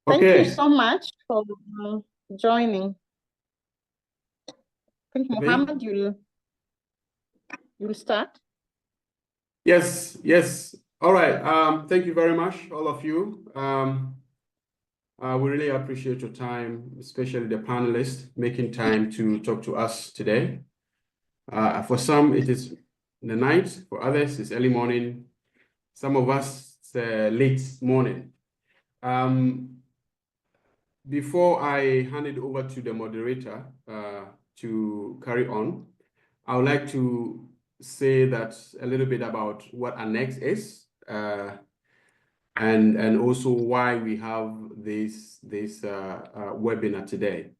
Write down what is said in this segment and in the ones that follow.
Thank you Okay. so much for joining. I think Mohammed, you'll start. Yes. All right. Thank you very much, all of you. We really appreciate your time, especially the panelists, making time to talk to us today. For some, it is the night. For others, it's early morning. Some of us, it's late morning. Before I hand it over to the moderator to carry on, I would like to say that a little bit about what Annex is and also why we have this webinar today.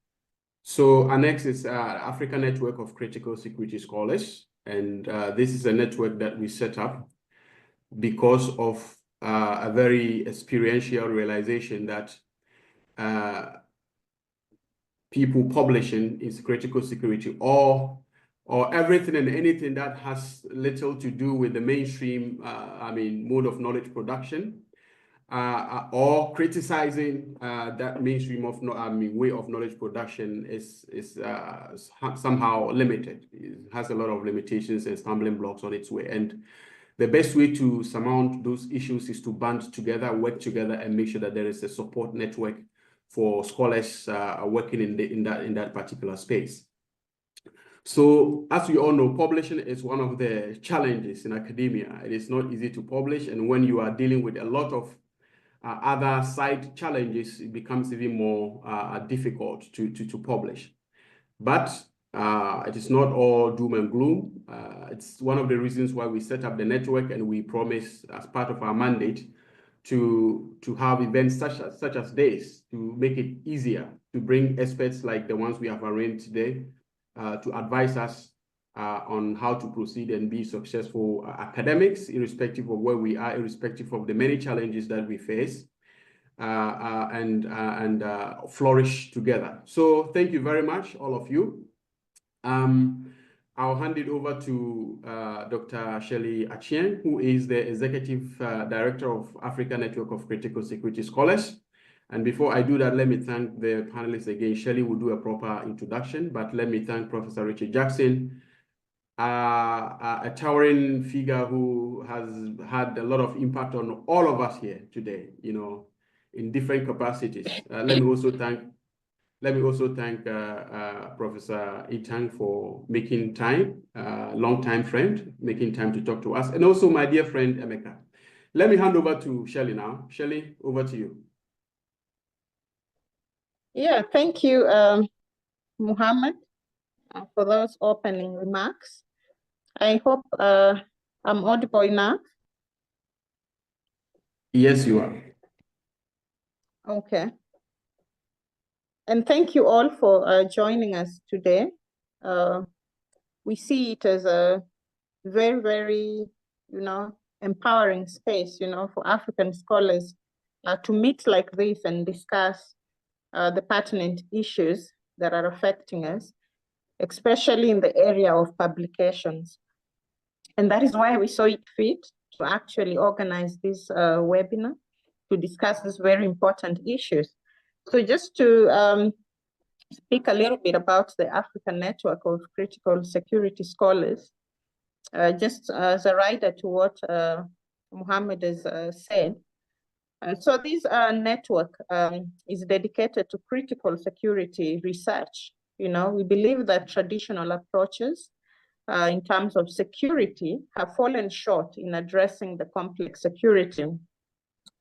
So Annex is African Network of Critical Security Scholars, and this is a network that we set up because of a very experiential realization that people publishing is critical security or everything and anything that has little to do with the mainstream, mode of knowledge production, or criticizing that mainstream of way of knowledge production is somehow limited. It has a lot of limitations and stumbling blocks on its way. And the best way to surmount those issues is to band together, work together, and make sure that there is a support network for scholars working in that particular space. So, as we all know, publishing is one of the challenges in academia. It is not easy to publish, and when you are dealing with a lot of other side challenges, it becomes even more difficult to publish. But it is not all doom and gloom. It's one of the reasons why we set up the network, and we promise as part of our mandate to have events such as this to make it easier to bring experts like the ones we have arranged today to advise us on how to proceed and be successful academics, irrespective of where we are, irrespective of the many challenges that we face, and flourish together. So thank you very much, all of you. I'll hand it over to Dr. Shirley Achieng, who is the Executive Director of African Network of Critical Security Scholars. And before I do that, let me thank the panelists again. Shirley will do a proper introduction, but let me thank Professor Richard Jackson, a towering figure who has had a lot of impact on all of us here today, in different capacities. Let me also thank Professor Itang for making time, long-time friend, making time to talk to us, and also my dear friend Emeka. Let me hand over to Shirley now. Shirley, over to you. Yeah, thank you, Mohammed, for those opening remarks. I hope I'm audible enough. Yes, you are. Okay. And thank you all for joining us today. We see it as a very, very, empowering space, for African scholars to meet like this and discuss the pertinent issues that are affecting us, especially in the area of publications. And that is why we saw it fit to actually organize this webinar to discuss these very important issues. So just to speak a little bit about the African Network of Critical Security Scholars, just as a rider to what Mohammed has said. So this network is dedicated to critical security research. We believe that traditional approaches in terms of security have fallen short in addressing the complex security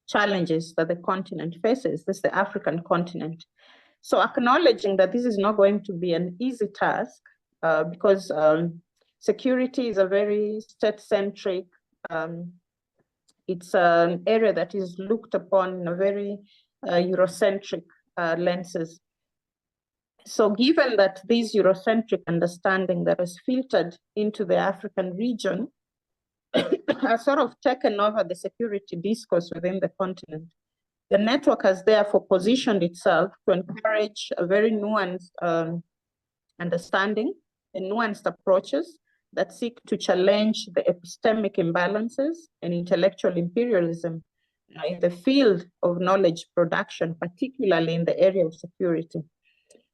challenges that the continent faces, this is the African continent. So acknowledging that this is not going to be an easy task because security is a very state-centric, it's an area that is looked upon in a very Eurocentric lenses. So given that this Eurocentric understanding that has filtered into the African region has sort of taken over the security discourse within the continent, the network has therefore positioned itself to encourage a very nuanced understanding and nuanced approaches that seek to challenge the epistemic imbalances and intellectual imperialism in the field of knowledge production, particularly in the area of security.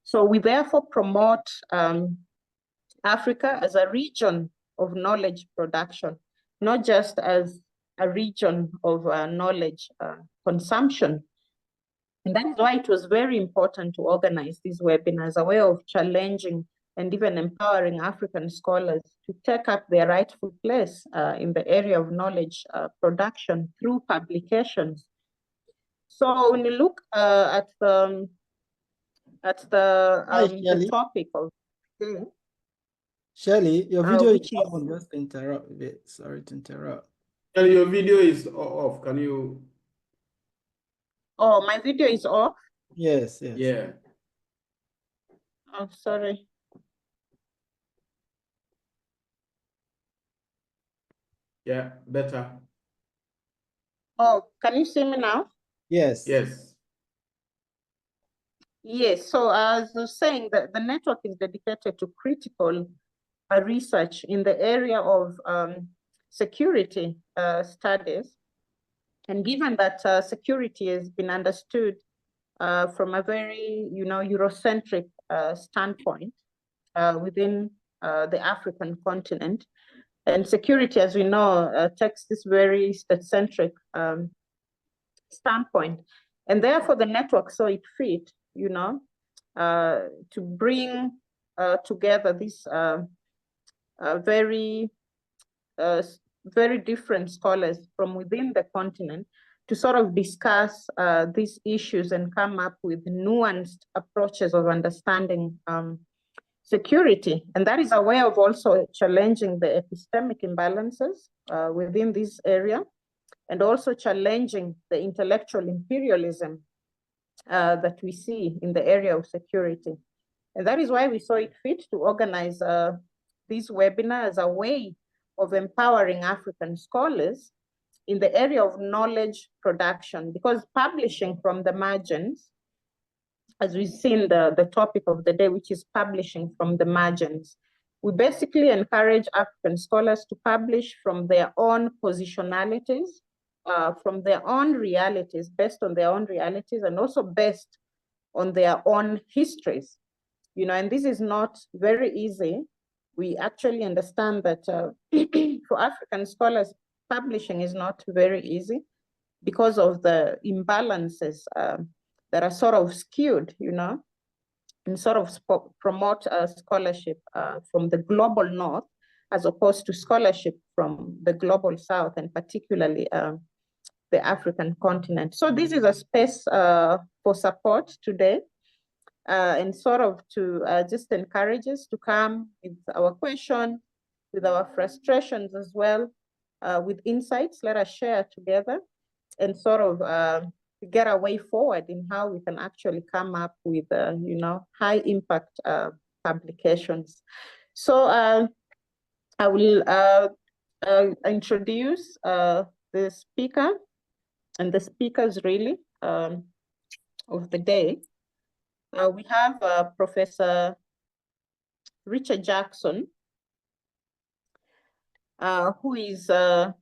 So we therefore promote Africa as a region of knowledge production, not just as a region of knowledge consumption. And that is why it was very important to organize these webinars, a way of challenging and even empowering African scholars to take up their rightful place in the area of knowledge production through publications. So when you look at the topic of today, Shirley, your video is is on. Just interrupt a bit. Sorry to interrupt. Shirley, your video is off. Can you? Oh, my video is off? Yes, yes. Yeah. Oh, sorry. Yeah, better. Oh, can you see me now? Yes. Yes. Yes, so as I was saying, the network is dedicated to critical research in the area of security studies. And given that security has been understood from a very, Eurocentric standpoint within the African continent, and security, as we know, takes this very state-centric standpoint. And therefore, the network saw it fit, to bring together these very different scholars from within the continent to sort of discuss these issues and come up with nuanced approaches of understanding security. And that is a way of also challenging the epistemic imbalances within this area, and also challenging the intellectual imperialism that we see in the area of security. And that is why we saw it fit to organize this webinar as a way of empowering African scholars in the area of knowledge production, because publishing from the margins, as we've seen the topic of the day, which is publishing from the margins, we basically encourage African scholars to publish from their own positionalities, from their own realities, based on their own realities, and also based on their own histories. And this is not very easy. We actually understand that for African scholars, publishing is not very easy because of the imbalances that are sort of skewed, and sort of promote scholarship from the global north, as opposed to scholarship from the global south, and particularly the African continent. So this is a space for support today, and sort of to just encourage us to come with our questions, with our frustrations as well, with insights. Let us share together and sort of get a way forward in how we can actually come up with, high impact publications. So I will introduce the speaker and the speakers really of the day. We have Professor Richard Jackson, who is a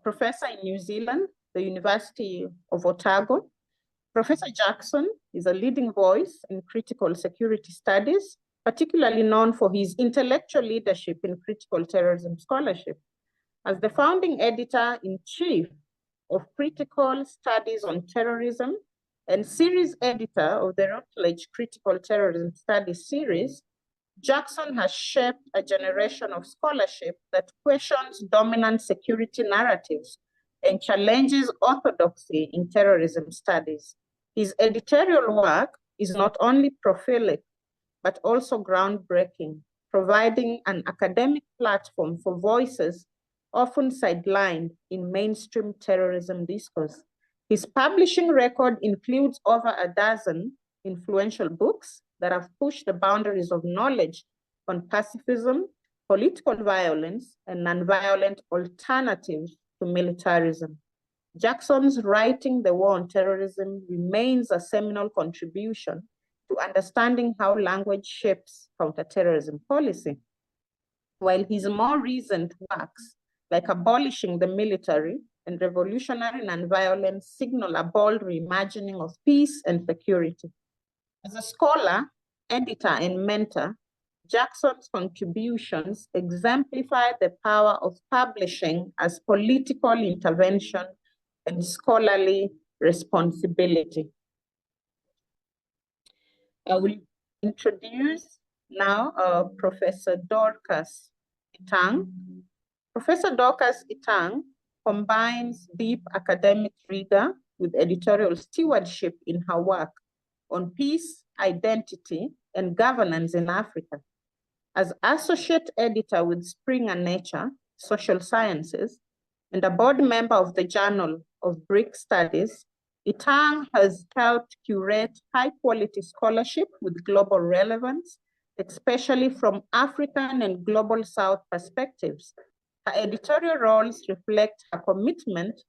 professor in New Zealand, the University of Otago. Professor Jackson is a leading voice in critical security studies, particularly known for his intellectual leadership in critical terrorism scholarship. As the founding editor-in-chief of Critical Studies on Terrorism and series editor of the Routledge Critical Terrorism Studies series, Jackson has shaped a generation of scholarship that questions dominant security narratives and challenges orthodoxy in terrorism studies. His editorial work is not only prolific, but also groundbreaking, providing an academic platform for voices often sidelined in mainstream terrorism discourse. His publishing record includes over a dozen influential books that have pushed the boundaries of knowledge on pacifism, political violence, and nonviolent alternatives to militarism. Jackson's writing The War on Terrorism remains a seminal contribution to understanding how language shapes counterterrorism policy. While his more recent works, like Abolishing the Military and revolutionary nonviolence signal a bold reimagining of peace and security. As a scholar, editor, and mentor, Jackson's contributions exemplify the power of publishing as political intervention and scholarly responsibility. I will introduce now Professor Dorcas Itang. Professor Dorcas Itang combines deep academic rigor with editorial stewardship in her work on peace, identity, and governance in Africa. As associate editor with Springer Nature, Social Sciences, and a board member of the Journal of BRIC Studies, Itang has helped curate high-quality scholarship with global relevance, especially from African and Global South perspectives. Her editorial roles reflect her commitment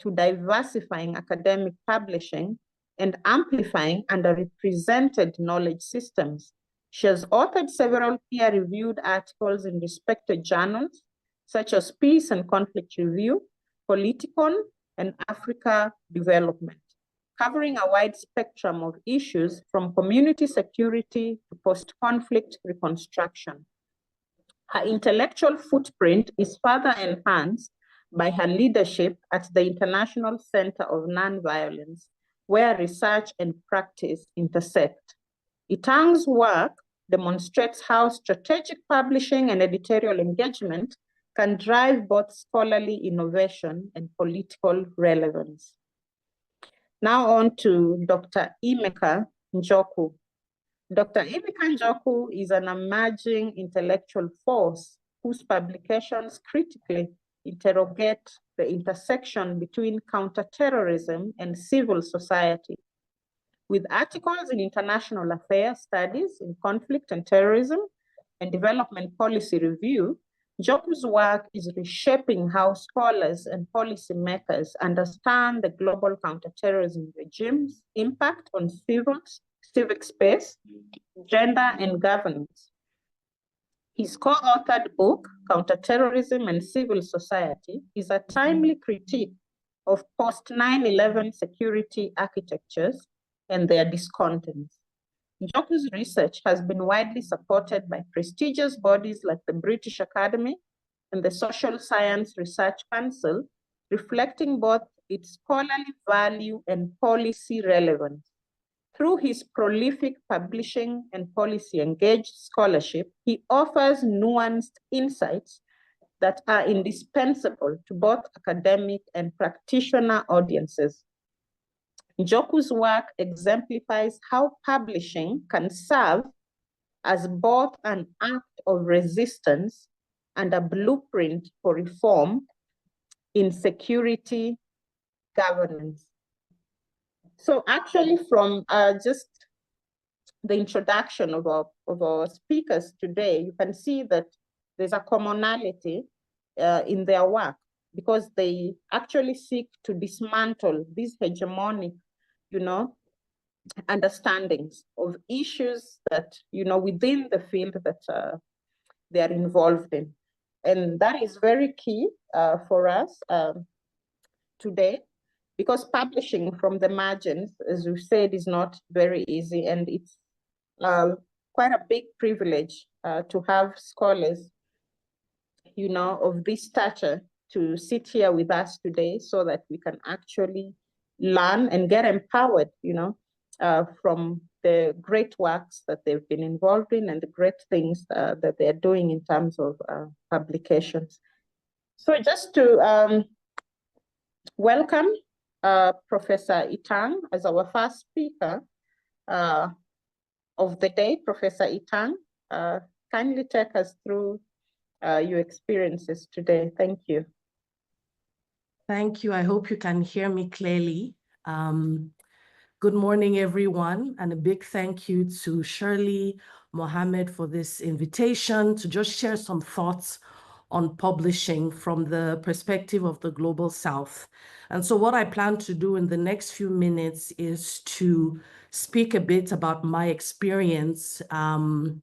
to diversifying academic publishing and amplifying underrepresented knowledge systems. She has authored several peer-reviewed articles in respected journals, such as Peace and Conflict Review, Politicon, and Africa Development, covering a wide spectrum of issues from community security to post-conflict reconstruction. Her intellectual footprint is further enhanced by her leadership at the International Center of Nonviolence, where research and practice intersect. Itang's work demonstrates how strategic publishing and editorial engagement can drive both scholarly innovation and political relevance. Now on to Dr. Emeka Njoku. Dr. Emeka Njoku is an emerging intellectual force whose publications critically interrogate the intersection between counterterrorism and civil society. With articles in international affairs studies in conflict and terrorism and development policy review, Njoku's work is reshaping how scholars and policymakers understand the global counterterrorism regime's impact on civic space, gender, and governance. His co-authored book, Counterterrorism and Civil Society, is a timely critique of post-9/11 security architectures and their discontents. Njoku's research has been widely supported by prestigious bodies like the British Academy and the Social Science Research Council, reflecting both its scholarly value and policy relevance. Through his prolific publishing and policy-engaged scholarship, he offers nuanced insights that are indispensable to both academic and practitioner audiences. Njoku's work exemplifies how publishing can serve as both an act of resistance and a blueprint for reform in security governance. So actually from just the introduction of our speakers today, you can see that there's a commonality in their work because they actually seek to dismantle these hegemonic, understandings of issues that, within the field that they are involved in. And that is very key for us today, because publishing from the margins, as we've said, is not very easy, and it's quite a big privilege to have scholars, of this stature to sit here with us today so that we can actually learn and get empowered, from the great works that they've been involved in and the great things that they're doing in terms of publications. So just to welcome Professor Itang as our first speaker of the day. Professor Itang, kindly take us through your experiences today. Thank you. Thank you. I hope you can hear me clearly. Good morning, everyone, and a big thank you to Shirley Mohammed for this invitation to just share some thoughts on publishing from the perspective of the Global South. And so what I plan to do in the next few minutes is to speak a bit about my experience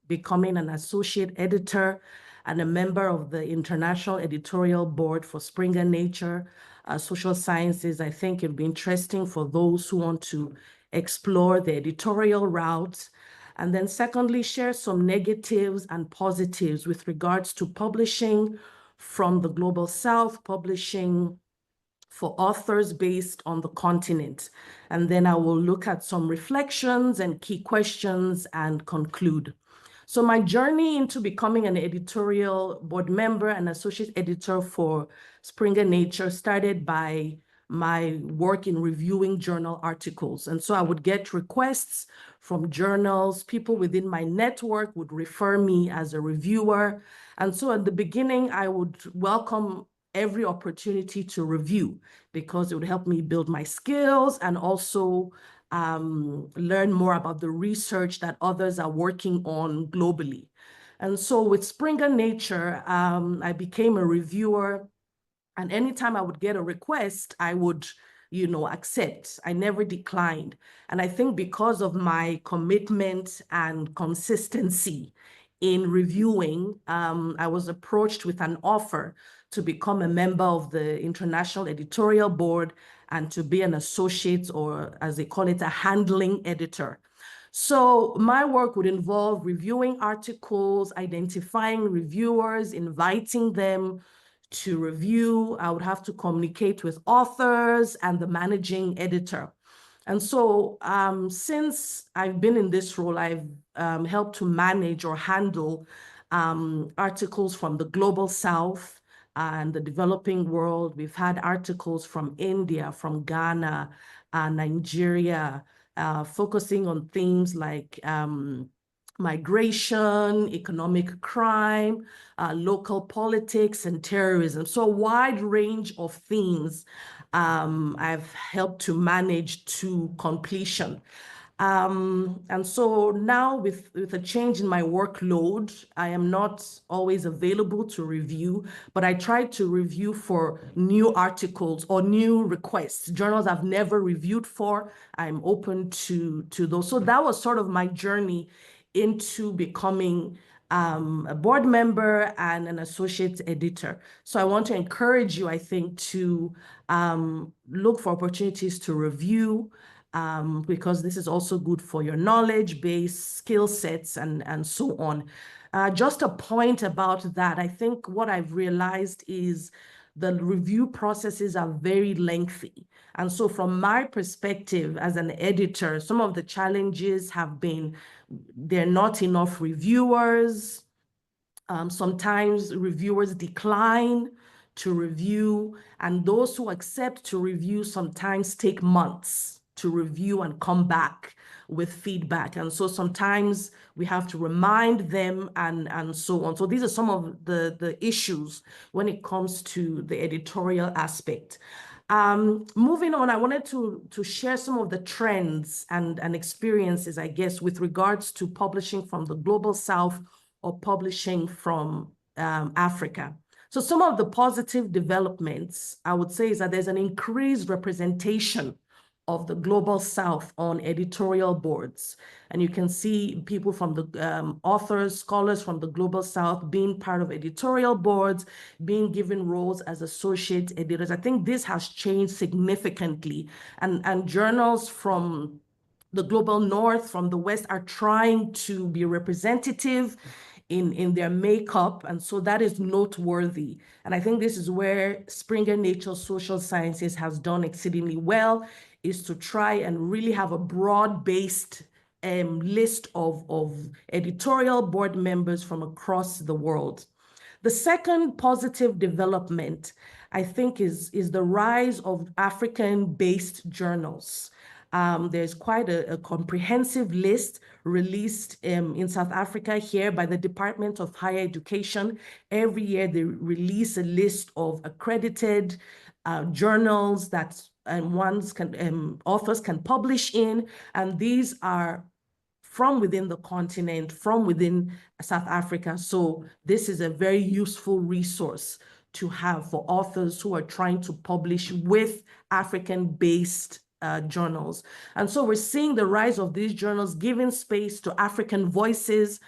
becoming an associate editor and a member of the International Editorial Board for Springer Nature, social sciences. I think it'll be interesting for those who want to explore the editorial route. And then secondly, share some negatives and positives with regards to publishing from the Global South, publishing for authors based on the continent. And then I will look at some reflections and key questions and conclude. So my journey into becoming an editorial board member and associate editor for Springer Nature started by my work in reviewing journal articles. And so I would get requests from journals. People within my network would refer me as a reviewer. And so at the beginning, I would welcome every opportunity to review because it would help me build my skills and also learn more about the research that others are working on globally. And so with Springer Nature, I became a reviewer, and anytime I would get a request, I would, accept. I never declined. And I think because of my commitment and consistency in reviewing, I was approached with an offer to become a member of the International Editorial Board and to be an associate, or as they call it, a handling editor. So my work would involve reviewing articles, identifying reviewers, inviting them to review. I would have to communicate with authors and the managing editor. And so since I've been in this role, I've helped to manage or handle articles from the Global South and the developing world. We've had articles from India, from Ghana, Nigeria, focusing on themes like migration, economic crime, local politics, and terrorism. So a wide range of themes I've helped to manage to completion. And so now with a change in my workload, I am not always available to review, but I try to review for new articles or new requests, journals I've never reviewed for. I'm open to those. So that was sort of my journey into becoming a board member and an associate editor. So I want to encourage you, I think, to look for opportunities to review, because this is also good for your knowledge base, skill sets, and so on. Just a point about that, I think what I've realized is the review processes are very lengthy. And so from my perspective as an editor, some of the challenges have been there are not enough reviewers. Sometimes reviewers decline to review, and those who accept to review sometimes take months to review and come back with feedback. And so sometimes we have to remind them and so on. So these are some of the issues when it comes to the editorial aspect. Moving on, I wanted to share some of the trends and experiences, I guess, with regards to publishing from the Global South or publishing from Africa. So some of the positive developments, I would say, is that there's an increased representation of the Global South on editorial boards. And you can see people from the authors, scholars from the Global South being part of editorial boards, being given roles as associate editors. I think this has changed significantly. And journals from the Global North, from the West, are trying to be representative in their makeup. And so that is noteworthy. And I think this is where Springer Nature Social Sciences has done exceedingly well, is to try and really have a broad-based list of editorial board members from across the world. The second positive development, I think, is the rise of African-based journals. There's quite a comprehensive list released in South Africa here by the Department of Higher Education. Every year they release a list of accredited journals that authors can publish in, and these are from within the continent, from within South Africa. So this is a very useful resource to have for authors who are trying to publish with African-based journals. And so we're seeing the rise of these journals, giving space to African voices.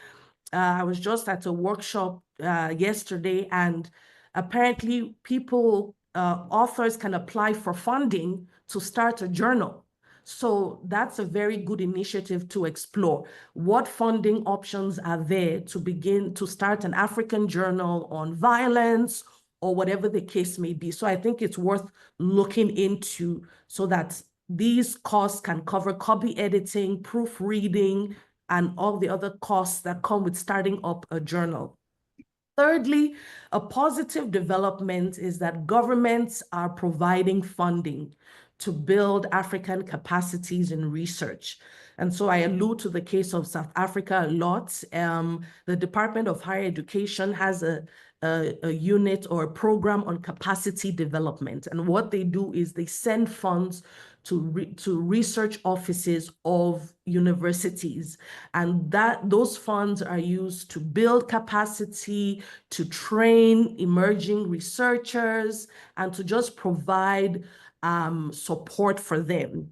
I was just at a workshop yesterday, and apparently people authors can apply for funding to start a journal. So that's a very good initiative to explore. What funding options are there to begin to start an African journal on violence or whatever the case may be? So I think it's worth looking into so that these costs can cover copy editing, proofreading, and all the other costs that come with starting up a journal. Thirdly, a positive development is that governments are providing funding to build African capacities in research. And so I allude to the case of South Africa a lot. The Department of Higher Education has a unit or a program on capacity development. And what they do is they send funds to research offices of universities. And those funds are used to build capacity, to train emerging researchers, and to just provide support for them.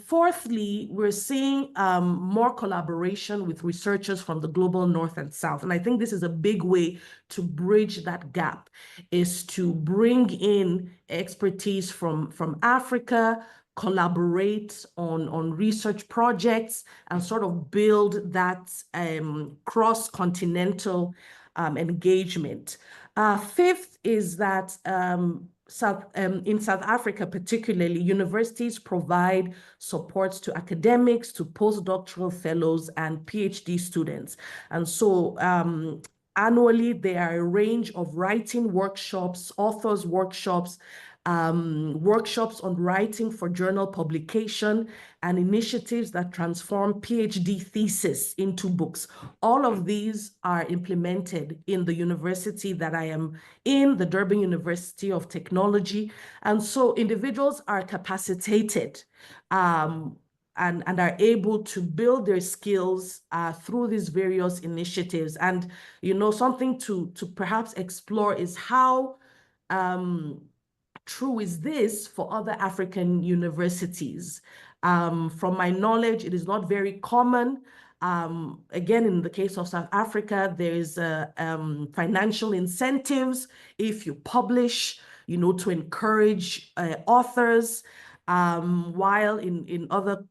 Fourthly, we're seeing more collaboration with researchers from the global north and south. And I think this is a big way to bridge that gap, is to bring in expertise from Africa, collaborate on research projects, and sort of build that cross-continental engagement. Fifth is that in South Africa, particularly, universities provide supports to academics, to postdoctoral fellows, and PhD students. And so annually, there are a range of writing workshops, authors workshops, workshops on writing for journal publication, and initiatives that transform PhD thesis into books. All of these are implemented in the university that I am in, the Durban University of Technology. And so individuals are capacitated and are able to build their skills through these various initiatives. And, you know, something to perhaps explore is how true is this for other African universities. From my knowledge, it is not very common. Again, in the case of South Africa, there's financial incentives if you publish, you know, to encourage authors, while in other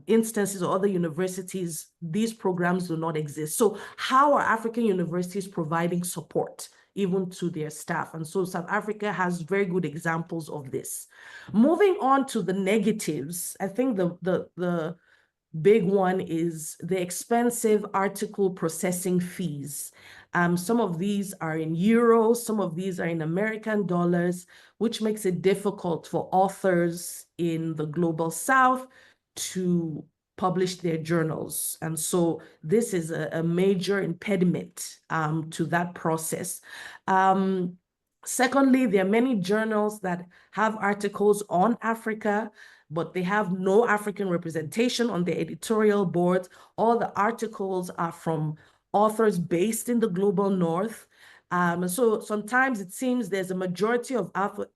instances or other universities, these programs do not exist. So how are African universities providing support even to their staff? And so South Africa has very good examples of this. Moving on to the negatives, I think the big one is the expensive article processing fees. Some of these are in euros, some of these are in American dollars, which makes it difficult for authors in the global south to publish their journals. And so this is a major impediment to that process. Secondly, there are many journals that have articles on Africa, but they have no African representation on the editorial boards. All the articles are from authors based in the global north. So sometimes it seems there's a majority of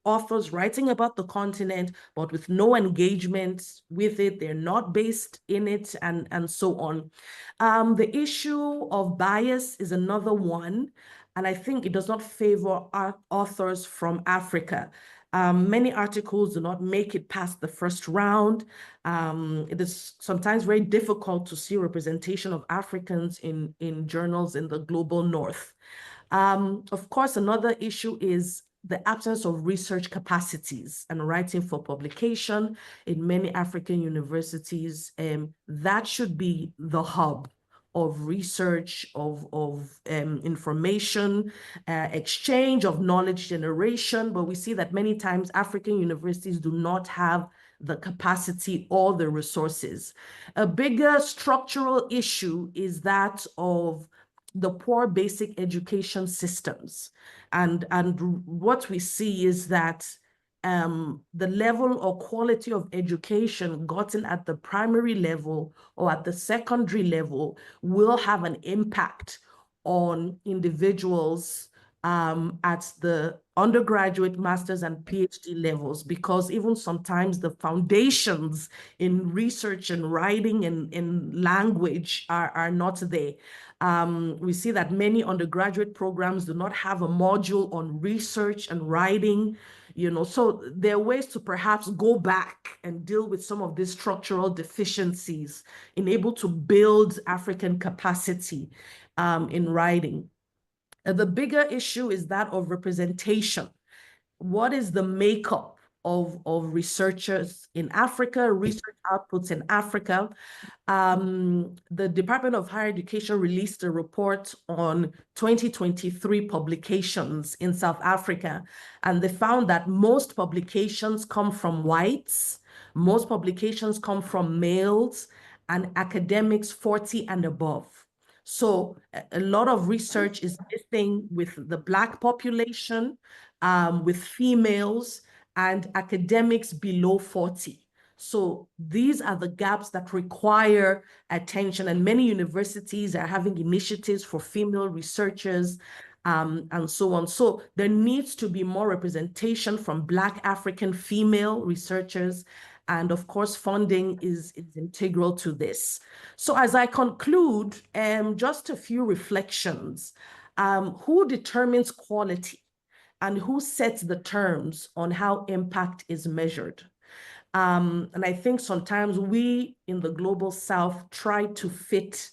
authors writing about the continent, but with no engagement with it. They're not based in it, and so on. The issue of bias is another one, and I think it does not favor authors from Africa. Many articles do not make it past the first round. It is sometimes very difficult to see representation of Africans in journals in the global north. Of course, another issue is the absence of research capacities and writing for publication in many African universities. That should be the hub of research, of information, exchange of knowledge generation. But we see that many times African universities do not have the capacity or the resources. A bigger structural issue is that of the poor basic education systems. And what we see is that the level or quality of education gotten at the primary level or at the secondary level will have an impact on individuals' at the undergraduate, master's, and PhD levels, because even sometimes the foundations in research and writing and in language are not there. We see that many undergraduate programs do not have a module on research and writing, so there are ways to perhaps go back and deal with some of these structural deficiencies in able to build African capacity in writing. The bigger issue is that of representation. What is the makeup of researchers in Africa, research outputs in Africa? The Department of Higher Education released a report on 2023 publications in South Africa, and they found that most publications come from whites, most publications come from males, and academics 40 and above. So a lot of research is missing with the Black population, with females, and academics below 40. So these are the gaps that require attention, and many universities are having initiatives for female researchers, and so on. So there needs to be more representation from Black African female researchers, and of course, funding is integral to this. So as I conclude, just a few reflections. Who determines quality, and who sets the terms on how impact is measured? And I think sometimes we in the Global South try to fit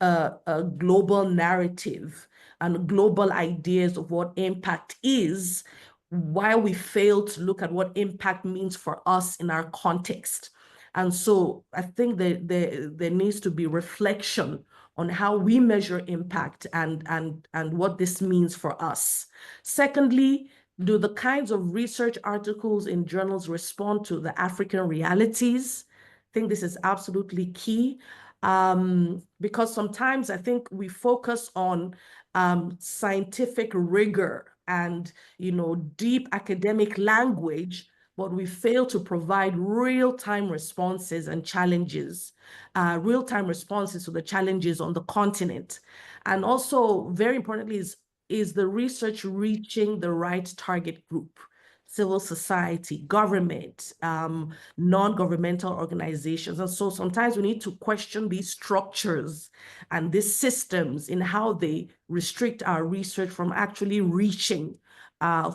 a global narrative and global ideas of what impact is, while we fail to look at what impact means for us in our context. And so I think that there needs to be reflection on how we measure impact and what this means for us. Secondly, do the kinds of research articles in journals respond to the African realities? I think this is absolutely key, because sometimes I think we focus on scientific rigor and deep academic language, but we fail to provide real-time responses and challenges, real-time responses to the challenges on the continent. And also, very importantly, is the research reaching the right target group? Civil society, government, non-governmental organizations. And so sometimes we need to question these structures and these systems in how they restrict our research from actually reaching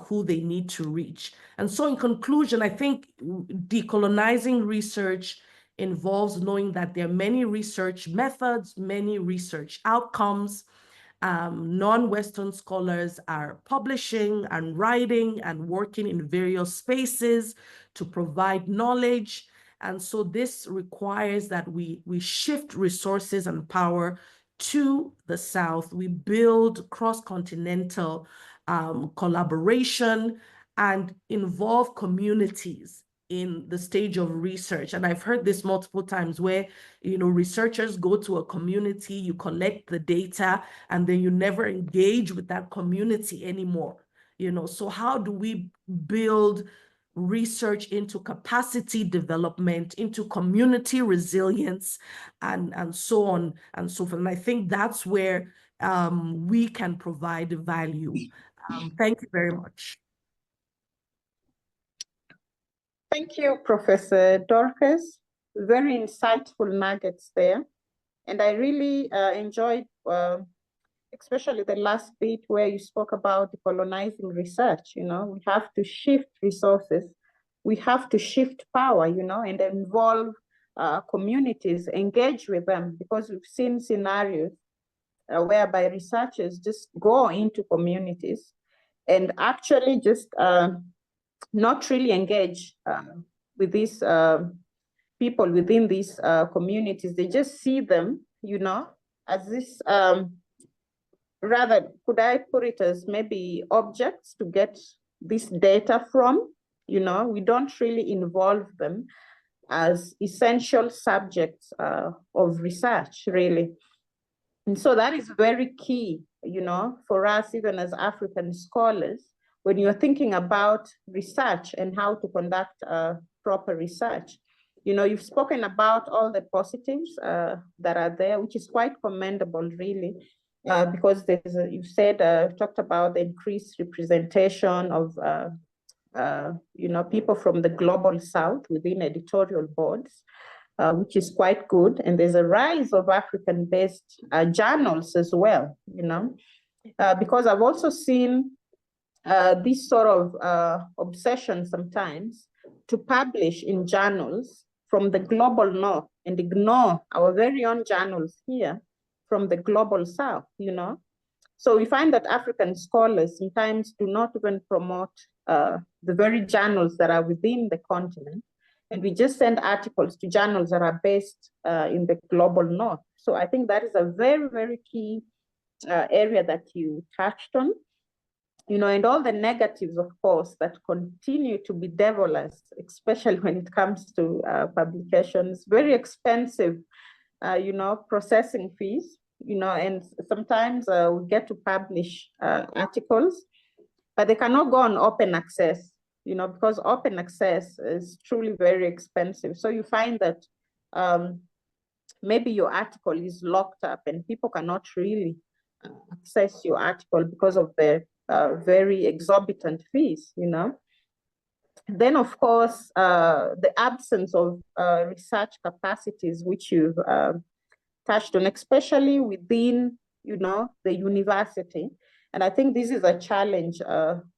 who they need to reach. And so in conclusion, I think decolonizing research involves knowing that there are many research methods, many research outcomes. Non-Western scholars are publishing and writing and working in various spaces to provide knowledge. And so this requires that we shift resources and power to the South. We build cross-continental collaboration and involve communities in the stage of research. And I've heard this multiple times where, researchers go to a community, you collect the data, and then you never engage with that community anymore. So how do we build research into capacity development, into community resilience, and so on and so forth? And I think that's where we can provide value. Thank you very much. Thank you, Professor Dorcas. Very insightful nuggets there. And I really enjoyed, especially the last bit where you spoke about decolonizing research. We have to shift resources. We have to shift power, and involve communities, engage with them, because we've seen scenarios whereby researchers just go into communities and actually just not really engage with these people within these communities. They just see them, as this, rather, could I put it as maybe objects to get this data from? We don't really involve them as essential subjects of research, really. And so that is very key, for us, even as African scholars, when you're thinking about research and how to conduct proper research. You've spoken about all the positives that are there, which is quite commendable, really. because you said, talked about the increased representation of, people from the global south within editorial boards, which is quite good. And there's a rise of African-based journals as well, because I've also seen this sort of obsession sometimes to publish in journals from the global north and ignore our very own journals here from the global south, So we find that African scholars sometimes do not even promote the very journals that are within the continent. And we just send articles to journals that are based in the global north. So I think that is a very, very key area that you touched on. And all the negatives, of course, that continue to be devilized, especially when it comes to publications, very expensive, processing fees, and sometimes we get to publish articles, but they cannot go on open access, because open access is truly very expensive. So you find that maybe your article is locked up and people cannot really access your article because of the very exorbitant fees, Then, of course, the absence of research capacities, which you've touched on, especially within, the university. And I think this is a challenge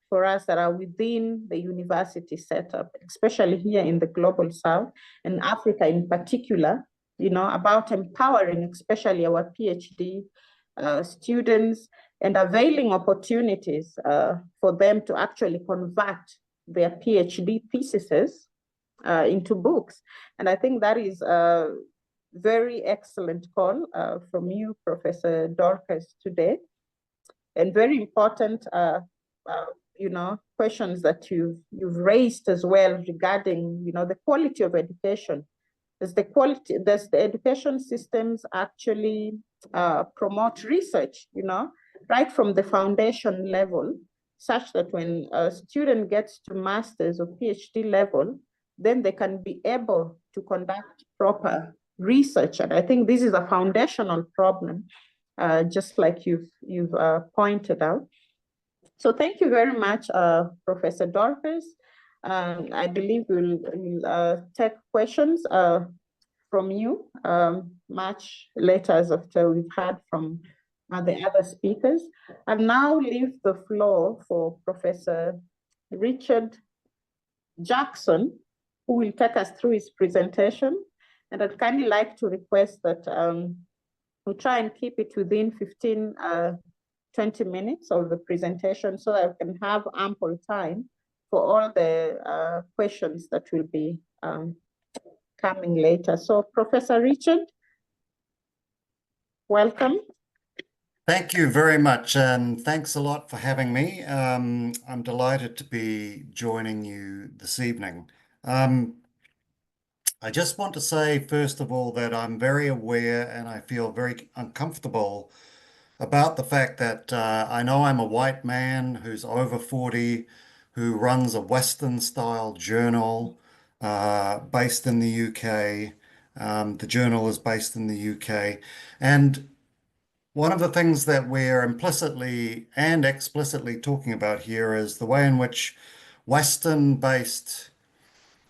for us that are within the university setup, especially here in the global south and Africa in particular, about empowering, especially our PhD students and availing opportunities for them to actually convert their PhD theses into books. And I think that is a very excellent call from you, Professor Dorcas, today. And very important, questions that you've raised as well regarding, the quality of education. Does the education systems actually promote research, right from the foundation level, such that when a student gets to master's or PhD level, then they can be able to conduct proper research. And I think this is a foundational problem, just like you've pointed out. So thank you very much, Professor Dorcas. I believe we'll take questions from you much later, as after we've heard from the other speakers. I'll now leave the floor for Professor Richard Jackson, who will take us through his presentation. And I'd kindly like to request that we try and keep it within 20 minutes of the presentation so that we can have ample time for all the questions that will be coming later. So Professor Richard, welcome. Thank you very much, and thanks a lot for having me. I'm delighted to be joining you this evening. I just want to say, first of all, that I'm very aware and I feel very uncomfortable about the fact that I know I'm a white man who's over 40, who runs a Western-style journal based in the UK. The journal is based in the UK. And one of the things that we're implicitly and explicitly talking about here is the way in which Western-based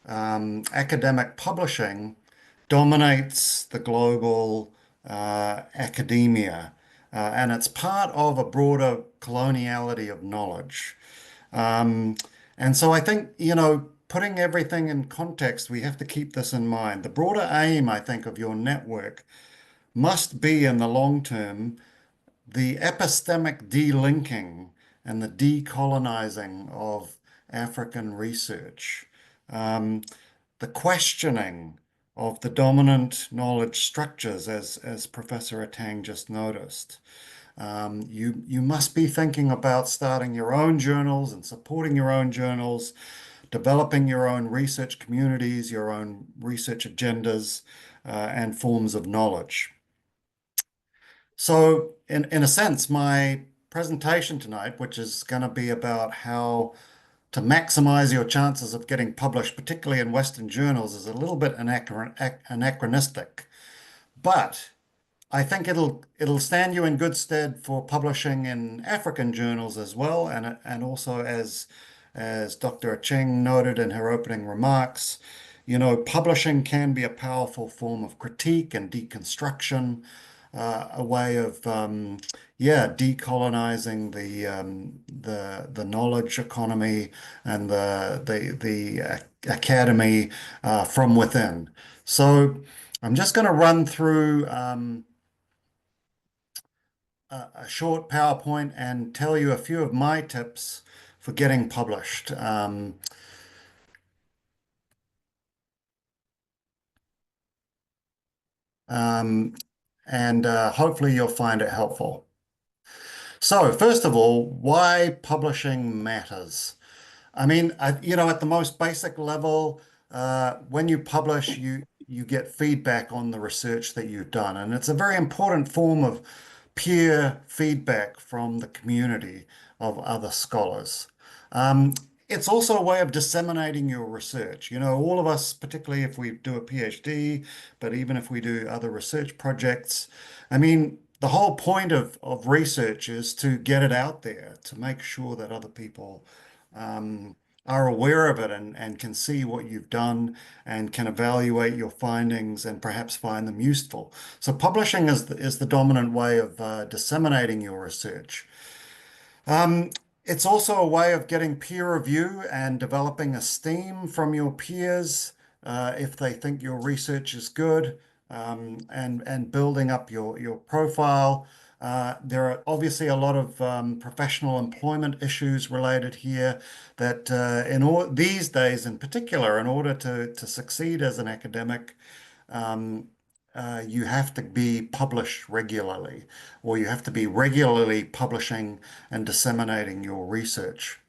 academic publishing dominates the global academia. And it's part of a broader coloniality of knowledge. And so I think, putting everything in context, we have to keep this in mind. The broader aim, I think, of your network must be, in the long term, the epistemic delinking and the decolonizing of African research, the questioning of the dominant knowledge structures, as Professor Atang just noticed. You must be thinking about starting your own journals and supporting your own journals, developing your own research communities, your own research agendas, and forms of knowledge. So in a sense, my presentation tonight, which is going to be about how to maximize your chances of getting published, particularly in Western journals, is a little bit anachronistic. But I think it'll stand you in good stead for publishing in African journals as well, and also as Dr. Cheng noted in her opening remarks, publishing can be a powerful form of critique and deconstruction, a way of decolonizing the knowledge economy and the academy from within. So I'm just going to run through a short PowerPoint and tell you a few of my tips for getting published. And hopefully you'll find it helpful. So first of all, why publishing matters. I mean, at the most basic level, when you publish, you get feedback on the research that you've done, and it's a very important form of peer feedback from the community of other scholars. It's also a way of disseminating your research. All of us, particularly if we do a PhD, but even if we do other research projects, I mean, the whole point of research is to get it out there, to make sure that other people are aware of it and can see what you've done and can evaluate your findings and perhaps find them useful. So publishing is the dominant way of disseminating your research. It's also a way of getting peer review and developing esteem from your peers if they think your research is good, and building up your profile. There are obviously a lot of professional employment issues related here that these days in particular, in order to succeed as an academic, you have to be published regularly, or you have to be regularly publishing and disseminating your research.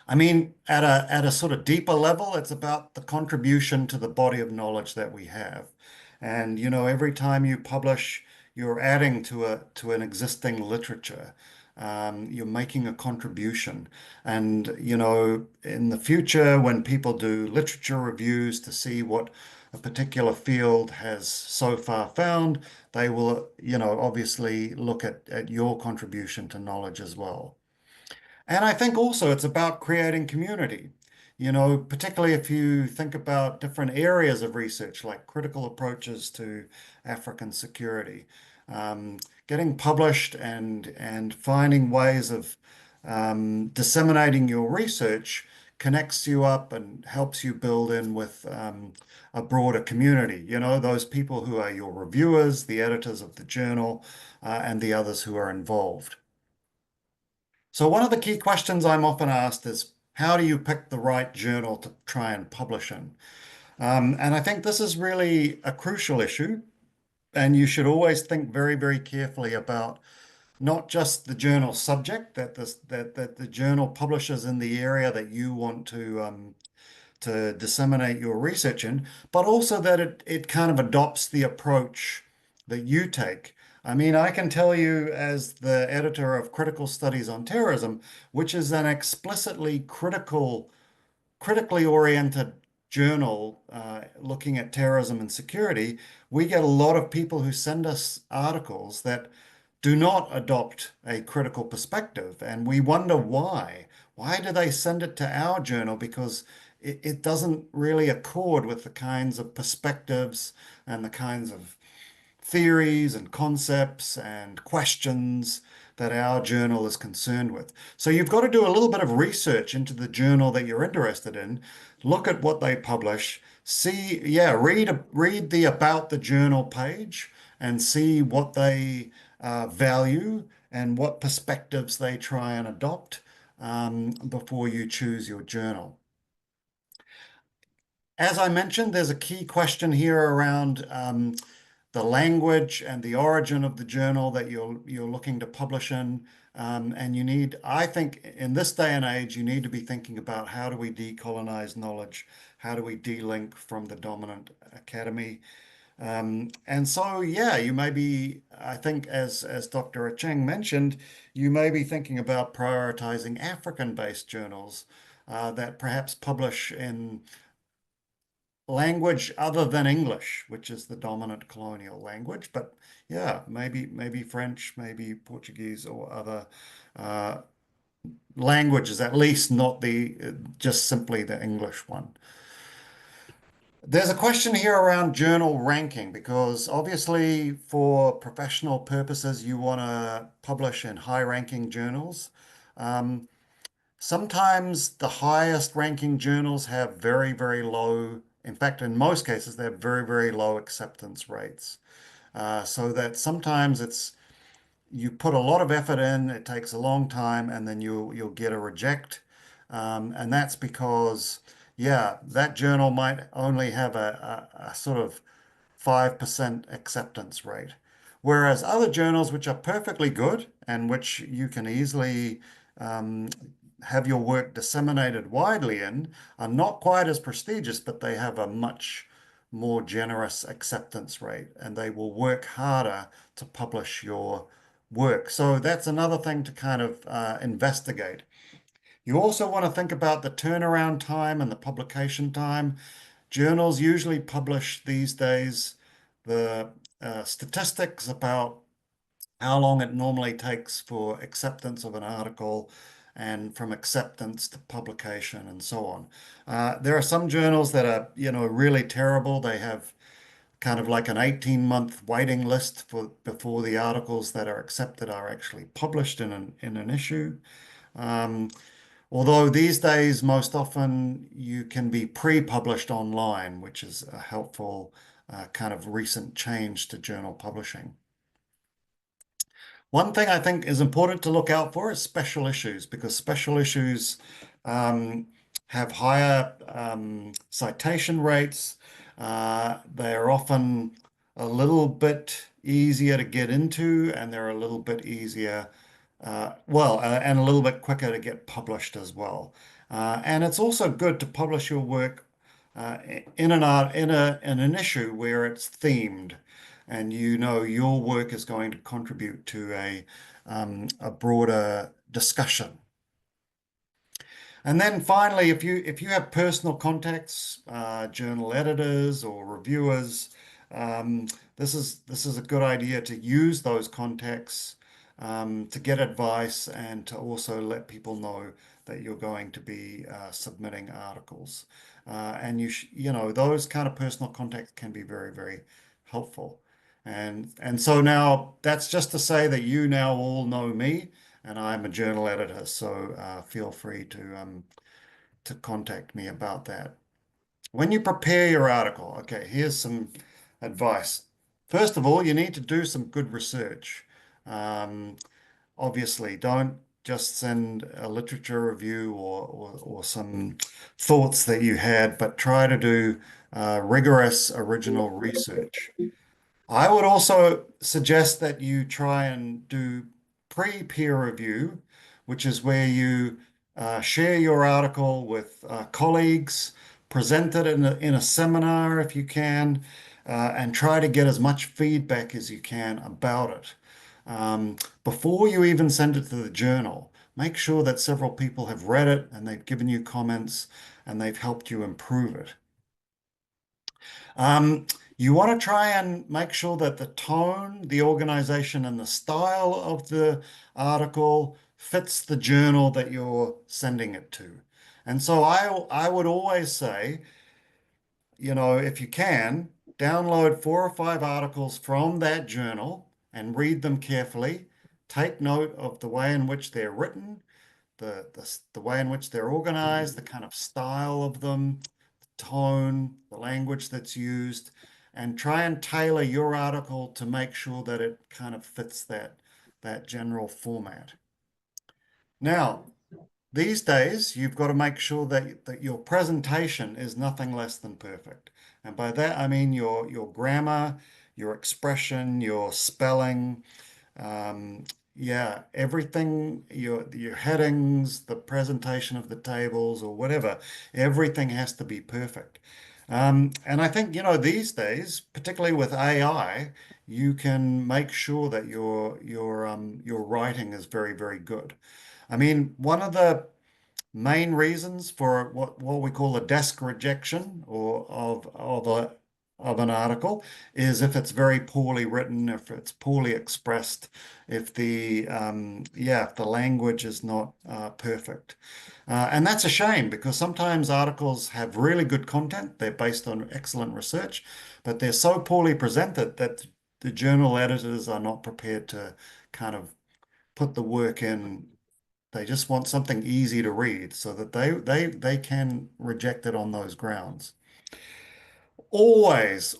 I mean, at a sort of deeper level, it's about the contribution to the body of knowledge that we have. And, every time you publish, you're adding to an existing literature. You're making a contribution. And, in the future, when people do literature reviews to see what a particular field has so far found, they will, obviously look at your contribution to knowledge as well. And I think also it's about creating community, particularly if you think about different areas of research like critical approaches to African security. Getting published and finding ways of disseminating your research connects you up and helps you build in with a broader community, those people who are your reviewers, the editors of the journal, and the others who are involved. So one of the key questions I'm often asked is, how do you pick the right journal to try and publish in? And I think this is really a crucial issue, and you should always think very, very carefully about not just the journal subject that the journal publishes in the area that you want to disseminate your research in, but also that it kind of adopts the approach that you take. I mean, I can tell you as the editor of Critical Studies on Terrorism, which is an explicitly critically oriented journal looking at terrorism and security, we get a lot of people who send us articles that do not adopt a critical perspective. And we wonder why. Why do they send it to our journal? Because it doesn't really accord with the kinds of perspectives and the kinds of theories and concepts and questions that our journal is concerned with. So you've got to do a little bit of research into the journal that you're interested in, look at what they publish, read the About the Journal page and see what they value and what perspectives they try and adopt before you choose your journal. As I mentioned, there's a key question here around the language and the origin of the journal that you're looking to publish in. And I think in this day and age, you need to be thinking about, how do we decolonize knowledge? How do we de-link from the dominant academy? And so, you may be, I think, as Dr. Cheng mentioned, you may be thinking about prioritizing African-based journals that perhaps publish in language other than English, which is the dominant colonial language. But yeah, maybe French, maybe Portuguese or other languages, at least not just simply the English one. There's a question here around journal ranking, because obviously for professional purposes, you want to publish in high-ranking journals. Sometimes the highest ranking journals have very, very low, in fact, in most cases, they have very, very low acceptance rates. So that sometimes you put a lot of effort in, it takes a long time, and then you'll get a reject. And that's because, yeah, that journal might only have a sort of 5% acceptance rate. Whereas other journals, which are perfectly good and which you can easily have your work disseminated widely in, are not quite as prestigious, but they have a much more generous acceptance rate, and they will work harder to publish your work. So that's another thing to kind of investigate. You also want to think about the turnaround time and the publication time. Journals usually publish these days the statistics about how long it normally takes for acceptance of an article and from acceptance to publication and so on. There are some journals that are, really terrible. They have kind of like an 18-month waiting list before the articles that are accepted are actually published in an issue. Although these days, most often you can be pre-published online, which is a helpful kind of recent change to journal publishing. One thing I think is important to look out for is special issues, because special issues have higher citation rates. They are often a little bit easier to get into, and they're a little bit easier, and a little bit quicker to get published as well. And it's also good to publish your work in an issue where it's themed, and your work is going to contribute to a broader discussion. And then finally, if you have personal contacts, journal editors or reviewers, this is a good idea to use those contacts to get advice and to also let people know that you're going to be submitting articles. And those kind of personal contacts can be very, very helpful. And so now that's just to say that you now all know me, and I'm a journal editor, so feel free to contact me about that. When you prepare your article, okay, here's some advice. First of all, you need to do some good research. Obviously, don't just send a literature review or some thoughts that you had, but try to do rigorous original research. I would also suggest that you try and do pre-peer review, which is where you share your article with colleagues, present it in a seminar if you can, and try to get as much feedback as you can about it. Before you even send it to the journal, make sure that several people have read it and they've given you comments and they've helped you improve it. You want to try and make sure that the tone, the organization, and the style of the article fits the journal that you're sending it to. And so I would always say, if you can, download 4 or 5 articles from that journal and read them carefully. Take note of the way in which they're written, the way in which they're organized, the kind of style of them, the tone, the language that's used, and try and tailor your article to make sure that it kind of fits that general format. Now, these days, you've got to make sure that your presentation is nothing less than perfect. And by that, I mean your grammar, your expression, your spelling, everything, your headings, the presentation of the tables or whatever, everything has to be perfect. And I think, these days, particularly with AI, you can make sure that your writing is very, very good. I mean, one of the main reasons for what we call a desk rejection or of an article is if it's very poorly written, if it's poorly expressed, if the if the language is not perfect. And that's a shame because sometimes articles have really good content. They're based on excellent research, but they're so poorly presented that the journal editors are not prepared to kind of put the work in. They just want something easy to read so that they can reject it on those grounds. Always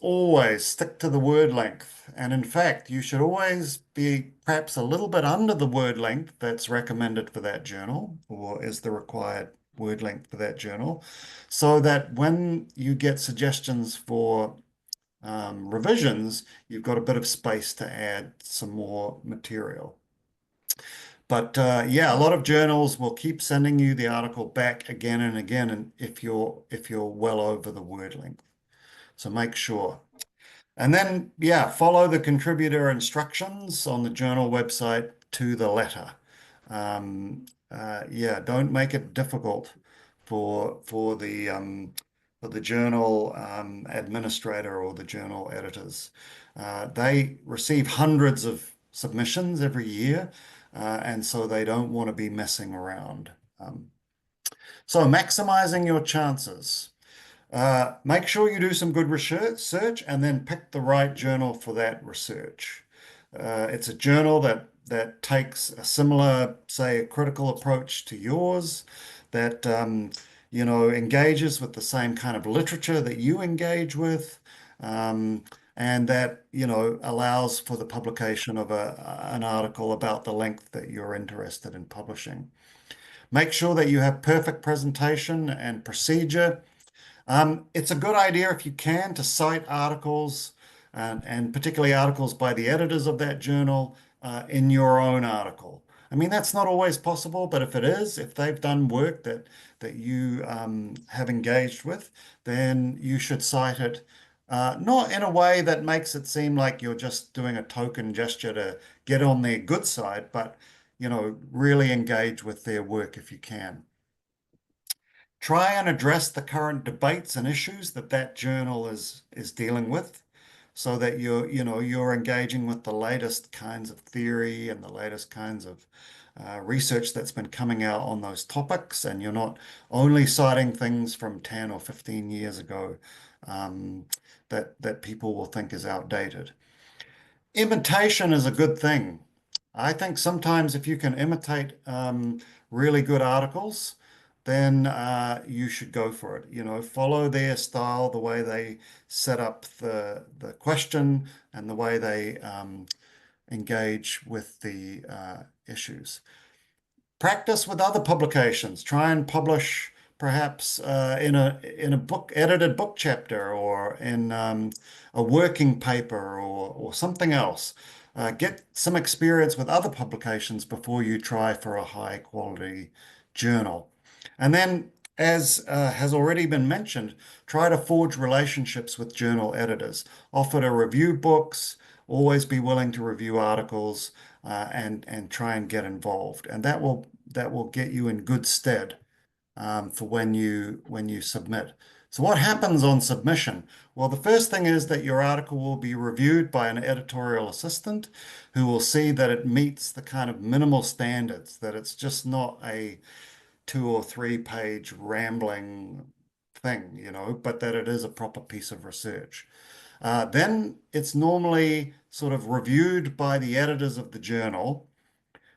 stick to the word length. And in fact, you should always be perhaps a little bit under the word length that's recommended for that journal or is the required word length for that journal, so that when you get suggestions for revisions, you've got a bit of space to add some more material. But yeah, a lot of journals will keep sending you the article back again and again, and if you're well over the word length. So make sure. And then, yeah, follow the contributor instructions on the journal website to the letter. Yeah, don't make it difficult for the journal administrator or the journal editors. They receive hundreds of submissions every year, and so they don't want to be messing around. So maximizing your chances. Make sure you do some good research and then pick the right journal for that research. It's a journal that takes a similar, say, a critical approach to yours, that engages with the same kind of literature that you engage with, and that allows for the publication of an article about the length that you're interested in publishing. Make sure that you have perfect presentation and procedure. It's a good idea if you can to cite articles and particularly articles by the editors of that journal in your own article. I mean, that's not always possible, but if it is, if they've done work that you have engaged with, then you should cite it, not in a way that makes it seem like you're just doing a token gesture to get on their good side, but really engage with their work if you can. Try and address the current debates and issues that journal is dealing with, so that you're engaging with the latest kinds of theory and the latest kinds of research that's been coming out on those topics, and you're not only citing things from 10 or 15 years ago that people will think is outdated. Imitation is a good thing. I think sometimes if you can imitate really good articles, then you should go for it. Follow their style, the way they set up the question and the way they engage with the issues. Practice with other publications. Try and publish perhaps in a edited book chapter or in a working paper or something else. Get some experience with other publications before you try for a high quality journal. And then, as has already been mentioned, try to forge relationships with journal editors. Offer to review books, always be willing to review articles, and try and get involved. And that will get you in good stead for when you submit. So what happens on submission? Well, the first thing is that your article will be reviewed by an editorial assistant who will see that it meets the kind of minimal standards, that it's just not a 2 or 3 page rambling thing, but that it is a proper piece of research. Then it's normally sort of reviewed by the editors of the journal,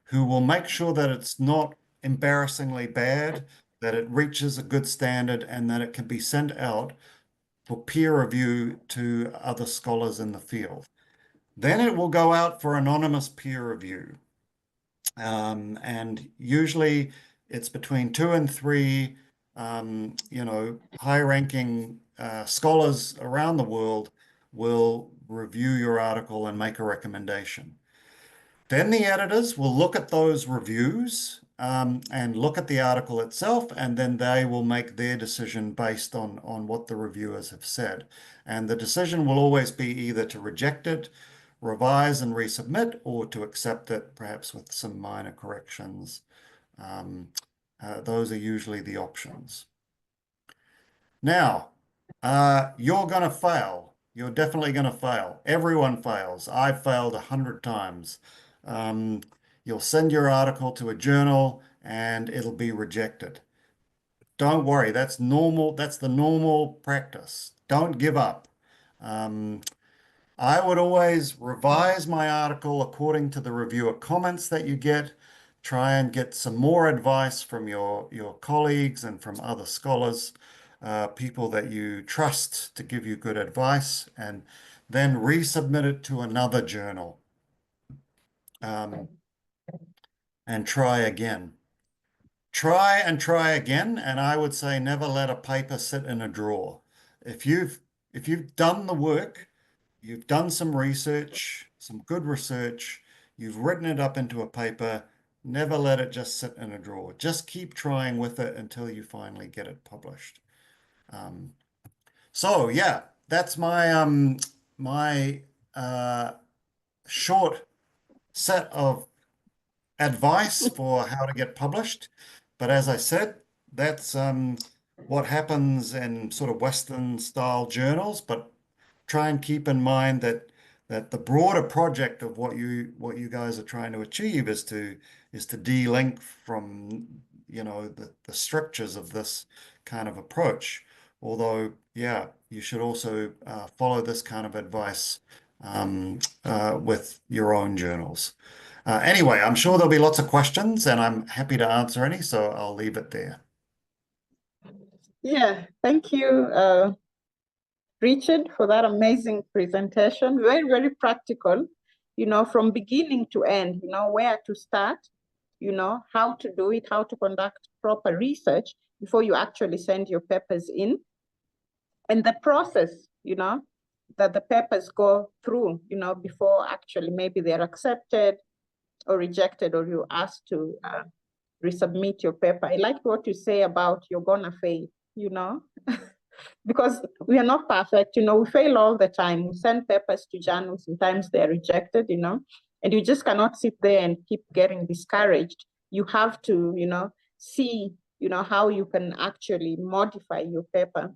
who will make sure that it's not embarrassingly bad, that it reaches a good standard, and that it can be sent out for peer review to other scholars in the field. Then it will go out for anonymous peer review. And usually it's between 2 and 3, high-ranking scholars around the world will review your article and make a recommendation. Then the editors will look at those reviews and look at the article itself, and then they will make their decision based on what the reviewers have said. And the decision will always be either to reject it, revise and resubmit, or to accept it, perhaps with some minor corrections. Those are usually the options. Now, you're going to fail. You're definitely going to fail. Everyone fails. I've failed 100 times. You'll send your article to a journal and it'll be rejected. Don't worry, that's normal. That's the normal practice. Don't give up. I would always revise my article according to the reviewer comments that you get. Try and get some more advice from your colleagues and from other scholars, people that you trust to give you good advice, and then resubmit it to another journal. And try again. Try and try again, and I would say never let a paper sit in a drawer. If you've done the work, you've done some research, some good research, you've written it up into a paper, never let it just sit in a drawer. Just keep trying with it until you finally get it published. So yeah, that's my short set of advice for how to get published. But as I said, that's what happens in sort of Western style journals. But try and keep in mind that the broader project of what you guys are trying to achieve is to de-link from the strictures of this kind of approach. Although, yeah, you should also follow this kind of advice with your own journals. Anyway, I'm sure there'll be lots of questions and I'm happy to answer any, so I'll leave it there. Yeah, thank you, Richard, for that amazing presentation. Very, very practical, from beginning to end, where to start, how to do it, how to conduct proper research before you actually send your papers in. And the process, that the papers go through, before actually maybe they're accepted or rejected, or you're asked to resubmit your paper. I like what you say about you're gonna fail, because we are not perfect, we fail all the time. We send papers to journals, sometimes they're rejected, and you just cannot sit there and keep getting discouraged. You have to, see, how you can actually modify your paper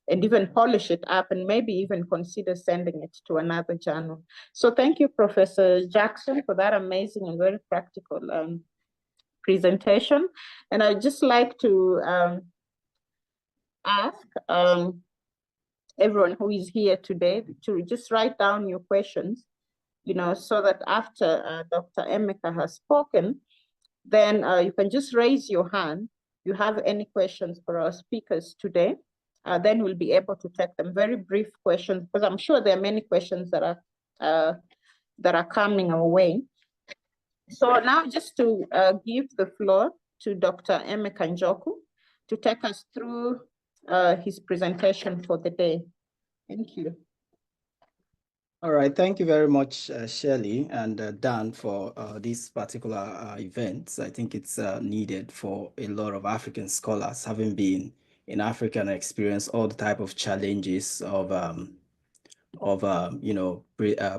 and even polish it up and maybe even consider sending it to another journal. So thank you, Professor Jackson, for that amazing and very practical presentation. And I'd just like to ask everyone who is here today to just write down your questions, so that after Dr. Emeka has spoken, then you can just raise your hand. You have any questions for our speakers today? Then we'll be able to take them. Very brief questions, because I'm sure there are many questions that are coming our way. So now just to give the floor to Dr. Emeka Njoku to take us through his presentation for the day. Thank you. All right, thank you very much, Shirley and Dan, for this particular event. I think it's needed for a lot of African scholars, having been in Africa and experienced all the type of challenges of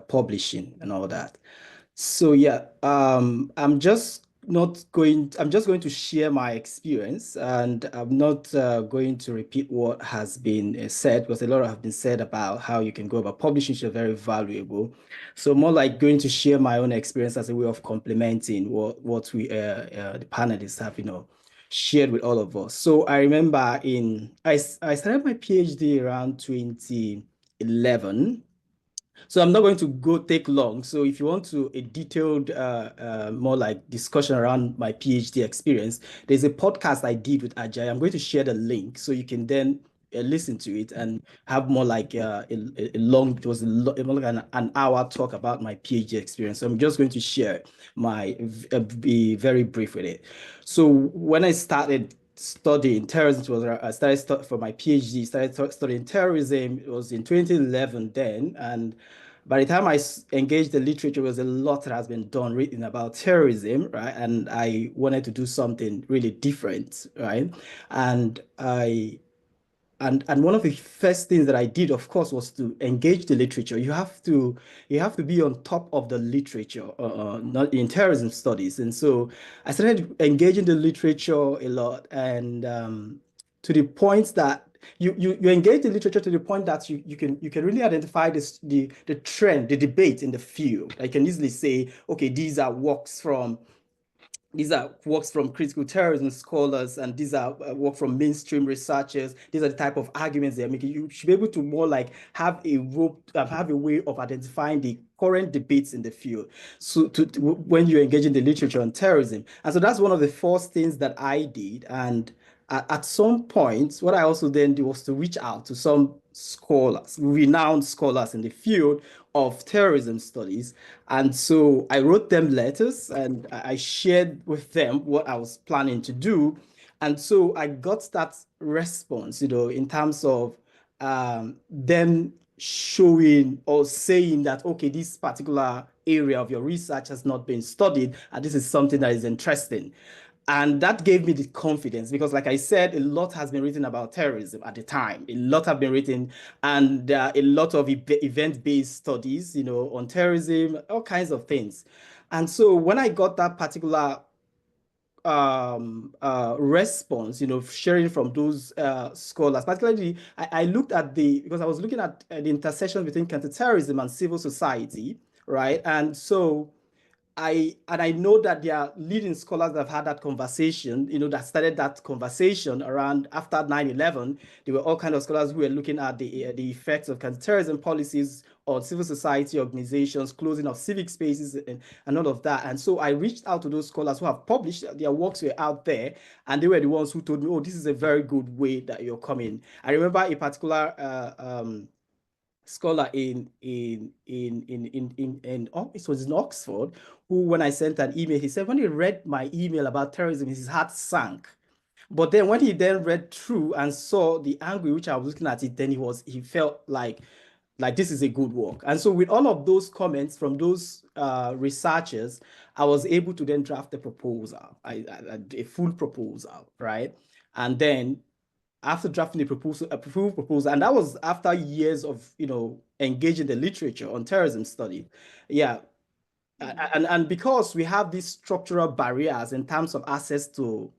publishing and all that. So yeah, I'm just going to share my experience, and I'm not going to repeat what has been said, because a lot has been said about how you can go about publishing, which is very valuable. So more like going to share my own experience as a way of complementing what we the panelists have shared with all of us. So I remember I started my PhD around 2011. So I'm not going to take long. So if you want to a detailed, more like discussion around my PhD experience, there's a podcast I did with Ajay. I'm going to share the link so you can then listen to it and have more like it was like an hour talk about my PhD experience. So I'm just going to share be very brief with it. So when I started studying terrorism, I started for my PhD, started studying terrorism. It was in 2011 then, and by the time I engaged the literature, there was a lot that has been done written about terrorism, right? And I wanted to do something really different, right? And I and one of the first things that I did, of course, was to engage the literature. You have to be on top of the literature, not in terrorism studies. And so I started engaging the literature a lot, and to the point that you engage the literature to the point that you can really identify this the trend, the debate in the field. I can easily say, okay, these are works from critical terrorism scholars, and these are work from mainstream researchers. These are the type of arguments they're making. You should be able to more like have a way of identifying the current debates in the field. So when you engage in the literature on terrorism, and so that's one of the first things that I did. And at some point, what I also then did was to reach out to some scholars, renowned scholars in the field of terrorism studies. And so I wrote them letters, and I shared with them what I was planning to do. And so I got that response, in terms of them showing or saying that, okay, this particular area of your research has not been studied, and this is something that is interesting. And that gave me the confidence, because like I said, a lot has been written about terrorism at the time. A lot have been written, and a lot of event-based studies, on terrorism, all kinds of things. And so when I got that particular response, sharing from those scholars, particularly I looked at because I was looking at the intersection between counterterrorism and civil society, right? And so I know that there are leading scholars that have had that conversation, that started that conversation around after 9/11. There were all kinds of scholars who were looking at the effects of counterterrorism policies on civil society organizations, closing of civic spaces, and all of that. And so I reached out to those scholars who have published, their works were out there, and they were the ones who told me, oh, this is a very good way that you're coming. I remember a particular scholar it was in Oxford, who, when I sent an email, he said when he read my email about terrorism, his heart sank. But then when he then read through and saw the angle which I was looking at it, then he felt like this is a good work. And so with all of those comments from those researchers, I was able to then draft a proposal, a full proposal, right? And then after drafting a approved proposal, and that was after years of engaging the literature on terrorism study. Yeah. And because we have these structural barriers in terms of access to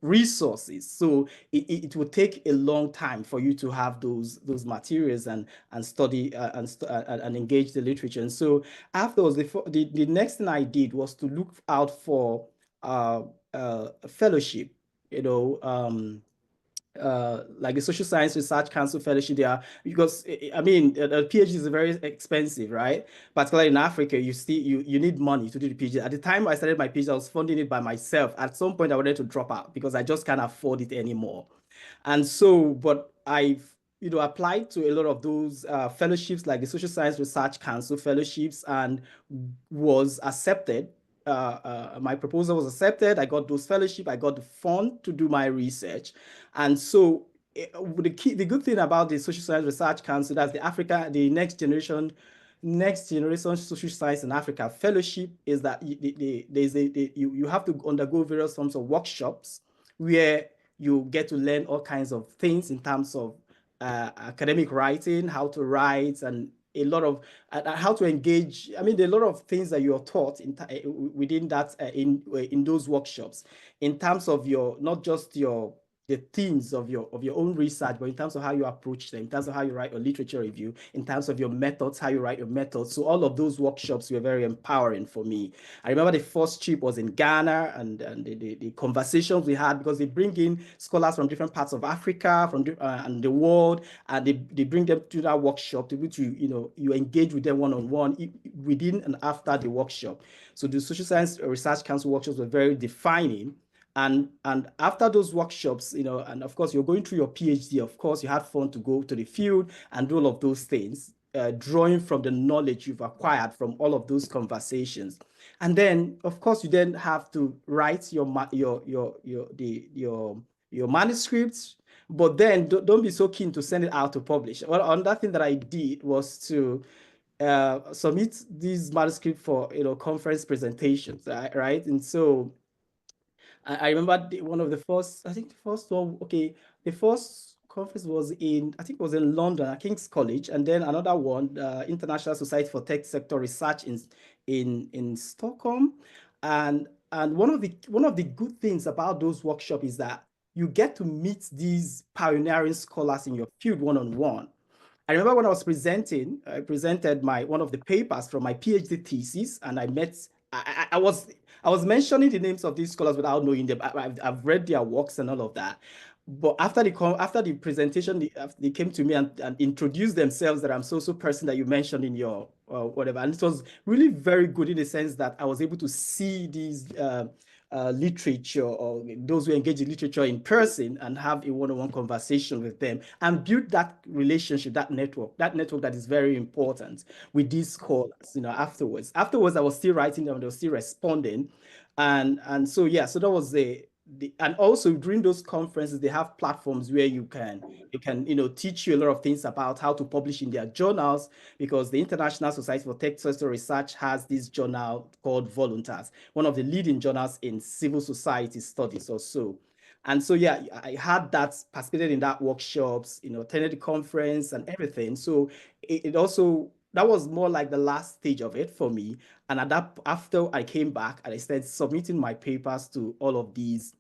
resources, so it will take a long time for you to have those materials and study and engage the literature. And so afterwards, the next thing I did was to look out for a fellowship, like the Social Science Research Council Fellowship there, because I mean the PhD is very expensive, right? Particularly in Africa, you need money to do the PhD. At the time I started my PhD, I was funding it by myself. At some point I wanted to drop out because I just can't afford it anymore. And so, but I've applied to a lot of those fellowships, like the Social Science Research Council fellowships, and was accepted. My proposal was accepted. I got those fellowship. I got the fund to do my research. And so the good thing about the Social Science Research Council, that's the next generation social science in Africa fellowship, is that you have to undergo various forms of workshops where you get to learn all kinds of things in terms of academic writing, how to write, and a lot of how to engage. I mean, there are a lot of things that you are taught within that in those workshops, in terms of not just the themes of your own research, but in terms of how you approach them, in terms of how you write a literature review, in terms of your methods, how you write your methods. So all of those workshops were very empowering for me. I remember the first trip was in Ghana, and the conversations we had, because they bring in scholars from different parts of Africa, from and the world, and they bring them to that workshop to which you engage with them one-on-one within and after the workshop. So the Social Science Research Council workshops were very defining. And after those workshops, and of course, you're going through your PhD, of course, you had fun to go to the field and do all of those things, drawing from the knowledge you've acquired from all of those conversations. And then, of course, you then have to write your manuscripts, but then don't be so keen to send it out to publish. Well, another thing that I did was to submit these manuscripts for conference presentations, right? And so I remember one of the first, I think the first one, okay, the first conference was in, I think it was in London at King's College, and then another one, International Society for Tech Sector Research in Stockholm. And one of the good things about those workshops is that you get to meet these pioneering scholars in your field one-on-one. I remember when I was presenting, I presented one of the papers from my PhD thesis, and I was mentioning the names of these scholars without knowing them. I've read their works and all of that. But after the presentation, they came to me and introduced themselves, that I'm so person that you mentioned in your whatever. And it was really very good in the sense that I was able to see these literature, or those who engage in literature in person, and have a one-on-one conversation with them and build that relationship, that network that is very important with these scholars. Afterwards I was still writing them, they were still responding, and so yeah, so that was and also during those conferences, they have platforms where you can teach you a lot of things about how to publish in their journals, because the International Society for Tech Sector Research has this journal called Voluntas, one of the leading journals in civil society studies or so. And so yeah, I had participated in that workshops, attended the conference and everything. So it also, that was more like the last stage of it for me. And after I came back and I started submitting my papers to all of these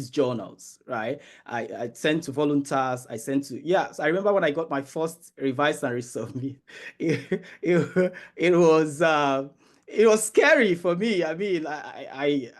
journals, right? I sent to Voluntas, I sent to, yeah. So I remember when I got my first revise and resubmit, it was scary for me. I mean, I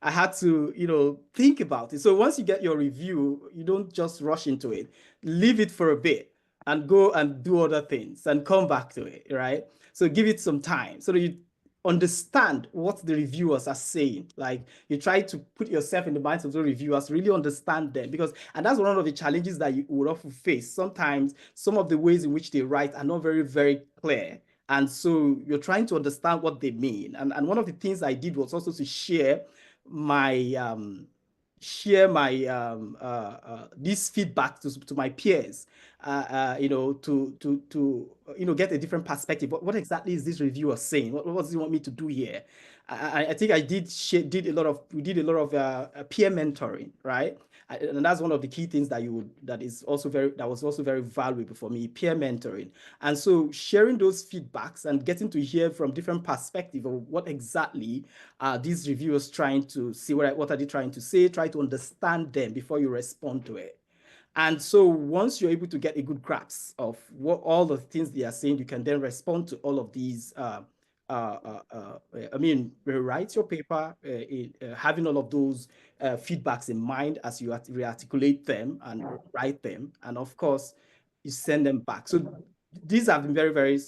had to, think about it. So once you get your review, you don't just rush into it. Leave it for a bit and go and do other things and come back to it, right? So give it some time so that you understand what the reviewers are saying. Like, you try to put yourself in the minds of the reviewers, really understand them, and that's one of the challenges that you would often face. Sometimes some of the ways in which they write are not very, very clear. And so you're trying to understand what they mean. And one of the things I did was also to share this feedback to my peers, to get a different perspective. What exactly is this reviewer saying? What does he want me to do here? I think we did a lot of peer mentoring, right? And that's one of the key things that was also very valuable for me, peer mentoring. And so sharing those feedbacks and getting to hear from different perspectives of what exactly are these reviewers trying to see, what are they trying to say, try to understand them before you respond to it. And so once you're able to get a good grasp of what all the things they are saying, you can then respond to all of these rewrite your paper, having all of those feedbacks in mind as you re-articulate them and write them. And of course, you send them back. So these have been very, very,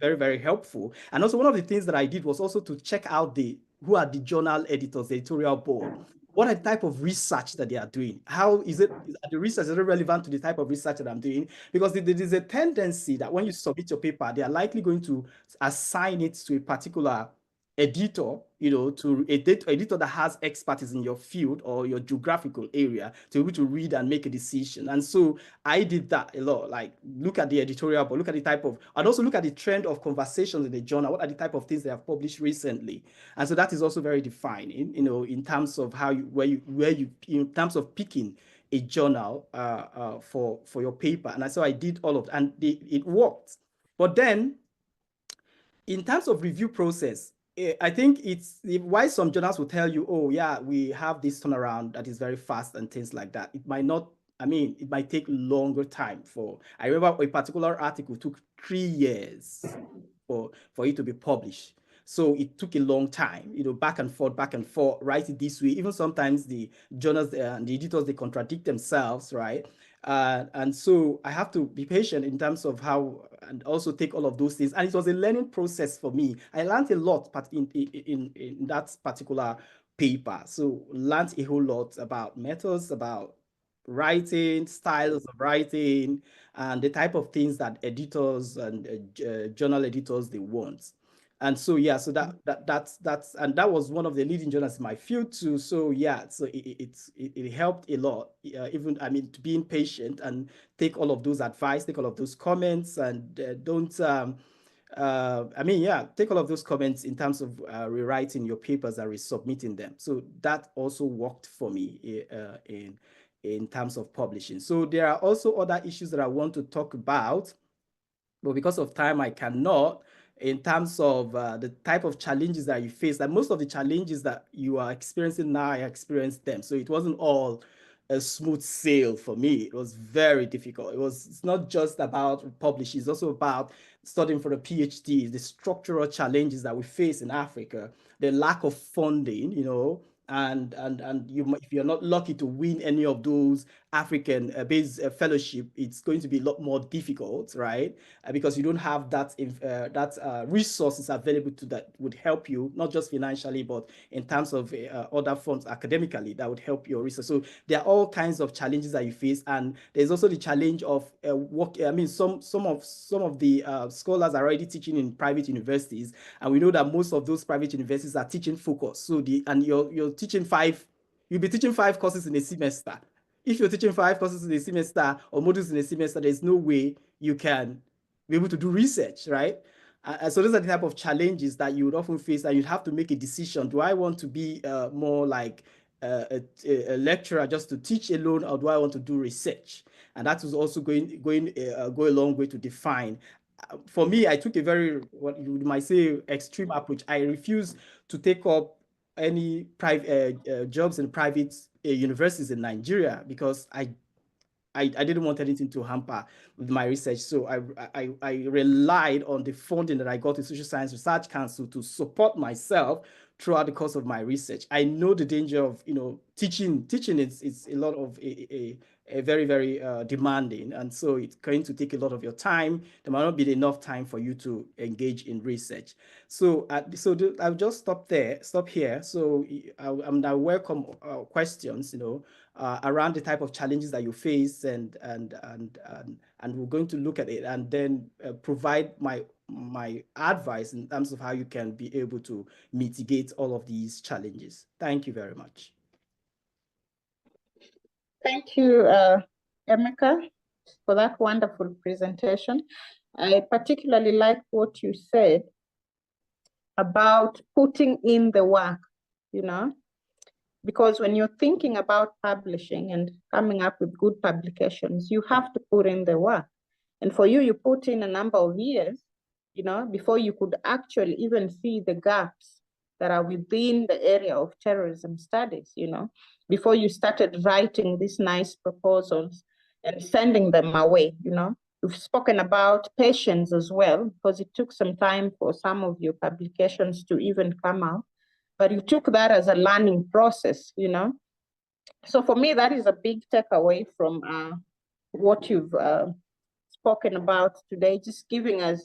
very, very helpful. And also one of the things that I did was also to check out who are the journal editors, the editorial board. What are the type of research that they are doing? How is the research is relevant to the type of research that I'm doing? Because there is a tendency that when you submit your paper, they are likely going to assign it to a particular editor, to editor that has expertise in your field or your geographical area, to be able to read and make a decision. And so I did that a lot, like look at the editorial, but look at the type of, and also look at the trend of conversations in the journal. What are the type of things they have published recently? And so that is also very defining, in terms of in terms of picking a journal for your paper. And so I did all of that, and it worked. But then, in terms of review process, I think it's why some journals will tell you, oh yeah, we have this turnaround that is very fast and things like that. It might not, it might take longer time I remember a particular article took 3 years for it to be published. So it took a long time, back and forth, write it this way. Even sometimes the journals and the editors, they contradict themselves, right? And so I have to be patient in terms of how, and also take all of those things. And it was a learning process for me. I learned a lot in that particular paper. So learned a whole lot about methods, about writing, styles of writing, and the type of things that editors and journal editors, they want. And so yeah, so that was one of the leading journals in my field too. So yeah, so it helped a lot. Even to being patient and take all of those advice, take all of those comments, and don't. Take all of those comments in terms of rewriting your papers and resubmitting them. So that also worked for me in terms of publishing. So there are also other issues that I want to talk about, but because of time, I cannot. In terms of the type of challenges that you face, that most of the challenges that you are experiencing now, I experienced them. So it wasn't all a smooth sail for me. It was very difficult. It's not just about publishing, it's also about studying for a PhD, the structural challenges that we face in Africa, the lack of funding, you know, and you, if you're not lucky to win any of those African based fellowship, it's going to be a lot more difficult, right? Because you don't have that resources available to that would help you, not just financially, but in terms of other funds academically that would help your research. So there are all kinds of challenges that you face, and there's also the challenge of work. I mean, some of the scholars are already teaching in private universities, and we know that most of those private universities are teaching focus. So you're teaching you'll be teaching 5 courses in a semester. If you're teaching 5 courses in a semester or modules in a semester, there's no way you can be able to do research, right? So those are the type of challenges that you would often face, and you'd have to make a decision. Do I want to be more like a lecturer just to teach alone, or do I want to do research? And that is also go a long way to define. For me, I took a very, what you might say, extreme approach. I refused to take up any private jobs in private universities in Nigeria because I didn't want anything to hamper with my research. So I relied on the funding that I got in Social Science Research Council to support myself throughout the course of my research. I know the danger of, you know, teaching is a lot of a very, very demanding. And so it's going to take a lot of your time. There might not be enough time for you to engage in research. So I'll just stop here. So I'm now welcome questions, you know, around the type of challenges that you face, and we're going to look at it and then provide my advice in terms of how you can be able to mitigate all of these challenges. Thank you very much. Thank you, Emeka, for that wonderful presentation. I particularly like what you said about putting in the work, you know, because when you're thinking about publishing and coming up with good publications, you have to put in the work. And for you, you put in a number of years, you know, before you could actually even see the gaps that are within the area of terrorism studies, you know, before you started writing these nice proposals and sending them away, you know. We've spoken about patience as well, because it took some time for some of your publications to even come out, but you took that as a learning process, you know. So for me, that is a big takeaway from what you've spoken about today, just giving us,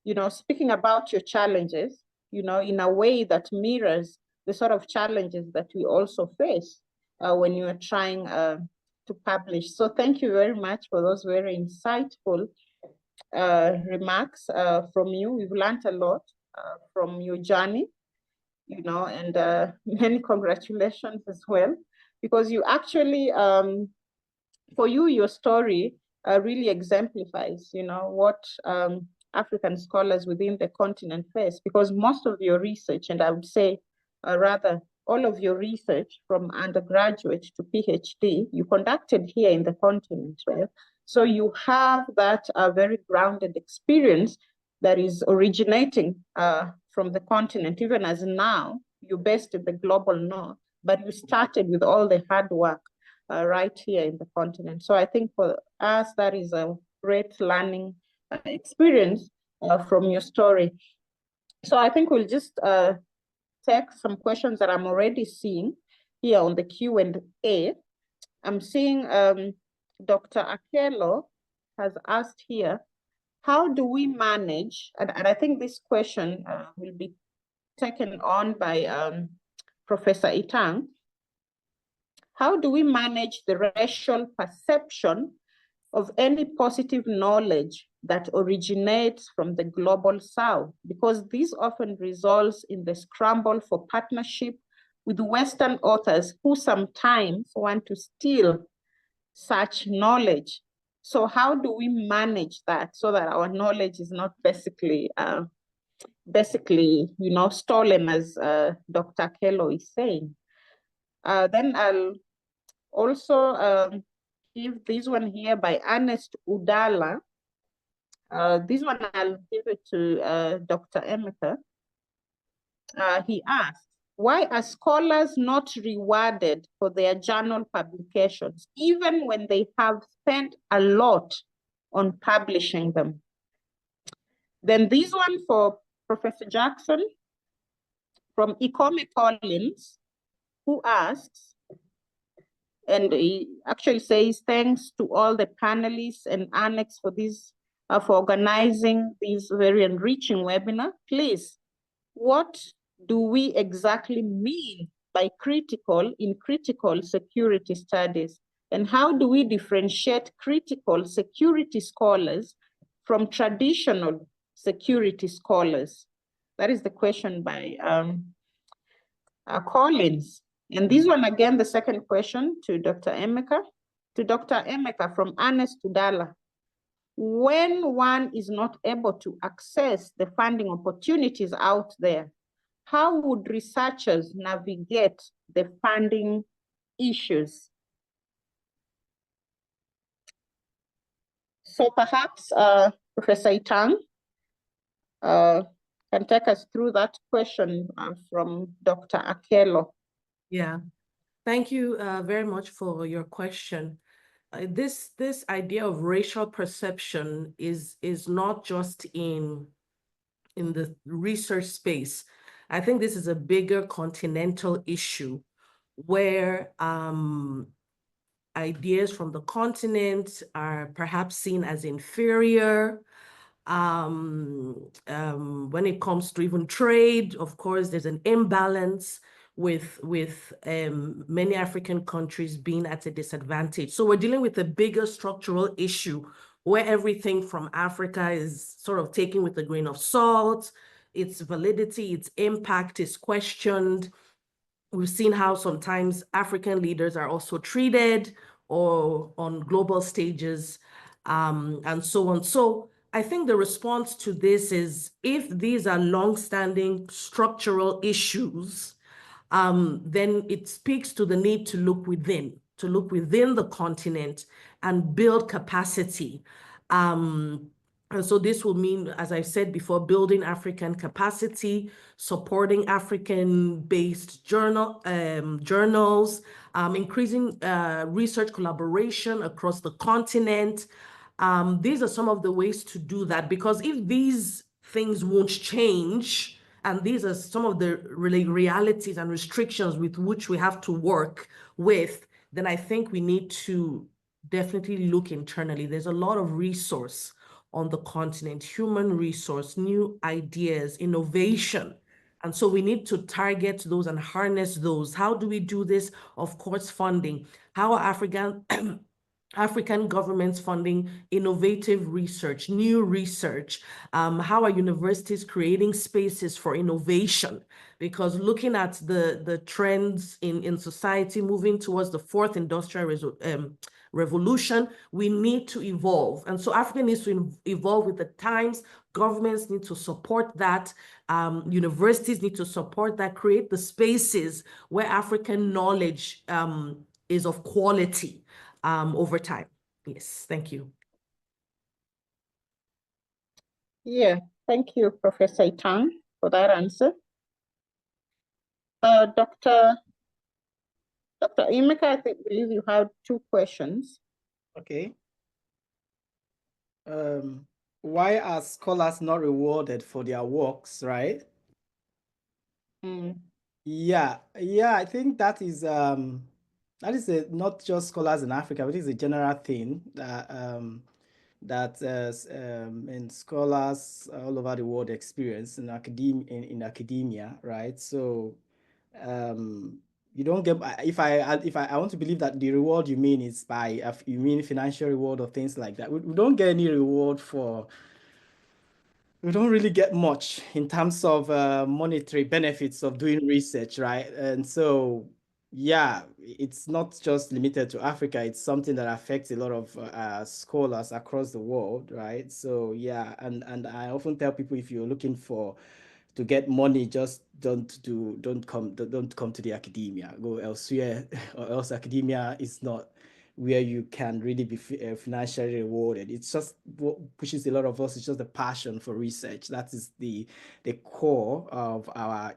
you know, speaking about your challenges, you know, in a way that mirrors the sort of challenges that we also face when you are trying to publish. So thank you very much for those very insightful remarks from you. We've learned a lot from your journey, you know, and many congratulations as well, because you actually, for you, your story really exemplifies, you know, what African scholars within the continent face, because most of your research, and I would say rather all of your research from undergraduate to PhD, you conducted here in the continent, right? So you have that very grounded experience that is originating from the continent, even as now you're based in the global north, but you started with all the hard work right here in the continent. So I think for us, that is a great learning experience from your story. So I think we'll just take some questions that I'm already seeing here on the Q&A. I'm seeing Dr. Akelo has asked here, how do we manage, and I think this question will be taken on by Professor Itang, how do we manage the racial perception of any positive knowledge that originates from the global south? Because this often results in the scramble for partnership with Western authors who sometimes want to steal such knowledge. So how do we manage that so that our knowledge is not basically, you know, stolen, as Dr. Kello is saying? Then I'll also give this one here by Ernest Udala. This one I'll give it to Dr. Emeka. He asked, why are scholars not rewarded for their journal publications, even when they have spent a lot on publishing them? Then this one for Professor Jackson from Ikome Collins, who asks, and he actually says, thanks to all the panelists and Annex for this, for organizing this very enriching webinar. Please, what do we exactly mean by critical in critical security studies? And how do we differentiate critical security scholars from traditional security scholars? That is the question by Collins. And this one again, the second question to Dr. Emeka. To Dr. Emeka from Ernest Udala. When one is not able to access the funding opportunities out there, how would researchers navigate the funding issues? So perhaps Professor Itang can take us through that question from Dr. Akelo. Yeah, thank you very much for your question. This idea of racial perception is not just in the research space. I think this is a bigger continental issue where ideas from the continent are perhaps seen as inferior. When it comes to even trade, of course, there's an imbalance with many African countries being at a disadvantage. So we're dealing with a bigger structural issue where everything from Africa is sort of taken with a grain of salt. Its validity, its impact is questioned. We've seen how sometimes African leaders are also treated or on global stages and so on. So I think the response to this is, if these are long-standing structural issues, then it speaks to the need to look within the continent and build capacity. And so this will mean, as I've said before, building African capacity, supporting African-based journals, increasing research collaboration across the continent. These are some of the ways to do that, because if these things won't change, and these are some of the realities and restrictions with which we have to work with, then I think we need to definitely look internally. There's a lot of resource on the continent, human resource, new ideas, innovation. And so we need to target those and harness those. How do we do this? Of course, funding. How are African governments funding innovative research, new research? How are universities creating spaces for innovation? Because looking at the trends in society moving towards the fourth industrial revolution, we need to evolve. And so Africa needs to evolve with the times. Governments need to support that. Universities need to support that, create the spaces where African knowledge is of quality over time. Yes, thank you. Yeah, thank you, Professor Itang, for that answer. Dr. Emeka, I believe you have two questions. Okay. Why are scholars not rewarded for their works, right? Yeah, I think that is not just scholars in Africa, but it's a general thing that and scholars all over the world experience in academia, right? So you don't get, if I want to believe that the reward you mean is you mean financial reward or things like that. We don't get any reward we don't really get much in terms of monetary benefits of doing research, right? And so, yeah, it's not just limited to Africa. It's something that affects a lot of scholars across the world, right? So, yeah, and I often tell people, if you're looking to get money, just don't come to the academia, go elsewhere, or else academia is not where you can really be financially rewarded. It's just what pushes a lot of us. It's just the passion for research. That is the core of our,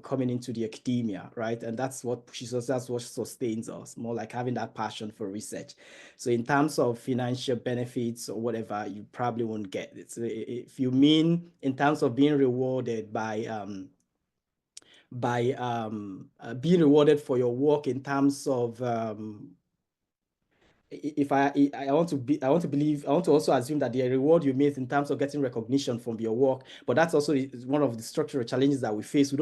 coming into the academia, right? And that's what pushes us. That's what sustains us. More like having that passion for research. So in terms of financial benefits or whatever, you probably won't get it. So if you mean in terms of being rewarded by being rewarded for your work in terms of if I want to also assume that the reward you made in terms of getting recognition from your work, but that's also one of the structural challenges that we face.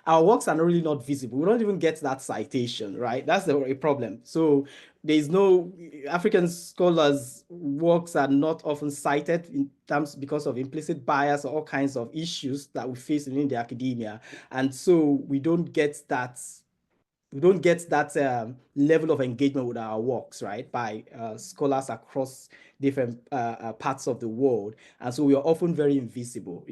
Our works are really not visible. We don't even get that citation, right? That's a problem. So there's no African scholars' works are not often cited in terms because of implicit bias or all kinds of issues that we face in the academia, and so we don't get that level of engagement with our works, right, by scholars across different parts of the world. And so we are often very invisible,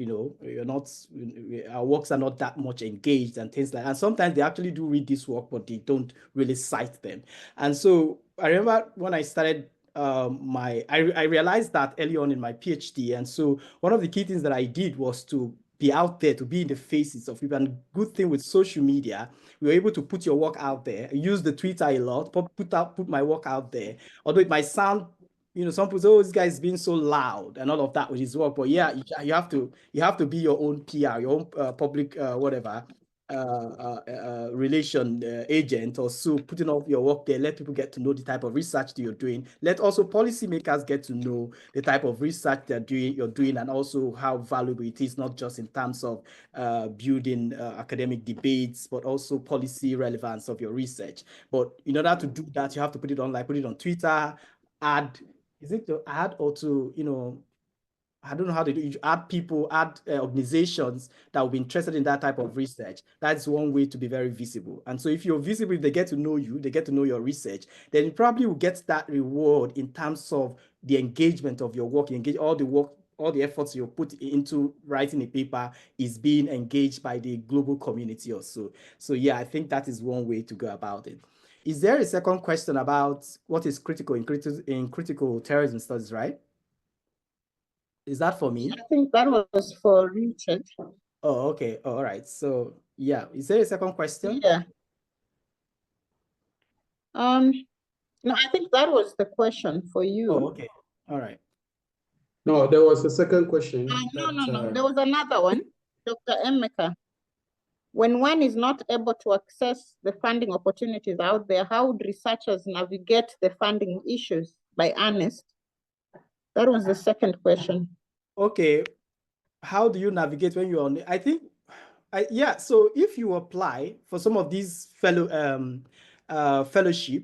our works are not that much engaged and things like that. And sometimes they actually do read this work, but they don't really cite them. And so I remember when I started I realized that early on in my PhD. And so one of the key things that I did was to be out there, to be in the faces of people. And good thing with social media, we were able to put your work out there, use the Twitter a lot, put my work out there. Although it might sound, some people say, oh, this guy is being so loud and all of that with his work. But yeah, you have to be your own PR, your own public whatever relation agent, or so, putting off your work there. Let people get to know the type of research that you're doing. Let also policymakers get to know the type of research you're doing, and also how valuable it is, not just in terms of building academic debates, but also policy relevance of your research. But in order to do that, you have to put it on Twitter, is it to add or to, I don't know how to do it. You add people, organizations that will be interested in that type of research. That's one way to be very visible. And so if you're visible, if they get to know you, they get to know your research, then you probably will get that reward in terms of the engagement of your work. All the efforts you put into writing a paper is being engaged by the global community also. So yeah, I think that is one way to go about it. Is there a second question about what is critical in critical terrorism studies, right? Is that for me? I think that was for Richard. Oh, okay. Oh, all right. So yeah, is there a second question? Yeah. No, I think that was the question for you. Oh, okay. All right. No, there was a second question. No. There was another one, Dr. Emeka. When one is not able to access the funding opportunities out there, how would researchers navigate the funding issues? By Ernest. That was the second question. Okay. How do you navigate when you're on? I think, so if you apply for some of these fellowship,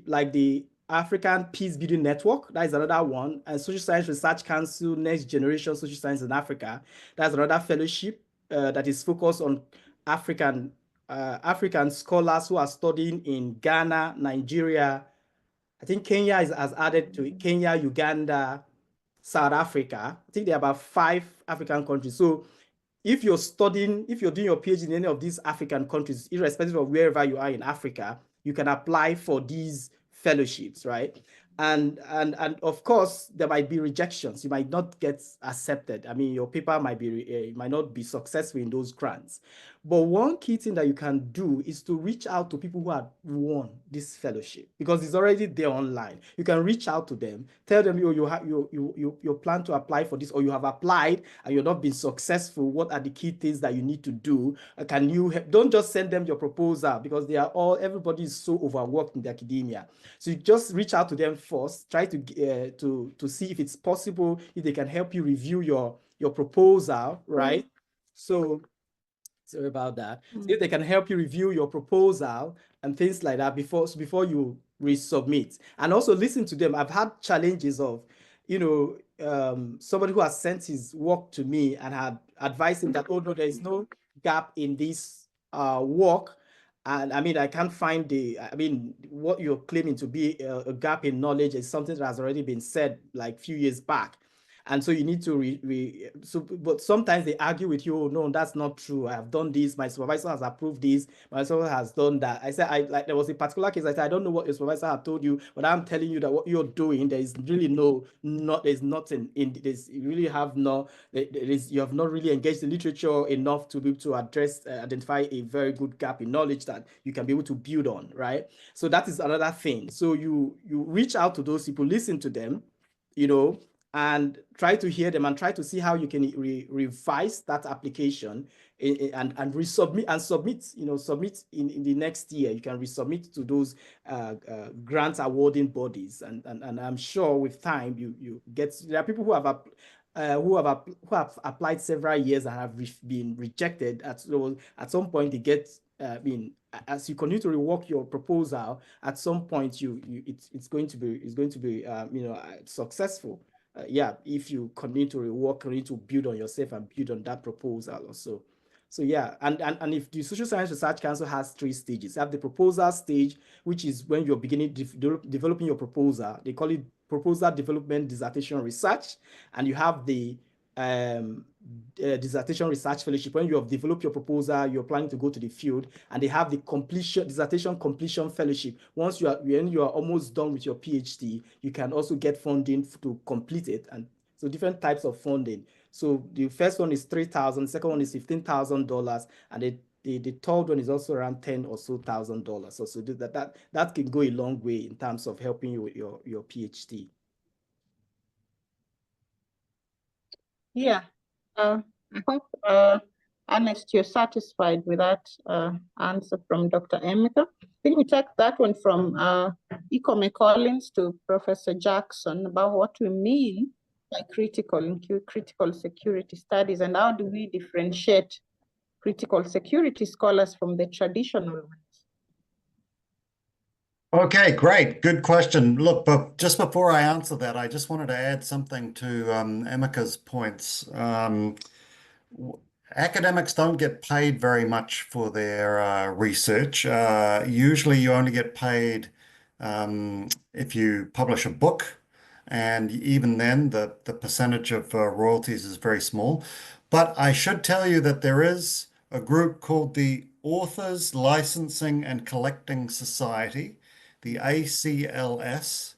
like the African Peace Building Network, that is another one, and Social Science Research Council, Next Generation Social Science in Africa, that's another fellowship that is focused on African scholars who are studying in Ghana, Nigeria. I think Kenya has added to it, Kenya, Uganda, South Africa. I think there are about 5 African countries. So if you're doing your PhD in any of these African countries, irrespective of wherever you are in Africa, you can apply for these fellowships, right? And of course, there might be rejections. You might not get accepted. I mean, your paper might not be successful in those grants. But one key thing that you can do is to reach out to people who have won this fellowship, because it's already there online. You can reach out to them, tell them you plan to apply for this, or you have applied and you're not been successful. What are the key things that you need to do? Can you don't just send them your proposal, because everybody is so overworked in the academia. So you just reach out to them first, try to see if it's possible, if they can help you review your proposal, right? So sorry about that. So if they can help you review your proposal and things like that before you resubmit, and also listen to them. I've had challenges of, somebody who has sent his work to me and had advised him that, oh no, there is no gap in this work. And I mean, I can't find what you're claiming to be a gap in knowledge is something that has already been said like a few years back. And so you need to but sometimes they argue with you, oh, no, that's not true. I have done this. My supervisor has approved this. My supervisor has done that. I said, like, there was a particular case. I said, I don't know what your supervisor had told you, but I'm telling you that what you're doing, there is really there's nothing in this. You really have you have not really engaged the literature enough to be able to identify a very good gap in knowledge that you can be able to build on, right? So that is another thing. So you reach out to those people, listen to them, and try to hear them and try to see how you can revise that application and resubmit and submit in the next year. You can resubmit to those grant awarding bodies, and I'm sure with time you get. There are people who have applied several years and have been rejected. At some point they get. As you continue to rework your proposal, at some point it's going to be successful. If you continue to rework, continue to build on yourself and build on that proposal also. So yeah, and if the Social Science Research Council has 3 stages, you have the proposal stage, which is when you're beginning developing your proposal. They call it proposal development dissertation research, and you have the dissertation research fellowship when you have developed your proposal, you're planning to go to the field, and they have the dissertation completion fellowship. When you are almost done with your PhD, you can also get funding to complete it, and so different types of funding. So the first one is $3,000, the second one is $15,000, and the third one is also around $10,000 or so. So that can go a long way in terms of helping you with your PhD. Yeah, I hope, Ernest, you're satisfied with that answer from Dr. Emeka. I think we take that one from Ikome Collins to Professor Jackson about what we mean by critical security studies, and how do we differentiate critical security scholars from the traditional ones. Okay, great. Good question. Look, but just before I answer that, I just wanted to add something to Emeka's points. Academics don't get paid very much for their research. Usually you only get paid if you publish a book, and even then the percentage of royalties is very small. But I should tell you that there is a group called the Authors Licensing and Collecting Society, the ACLS.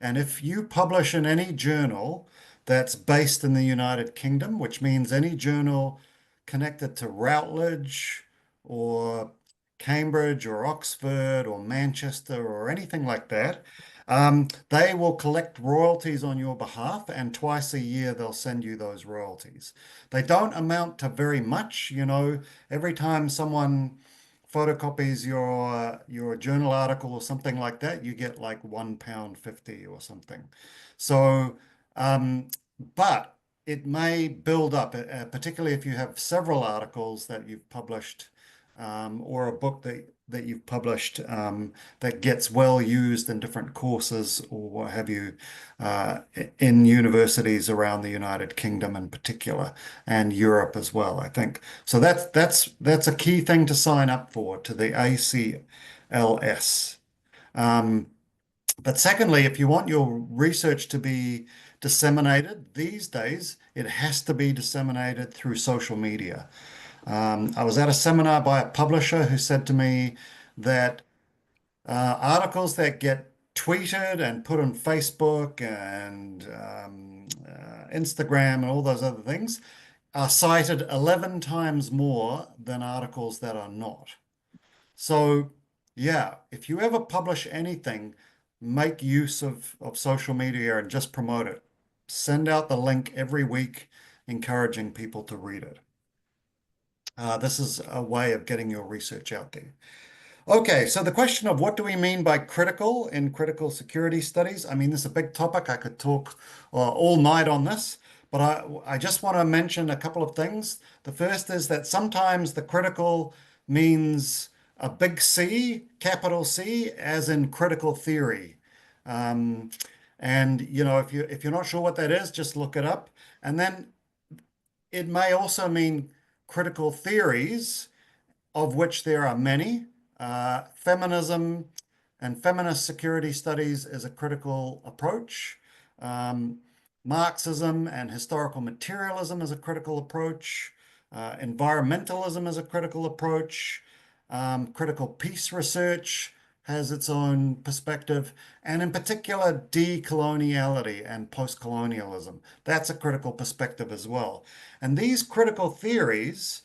And if you publish in any journal that's based in the United Kingdom, which means any journal connected to Routledge or Cambridge or Oxford or Manchester or anything like that, they will collect royalties on your behalf, and twice a year they'll send you those royalties. They don't amount to very much, every time someone photocopies your journal article or something like that, you get like £1.50 or something. So, but it may build up, particularly if you have several articles that you've published, or a book that you've published that gets well used in different courses or what have you, in universities around the United Kingdom in particular, and Europe as well, I think. So that's a key thing to sign up for, to the ACLS. But secondly, if you want your research to be disseminated these days, it has to be disseminated through social media. I was at a seminar by a publisher who said to me that articles that get tweeted and put on Facebook and Instagram and all those other things are cited 11 times more than articles that are not. So yeah, if you ever publish anything, make use of social media and just promote it. Send out the link every week, encouraging people to read it. This is a way of getting your research out there. Okay, so the question of what do we mean by critical in critical security studies? I mean, this is a big topic. I could talk all night on this, but I just want to mention a couple of things. The first is that sometimes the critical means a big C, capital C, as in critical theory. And if you're not sure what that is, just look it up. And then it may also mean critical theories, of which there are many. Feminism and feminist security studies is a critical approach. Marxism and historical materialism is a critical approach. Environmentalism is a critical approach. Critical peace research has its own perspective, and in particular, decoloniality and post-colonialism. That's a critical perspective as well. And these critical theories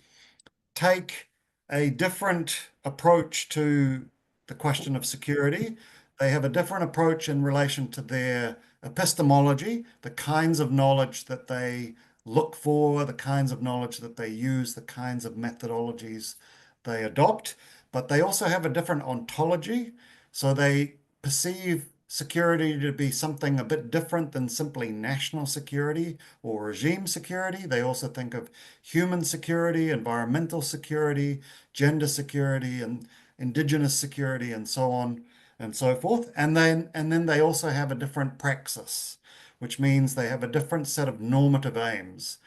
take a different approach to the question of security. They have a different approach in relation to their epistemology, the kinds of knowledge that they look for, the kinds of knowledge that they use, the kinds of methodologies they adopt. But they also have a different ontology. So they perceive security to be something a bit different than simply national security or regime security. They also think of human security, environmental security, gender security, and indigenous security, and so on and so forth. And then they also have a different praxis, which means they have a different set of normative aims.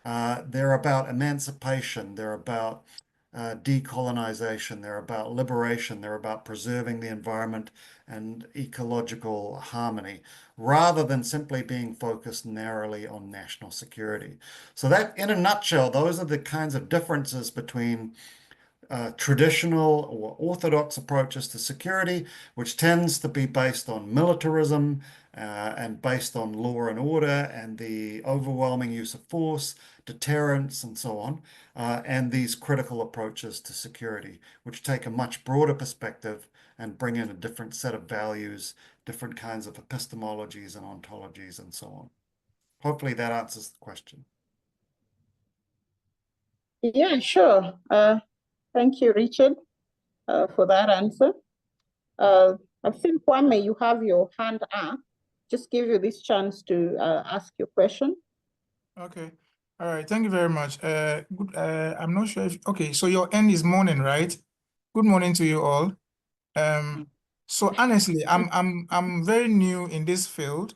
They're about emancipation, they're about decolonization, they're about liberation, they're about preserving the environment and ecological harmony, rather than simply being focused narrowly on national security. So that, in a nutshell, those are the kinds of differences between traditional or orthodox approaches to security, which tends to be based on militarism and based on law and order and the overwhelming use of force, deterrence, and so on, and these critical approaches to security, which take a much broader perspective and bring in a different set of values, different kinds of epistemologies and ontologies, and so on. Hopefully that answers the question. Yeah, sure. Thank you, Richard, for that answer. I think, Kwame, you have your hand up. Just give you this chance to ask your question. Okay. All right. Thank you very much. Good. I'm not sure if, okay, so your end is morning, right? Good morning to you all. So honestly, I'm very new in this field.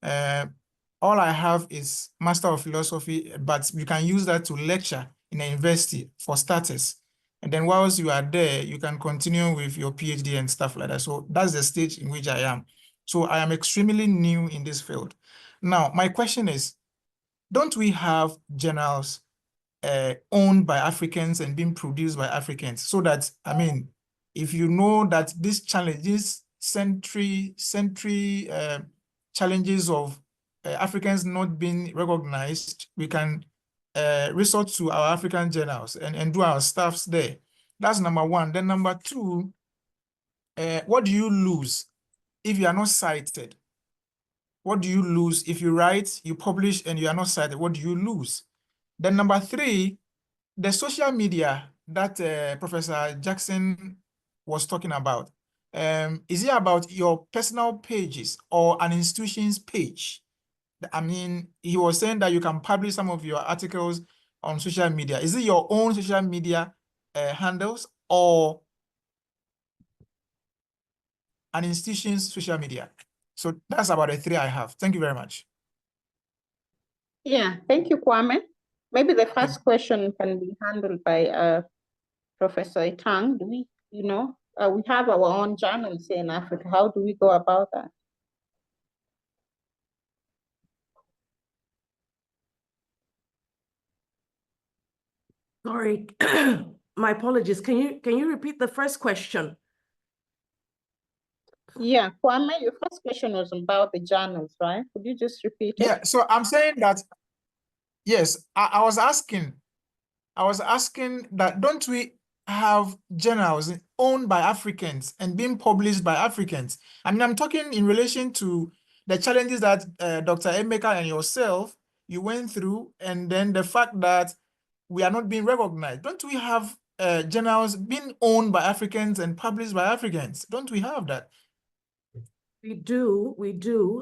All I have is Master of Philosophy, but you can use that to lecture in a university for starters. And then whilst you are there, you can continue with your PhD and stuff like that. So that's the stage in which I am. So I am extremely new in this field. Now, my question is, don't we have journals owned by Africans and being produced by Africans? So that, I mean, if you know that these challenges, century challenges of Africans not being recognized, we can resort to our African journals and do our stuffs there. That's number one. Then number two, what do you lose if you are not cited? What do you lose if you write, you publish, and you are not cited? What do you lose? Then number three, the social media that Professor Jackson was talking about. Is it about your personal pages or an institution's page? I mean, he was saying that you can publish some of your articles on social media. Is it your own social media handles or an institution's social media? So that's about the three I have. Thank you very much. Yeah, thank you, Kwame. Maybe the first question can be handled by Professor Etang. Do we, we have our own journals here in Africa. How do we go about that? Sorry, my apologies. Can you repeat the first question? Yeah, Kwame, your first question was about the journals, right? Could you just repeat it? Yeah, so I'm saying that, yes, I was asking that don't we have journals owned by Africans and being published by Africans? I mean, I'm talking in relation to the challenges that Dr. Emeka and yourself, you went through, and then the fact that we are not being recognized. Don't we have journals being owned by Africans and published by Africans? Don't we have that? We do.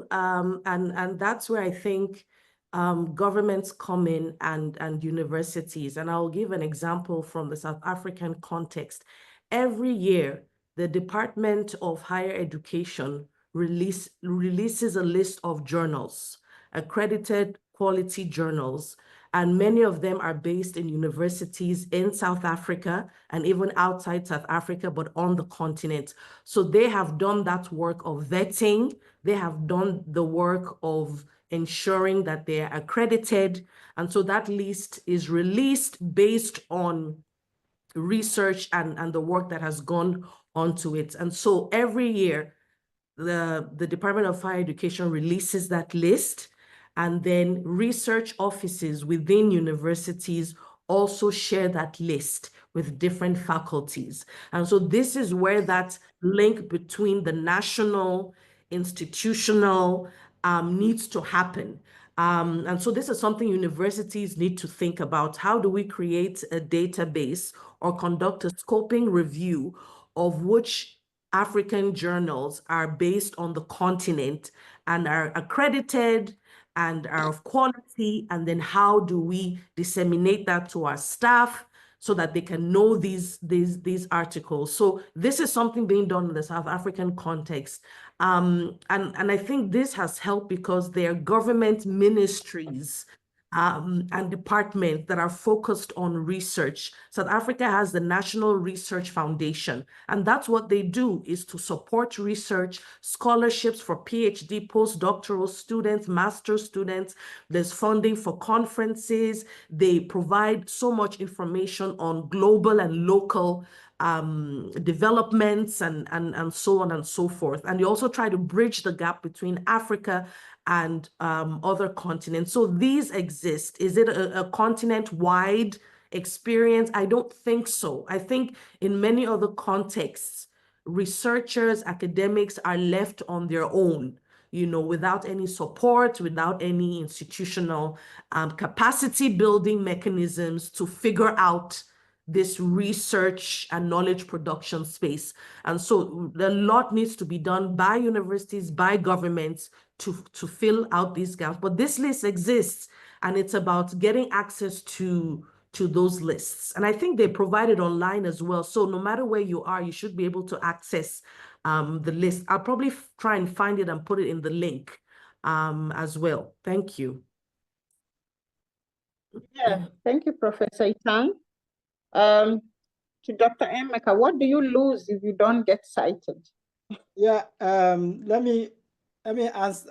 And that's where I think governments come in and universities. And I'll give an example from the South African context. Every year, the Department of Higher Education releases a list of journals, accredited quality journals, and many of them are based in universities in South Africa and even outside South Africa, but on the continent. So they have done that work of vetting. They have done the work of ensuring that they are accredited. And so that list is released based on research and the work that has gone onto it. And so every year, the Department of Higher Education releases that list, and then research offices within universities also share that list with different faculties. And so this is where that link between the national, institutional needs to happen. And so this is something universities need to think about. How do we create a database or conduct a scoping review of which African journals are based on the continent and are accredited and are of quality, and then how do we disseminate that to our staff so that they can know these articles. So this is something being done in the South African context. And I think this has helped because there are government ministries and departments that are focused on research. South Africa has the National Research Foundation, and that's what they do, is to support research, scholarships for PhD, postdoctoral students, master's students. There's funding for conferences. They provide so much information on global and local developments and so on and so forth. And they also try to bridge the gap between Africa and other continents. So these exist. Is it a continent-wide experience? I don't think so. I think in many other contexts, researchers, academics are left on their own, without any support, without any institutional capacity building mechanisms to figure out this research and knowledge production space. And so a lot needs to be done by universities, by governments to fill out these gaps. But this list exists, and it's about getting access to those lists. And I think they provide it online as well. So no matter where you are, you should be able to access the list. I'll probably try and find it and put it in the link as well. Thank you. Yeah, thank you, Professor Itang. To Dr. Emeka, what do you lose if you don't get cited? Yeah, let me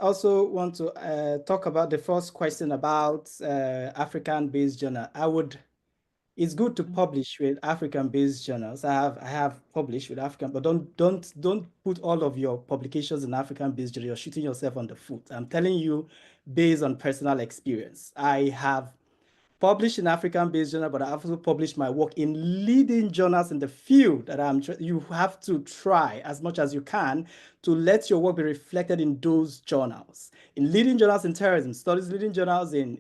also want to talk about the first question about African-based journal. It's good to publish with African-based journals. I have published with African, but don't put all of your publications in African-based journal. You're shooting yourself on the foot. I'm telling you based on personal experience. I have published in African-based journal, but I also published my work in leading journals in the field that you have to try as much as you can to let your work be reflected in those journals. In leading journals in terrorism studies, leading journals in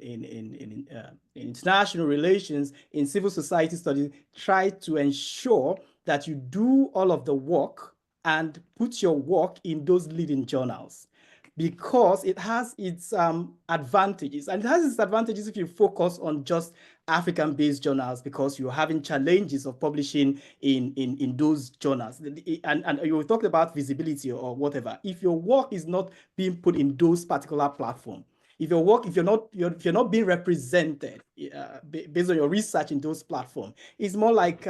international relations, in civil society studies, try to ensure that you do all of the work and put your work in those leading journals, because it has its advantages. And it has its advantages if you focus on just African-based journals, because you're having challenges of publishing in those journals. And you talked about visibility or whatever. If your work is not being put in those particular platforms, if you're not being represented based on your research in those platforms, it's more like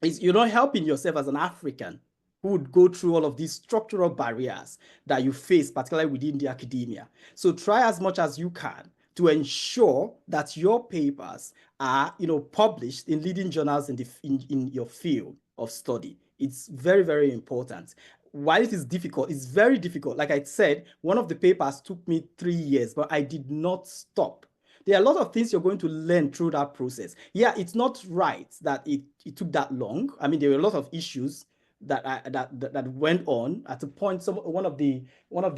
you're not helping yourself as an African who would go through all of these structural barriers that you face, particularly within the academia. So try as much as you can to ensure that your papers are, published in leading journals in your field of study. It's very, very important. While it is difficult, it's very difficult. Like I said, one of the papers took me 3 years, but I did not stop. There are a lot of things you're going to learn through that process. Yeah, it's not right that it took that long. I mean, there were a lot of issues that went on. At a point, one of the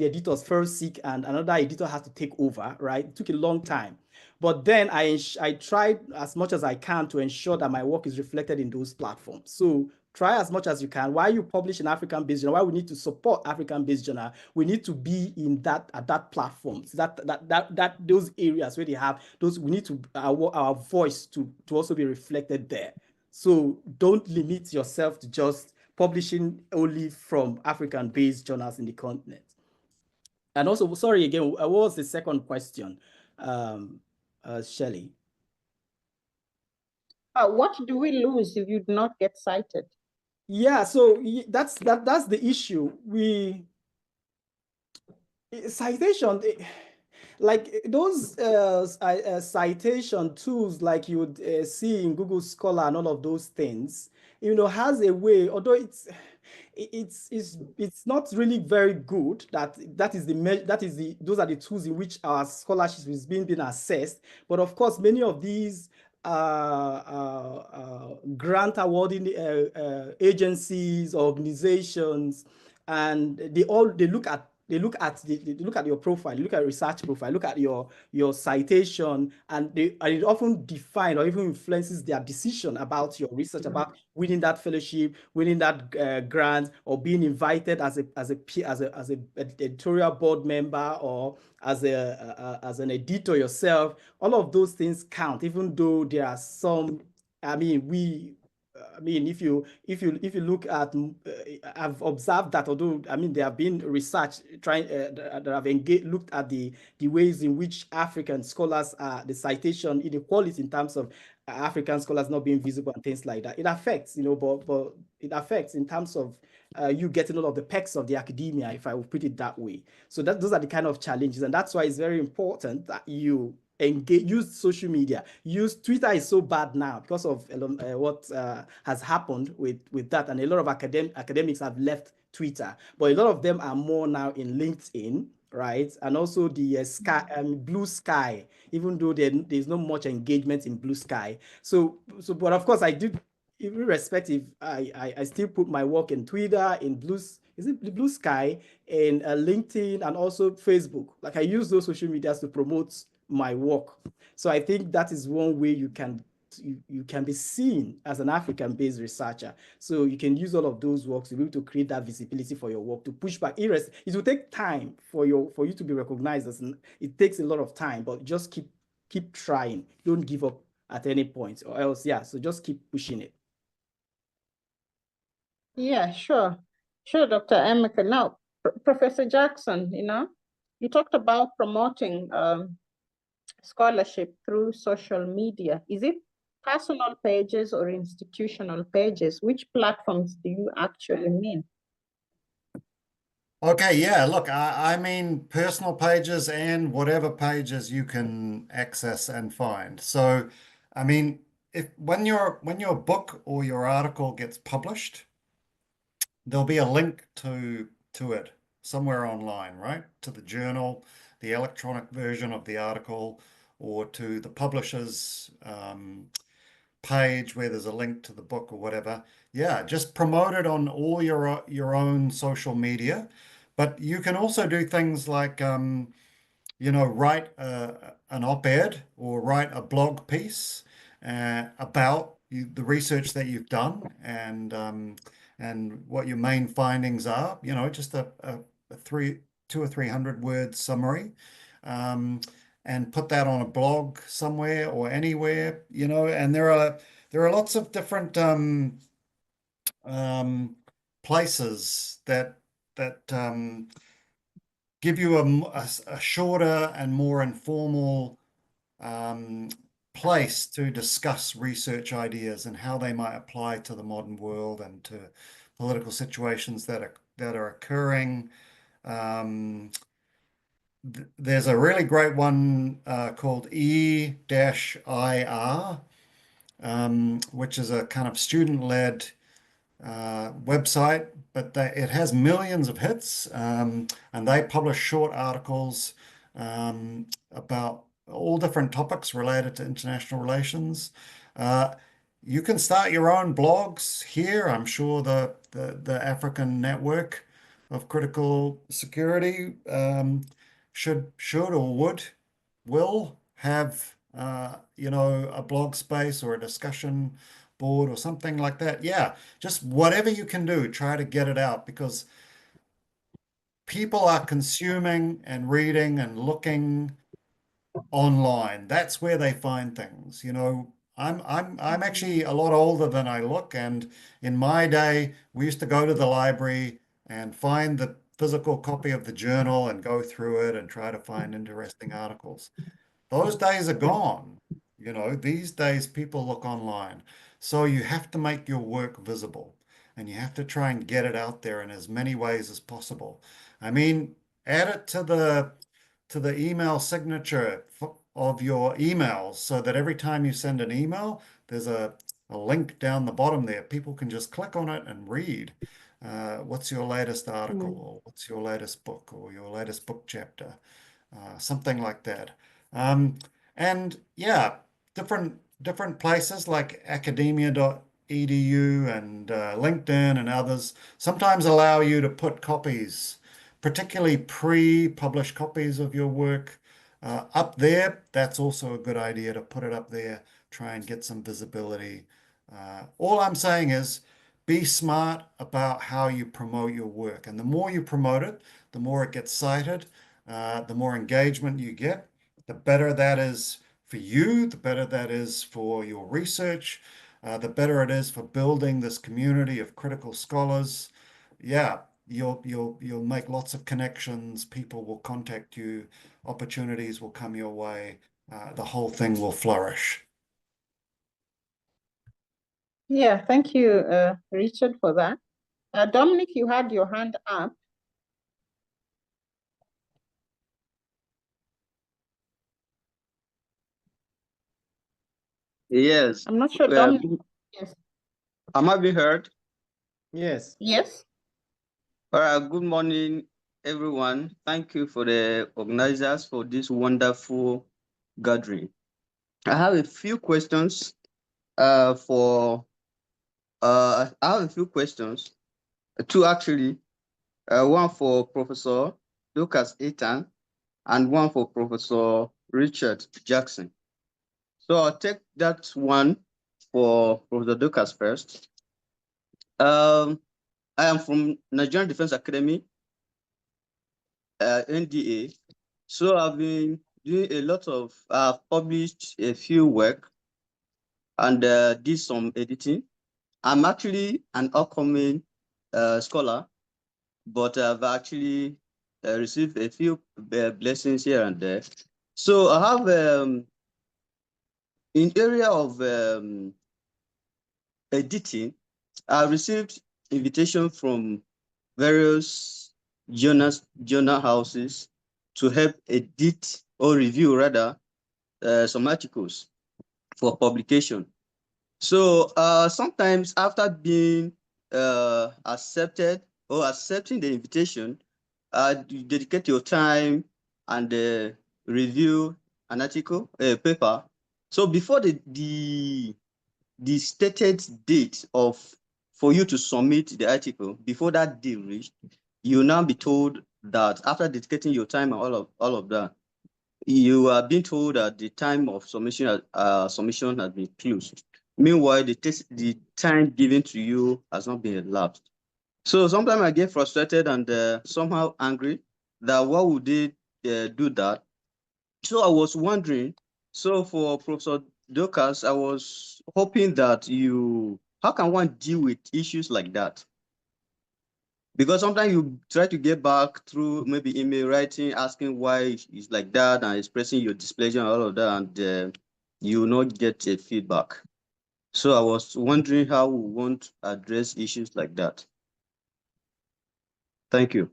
editors fell sick and another editor had to take over, right? It took a long time. But then I tried as much as I can to ensure that my work is reflected in those platforms. So try as much as you can. While you publish in African-based journal, why we need to support African-based journal, we need to be in that platform. That those areas where they have those, we need to our voice to also be reflected there. So don't limit yourself to just publishing only from African-based journals in the continent. And also, sorry again, what was the second question, Shelley? What do we lose if you do not get cited? Yeah, so that's the issue. Citation, like those citation tools like you would see in Google Scholar and all of those things, has a way, although it's not really very good those are the tools in which our scholarship is being assessed. But of course, many of these grant awarding agencies, organizations, and they look at your profile, look at your research profile, look at your citation, and it often define or even influences their decision about your research, about winning that fellowship, winning that grant, or being invited as a editorial board member, or as an editor yourself. All of those things count, even though there are some. If you look at, I've observed that although there have been research that have looked at the ways in which African scholars the citation inequality in terms of African scholars not being visible and things like that. It affects, but it affects in terms of you getting all of the perks of the academia, if I would put it that way. So those are the kind of challenges, and that's why it's very important that you use social media. Twitter is so bad now because of what has happened with that, and a lot of academics have left Twitter, but a lot of them are more now in LinkedIn, right? And also the Blue Sky, even though there's not much engagement in Blue Sky. But of course I do, irrespective, I still put my work in Twitter, in Blue Sky, in LinkedIn, and also Facebook. Like, I use those social medias to promote my work. So I think that is one way you can be seen as an African-based researcher. So you can use all of those works to be able to create that visibility for your work, to push back. It will take time for you to be recognized. It takes a lot of time, but just keep trying. Don't give up at any point, or else, so just keep pushing it. Yeah, sure, Dr. Emeka. Now, Professor Jackson, you talked about promoting scholarship through social media. Is it personal pages or institutional pages? Which platforms do you actually mean? Okay, yeah, look, I mean personal pages and whatever pages you can access and find. So, I mean, when your book or your article gets published, there'll be a link to it somewhere online, right? To the journal, the electronic version of the article, or to the publisher's page where there's a link to the book or whatever. Yeah, just promote it on all your own social media. But you can also do things like, write an op-ed or write a blog piece about the research that you've done, and what your main findings are. Just a 200 or 300 word summary, and put that on a blog somewhere or anywhere. And there are lots of different places that give you a shorter and more informal place to discuss research ideas and how they might apply to the modern world and to political situations that are occurring. There's a really great one called E-IR, which is a kind of student-led website, but it has millions of hits, and they publish short articles about all different topics related to international relations. You can start your own blogs here. I'm sure the African Network of Critical Security should or will have a blog space or a discussion board or something like that. Yeah, just whatever you can do, try to get it out, because people are consuming and reading and looking online. That's where they find things. I'm actually a lot older than I look, and in my day, we used to go to the library and find the physical copy of the journal and go through it and try to find interesting articles. Those days are gone. These days people look online. So you have to make your work visible, and you have to try and get it out there in as many ways as possible. I mean, add it to to the email signature of your emails so that every time you send an email, there's a link down the bottom there. People can just click on it and read what's your latest article or what's your latest book or your latest book chapter, something like that. And yeah, different places like academia.edu and LinkedIn and others sometimes allow you to put copies, particularly pre-published copies of your work up there. That's also a good idea to put it up there, try and get some visibility. All I'm saying is be smart about how you promote your work. And the more you promote it, the more it gets cited, the more engagement you get, the better that is for you, the better that is for your research, the better it is for building this community of critical scholars. Yeah, you'll make lots of connections, people will contact you, opportunities will come your way, the whole thing will flourish. Yeah, thank you, Richard, for that. Dominic, you had your hand up. Yes. I'm not sure, Dominic. Yes. Am I being heard? Yes. Yes. All right. Good morning, everyone. Thank you for the organizers for this wonderful gathering. I have a few questions. I have a few questions. Two actually. One for Professor Lucas Etan and one for Professor Richard Jackson. So I'll take that one for Professor Lucas first. I am from Nigerian Defense Academy, NDA. So I've been doing a lot of, published a few work and did some editing. I'm actually an upcoming scholar, but I've actually received a few blessings here and there. So I have, in area of editing, I received invitation from various journal houses to help edit or review rather some articles for publication. So sometimes after being accepted or accepting the invitation, you dedicate your time and review an article, a paper. So before the stated date for you to submit the article, before that date reached, you will now be told that after dedicating your time and all of that, you are being told that the time of submission has been closed. Meanwhile, the time given to you has not been elapsed. So sometimes I get frustrated and somehow angry that why would they do that? So I was wondering, so for Professor Dorcas, I was hoping that how can one deal with issues like that? Because sometimes you try to get back through maybe email writing, asking why it's like that and expressing your displeasure and all of that, and you will not get a feedback. So I was wondering how we want to address issues like that. Thank you.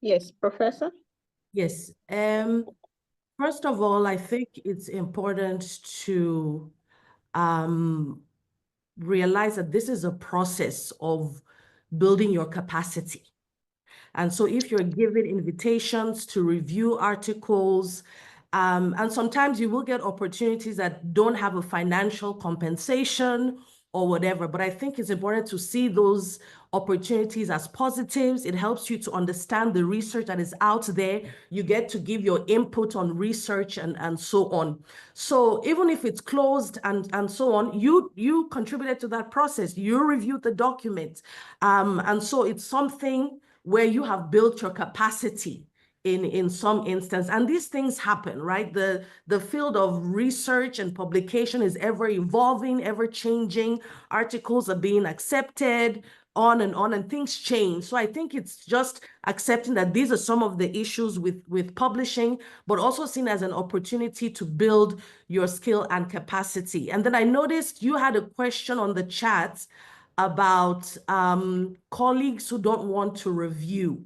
Yes, Professor. Yes. First of all, I think it's important to realize that this is a process of building your capacity. And so if you're given invitations to review articles, and sometimes you will get opportunities that don't have a financial compensation or whatever, but I think it's important to see those opportunities as positives. It helps you to understand the research that is out there. You get to give your input on research and so on. So even if it's closed and so on, you contributed to that process. You reviewed the document. And so it's something where you have built your capacity in some instance. And these things happen, right? The field of research and publication is ever evolving, ever changing. Articles are being accepted, on, and things change. So I think it's just accepting that these are some of the issues with publishing, but also seen as an opportunity to build your skill and capacity. And then I noticed you had a question on the chat about colleagues who don't want to review.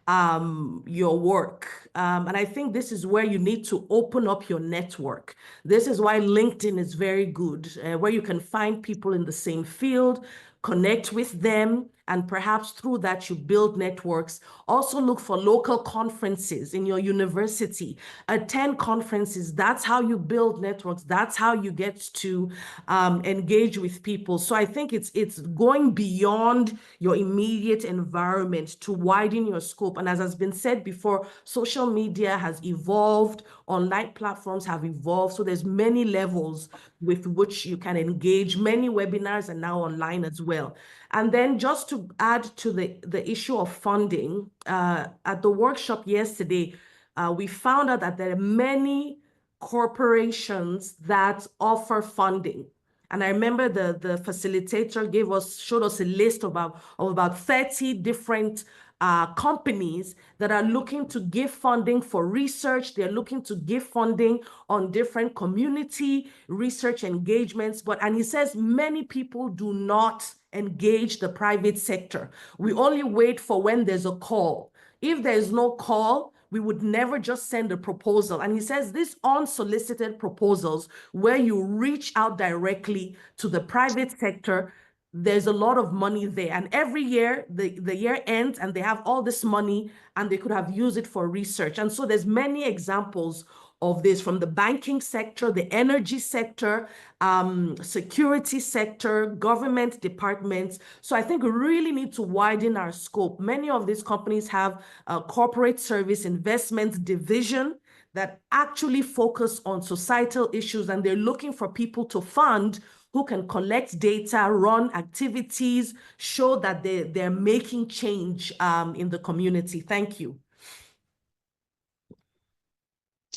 your work. And I think this is where you need to open up your network. This is why LinkedIn is very good, where you can find people in the same field, connect with them, and perhaps through that you build networks. Also look for local conferences in your university. Attend conferences. That's how you build networks. That's how you get to engage with people. So I think it's going beyond your immediate environment to widen your scope. And as has been said before, social media has evolved, online platforms have evolved. So there's many levels with which you can engage. Many webinars are now online as well. And then just to add to the issue of funding, at the workshop yesterday, we found out that there are many corporations that offer funding. And I remember the facilitator showed us a list of about 30 different companies that are looking to give funding for research. They're looking to give funding on different community research engagements. And he says many people do not engage the private sector. We only wait for when there's a call. If there is no call, we would never just send a proposal. And he says these unsolicited proposals where you reach out directly to the private sector, there's a lot of money there. And every year, the year ends and they have all this money and they could have used it for research. And so there's many examples of this from the banking sector, the energy sector, security sector, government departments. So I think we really need to widen our scope. Many of these companies have a corporate service investments division that actually focus on societal issues, and they're looking for people to fund who can collect data, run activities, show that they're making change in the community. Thank you.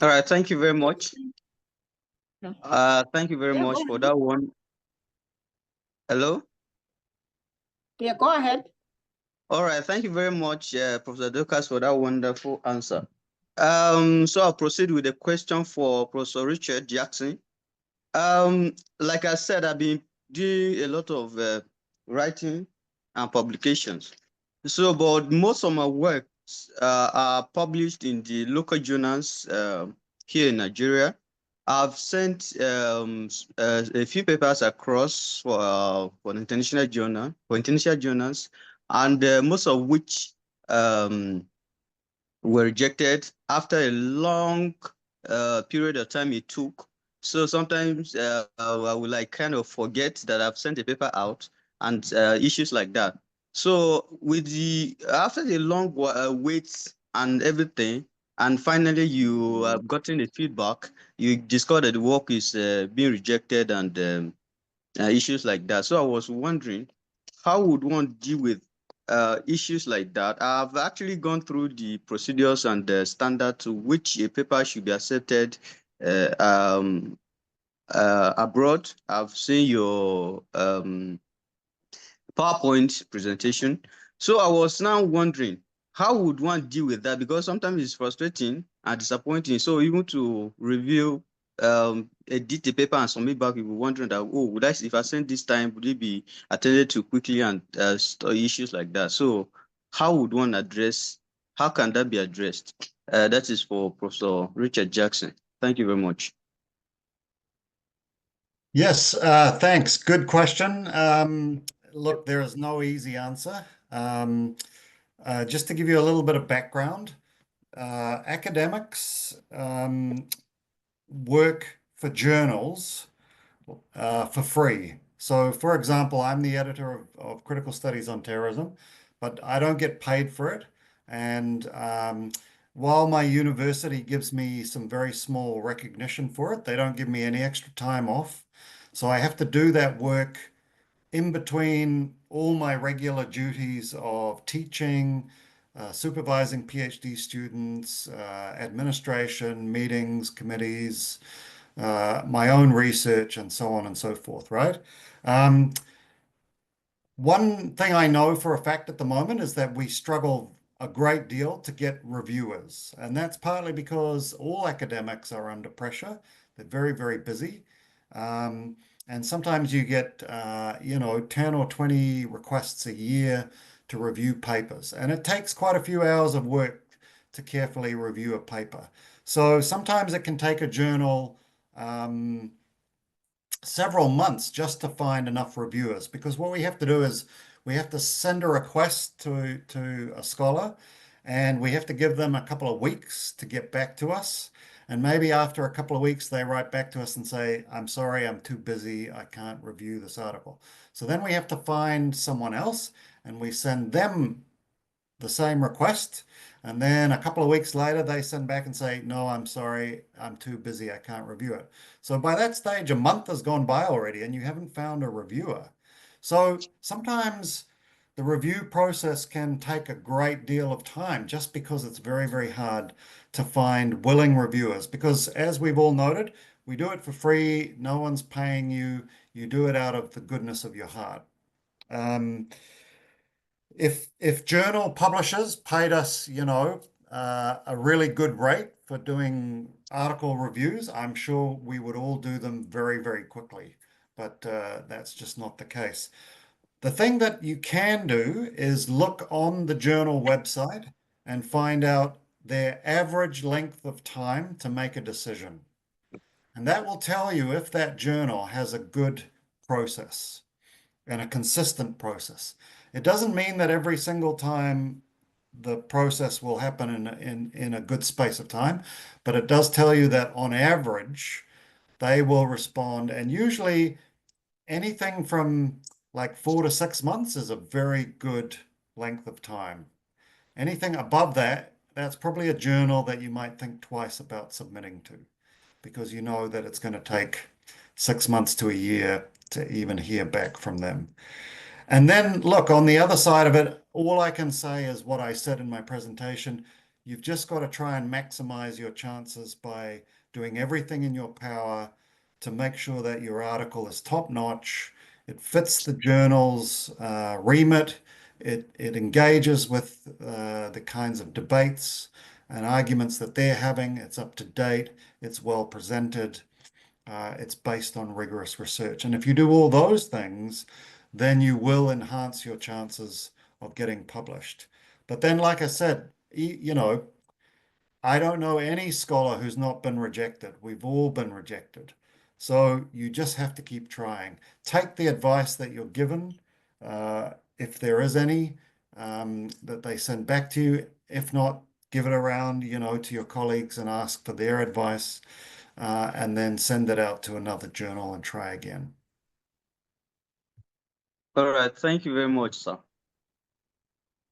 All right, thank you very much. Thank you very much for that one. Hello? Yeah, go ahead. All right, thank you very much, Professor Dorcas, for that wonderful answer. So I'll proceed with a question for Professor Richard Jackson. Like I said, I've been doing a lot of writing and publications. So, but most of my works are published in the local journals here in Nigeria. I've sent a few papers across for international journals, and most of which were rejected after a long period of time it took. So sometimes I will kind of forget that I've sent a paper out and issues like that. So after the long wait and everything, and finally you have gotten the feedback, you discover that the work is being rejected and issues like that. So I was wondering, how would one deal with issues like that? I've actually gone through the procedures and the standard to which a paper should be accepted abroad. I've seen your PowerPoint presentation. So I was now wondering, how would one deal with that? Because sometimes it's frustrating and disappointing. So even to review, edit a paper and submit back, you were wondering that, oh, if I send this time, would it be attended to quickly and issues like that? So how can that be addressed? That is for Professor Richard Jackson. Thank you very much. Yes, thanks. Good question. Look, there is no easy answer. Just to give you a little bit of background, academics work for journals for free. So, for example, I'm the editor of Critical Studies on Terrorism, but I don't get paid for it. And while my university gives me some very small recognition for it, they don't give me any extra time off. So I have to do that work in between all my regular duties of teaching, supervising PhD students, administration, meetings, committees, my own research, and so on and so forth, right? One thing I know for a fact at the moment is that we struggle a great deal to get reviewers, and that's partly because all academics are under pressure. They're very, very busy. And sometimes you get, 10 or 20 requests a year to review papers. And it takes quite a few hours of work to carefully review a paper. So sometimes it can take a journal several months just to find enough reviewers, because what we have to do is we have to send a request to a scholar, and we have to give them a couple of weeks to get back to us. And maybe after a couple of weeks, they write back to us and say, I'm sorry, I'm too busy, I can't review this article. So then we have to find someone else, and we send them the same request. And then a couple of weeks later, they send back and say, no, I'm sorry, I'm too busy, I can't review it. So by that stage, a month has gone by already, and you haven't found a reviewer. So sometimes the review process can take a great deal of time just because it's very, very hard to find willing reviewers. Because as we've all noted, we do it for free, no one's paying you, you do it out of the goodness of your heart. If journal publishers paid us, a really good rate for doing article reviews, I'm sure we would all do them very, very quickly. But that's just not the case. The thing that you can do is look on the journal website and find out their average length of time to make a decision. And that will tell you if that journal has a good process and a consistent process. It doesn't mean that every single time the process will happen in a good space of time, but it does tell you that on average, they will respond. And usually anything from like 4 to 6 months is a very good length of time. Anything above that, that's probably a journal that you might think twice about submitting to, because you know that it's going to take 6 months to a year to even hear back from them. And then look, on the other side of it, all I can say is what I said in my presentation. You've just got to try and maximize your chances by doing everything in your power to make sure that your article is top notch. It fits the journal's remit. It engages with the kinds of debates and arguments that they're having. It's up to date. It's well presented. It's based on rigorous research. And if you do all those things, then you will enhance your chances of getting published. But then, like I said, I don't know any scholar who's not been rejected. We've all been rejected. So you just have to keep trying. Take the advice that you're given, if there is any, that they send back to you. If not, give it around, to your colleagues and ask for their advice, and then send it out to another journal and try again. All right, thank you very much, sir.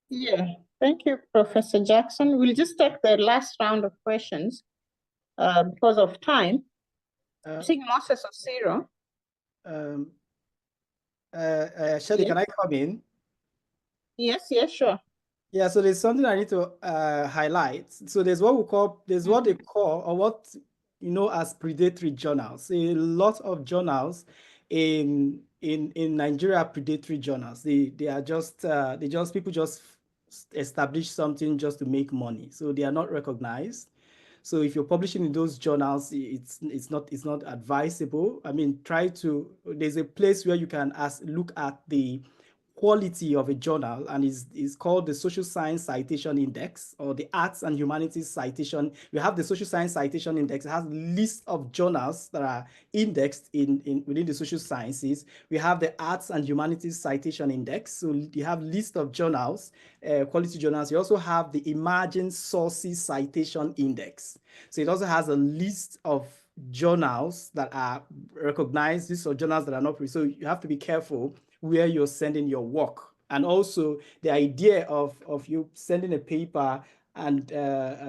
Yeah, thank you, Professor Jackson. We'll just take the last round of questions because of time. I think Moses Osiro. Shirley, Yes. can I come in? Yes, sure. Yeah, so there's something I need to highlight. So there's what they call, or what as predatory journals. A lot of journals in Nigeria are predatory journals. They are just people just establish something just to make money. So they are not recognized. So if you're publishing in those journals, it's not advisable. I mean, there's a place where you can look at the quality of a journal, and is called the Social Science Citation Index, or the Arts and Humanities Citation. We have the Social Science Citation Index. It has a list of journals that are indexed within the social sciences. We have the Arts and Humanities Citation Index. So you have list of journals, quality journals. You also have the Emerging Sources Citation Index. So it also has a list of journals that are recognized. These are journals that are not. So you have to be careful where you're sending your work. And also the idea of you sending a paper and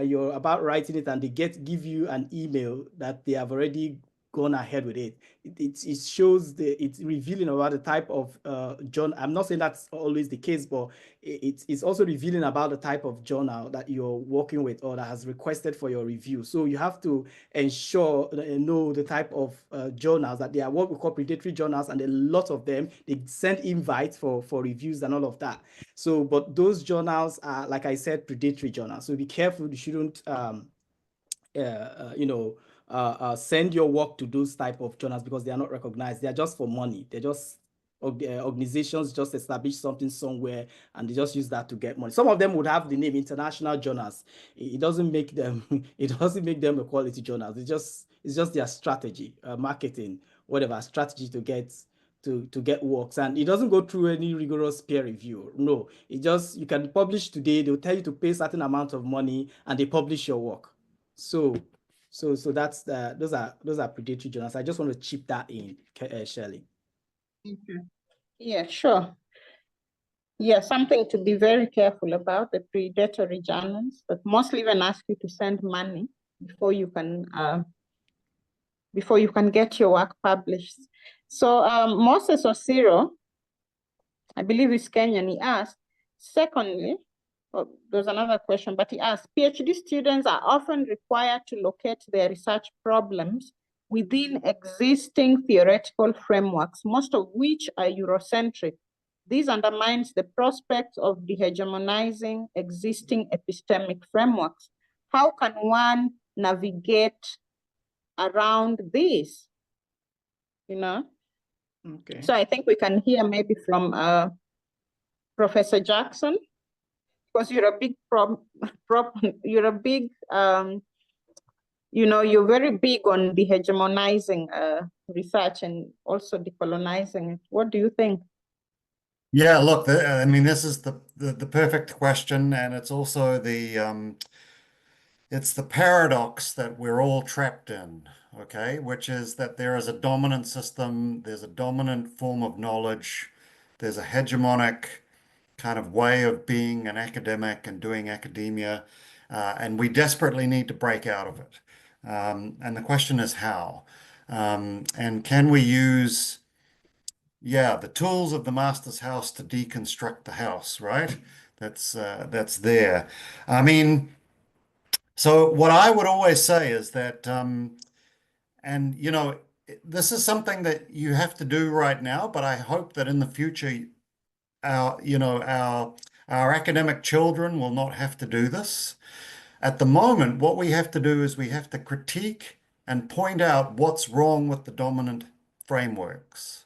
you're about writing it, and they give you an email that they have already gone ahead with it. It shows it's revealing about the type of journal. I'm not saying that's always the case, but it's also revealing about the type of journal that you're working with or that has requested for your review. So you have to know the type of journals that they are what we call predatory journals, and a lot of them, they send invites for reviews and all of that. So, but those journals are, like I said, predatory journals. So be careful. You shouldn't send your work to those type of journals, because they are not recognized. They are just for money. They're just organizations just establish something somewhere and they just use that to get money. Some of them would have the name international journals. It doesn't make them a quality journals. It's just their strategy, marketing, whatever strategy to get works, and it doesn't go through any rigorous peer review. No, it just, you can publish today, they'll tell you to pay a certain amount of money and they publish your work. So that's those are predatory journals. I just want to chip that in, Shirley. Okay. Yeah, sure. Yeah, something to be very careful about, the predatory journals, but mostly even ask you to send money before you can get your work published. So Moses Osiro, I believe he's Kenyan, he asked, secondly, there's another question, but he asked, PhD students are often required to locate their research problems within existing theoretical frameworks, most of which are Eurocentric. This undermines the prospects of dehegemonizing existing epistemic frameworks. How can one navigate around this? You know? Okay. So I think we can hear maybe from Professor Jackson, because you're a big you're very big on dehegemonizing research and also decolonizing it. What do you think? Yeah, look, I mean, this is the perfect question, and it's also it's the paradox that we're all trapped in, okay? Which is that there is a dominant system, there's a dominant form of knowledge, there's a hegemonic kind of way of being an academic and doing academia, and we desperately need to break out of it. And the question is how? And can we use, the tools of the master's house to deconstruct the house, right? That's there. I mean, so what I would always say is that, and this is something that you have to do right now, but I hope that in the future, our academic children will not have to do this. At the moment, what we have to do is we have to critique and point out what's wrong with the dominant frameworks.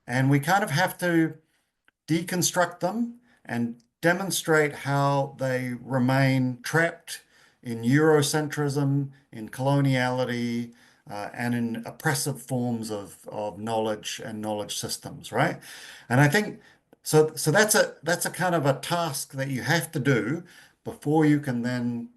And we kind of have to deconstruct them and demonstrate how they remain trapped in Eurocentrism, in coloniality, and in oppressive forms of knowledge and knowledge systems, right? And I think so that's a kind of a task that you have to do before you can then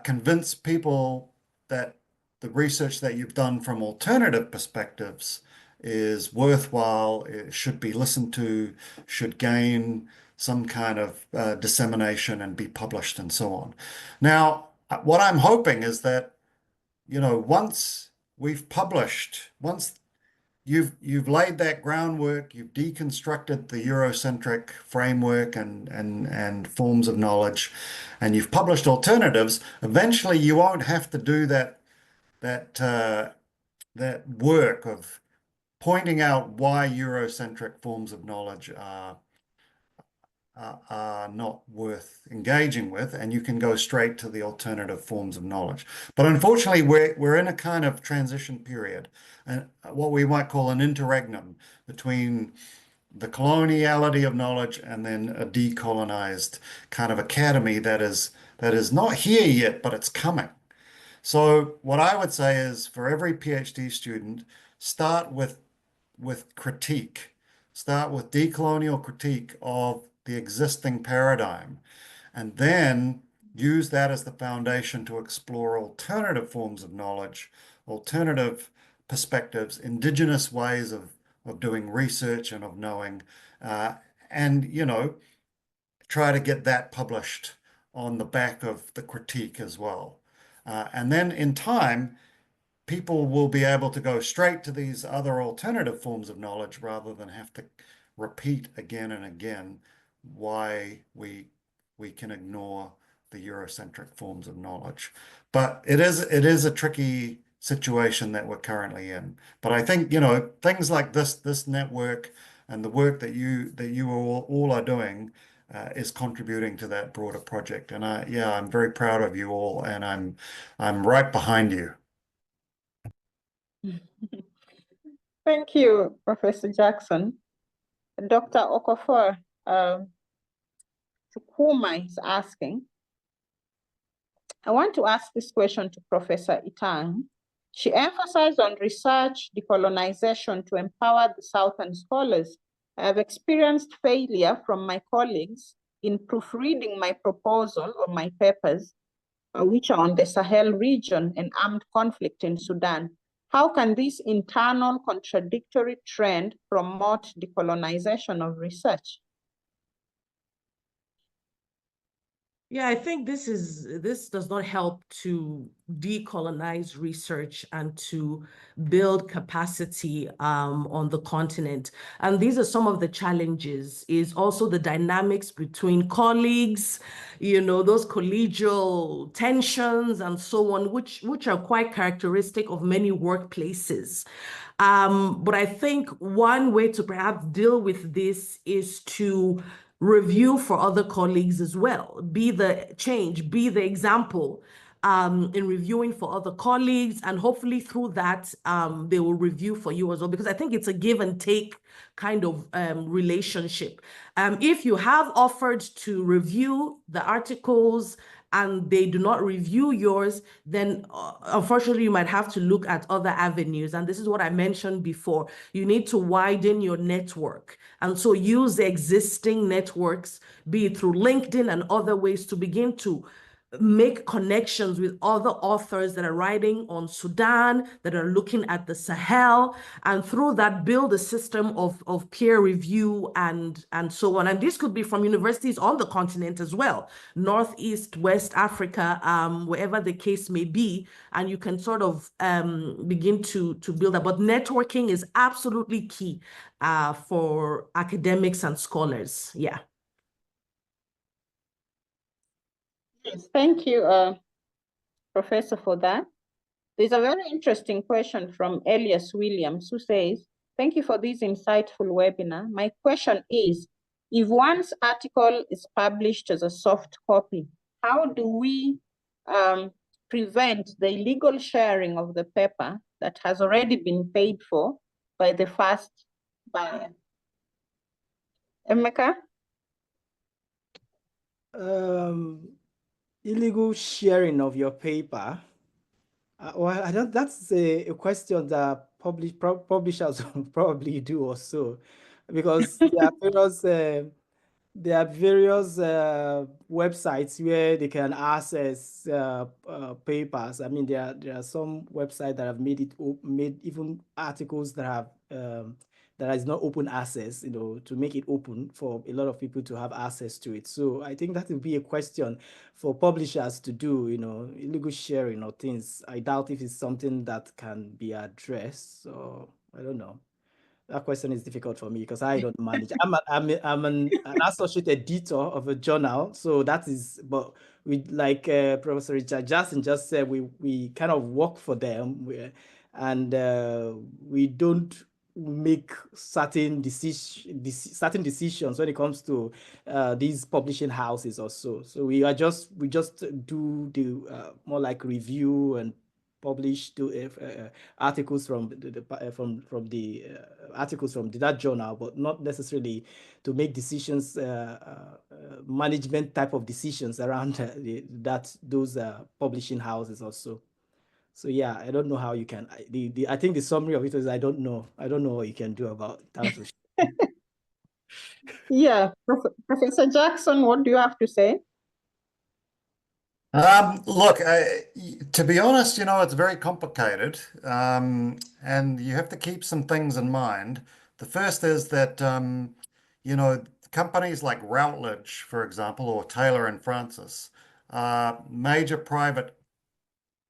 convince people that the research that you've done from alternative perspectives is worthwhile, it should be listened to, should gain some kind of dissemination and be published and so on. Now, what I'm hoping is that, once we've published, once you've laid that groundwork, you've deconstructed the Eurocentric framework and forms of knowledge, and you've published alternatives, eventually you won't have to do that work of pointing out why Eurocentric forms of knowledge are not worth engaging with, and you can go straight to the alternative forms of knowledge. But unfortunately, we're in a kind of transition period, and what we might call an interregnum between the coloniality of knowledge and then a decolonized kind of academy that is not here yet, but it's coming. So what I would say is, for every PhD student, start with critique. Start with decolonial critique of the existing paradigm, and then use that as the foundation to explore alternative forms of knowledge, alternative perspectives, indigenous ways of doing research and of knowing, and try to get that published on the back of the critique as well. And then in time, people will be able to go straight to these other alternative forms of knowledge rather than have to repeat again and again why we can ignore the Eurocentric forms of knowledge. But it is a tricky situation that we're currently in. But I think, things like this network and the work that you all are doing is contributing to that broader project. And I'm very proud of you all, and I'm right behind you. Thank you, Professor Jackson. Dr. Okofor, Chukuma is asking, I want to ask this question to Professor Itang. She emphasized on research decolonization to empower the Southern scholars. I have experienced failure from my colleagues in proofreading my proposal or my papers, which are on the Sahel region and armed conflict in Sudan. How can this internal contradictory trend promote decolonization of research? Yeah, I think this does not help to decolonize research and to build capacity on the continent. And these are some of the challenges, is also the dynamics between colleagues, those collegial tensions and so on, which are quite characteristic of many workplaces. But I think one way to perhaps deal with this is to review for other colleagues as well, be the change, be the example in reviewing for other colleagues, and hopefully through that, they will review for you as well, because I think it's a give and take kind of relationship. If you have offered to review the articles and they do not review yours, then unfortunately you might have to look at other avenues. And this is what I mentioned before. You need to widen your network. And so use the existing networks, be it through LinkedIn and other ways, to begin to make connections with other authors that are writing on Sudan, that are looking at the Sahel, and through that build a system of peer review and so on. And this could be from universities on the continent as well, Northeast, West Africa, wherever the case may be, and you can sort of begin to build that. But networking is absolutely key for academics and scholars. Yeah. Yes, thank you, Professor, for that. There's a very interesting question from Elias Williams, who says, thank you for this insightful webinar. My question is, if one's article is published as a soft copy, how do we prevent the illegal sharing of the paper that has already been paid for by the first buyer? Emeka? Illegal sharing of your paper. Well, I don't. That's a question that publishers probably do also, because there are various websites where they can access papers. I mean, there are some websites that have made even articles that have that is not open access, to make it open for a lot of people to have access to it. So I think that will be a question for publishers to do, illegal sharing or things. I doubt if it's something that can be addressed. So I don't know. That question is difficult for me because I don't manage. I'm an associate editor of a journal, so that is. But like Professor Richard Jackson just said, we kind of work for them, and we don't make certain decisions when it comes to these publishing houses or so. So we just do the more like review and publish articles from that journal, but not necessarily to make decisions, management type of decisions around those publishing houses also. So yeah, I don't know how you can. I think the summary of it is I don't know what you can do about that. Yeah, Professor Jackson, what do you have to say? Look, to be honest, it's very complicated, and you have to keep some things in mind. The first is that, companies like Routledge, for example, or Taylor and Francis, major private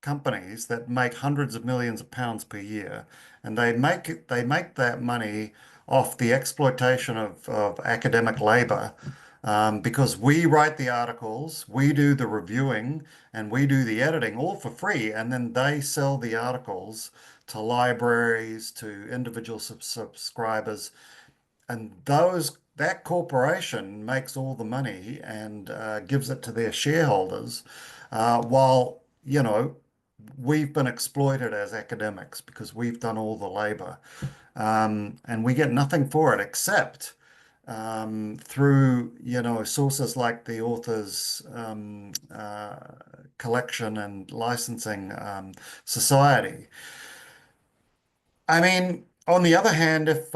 companies that make hundreds of millions of pounds per year, and they make that money off the exploitation of academic labor. Because we write the articles, we do the reviewing, and we do the editing all for free, and then they sell the articles to libraries, to individual subscribers, and that corporation makes all the money and gives it to their shareholders, while we've been exploited as academics because we've done all the labor, and we get nothing for it except through, sources like the author's collection and licensing society. I mean, on the other hand, if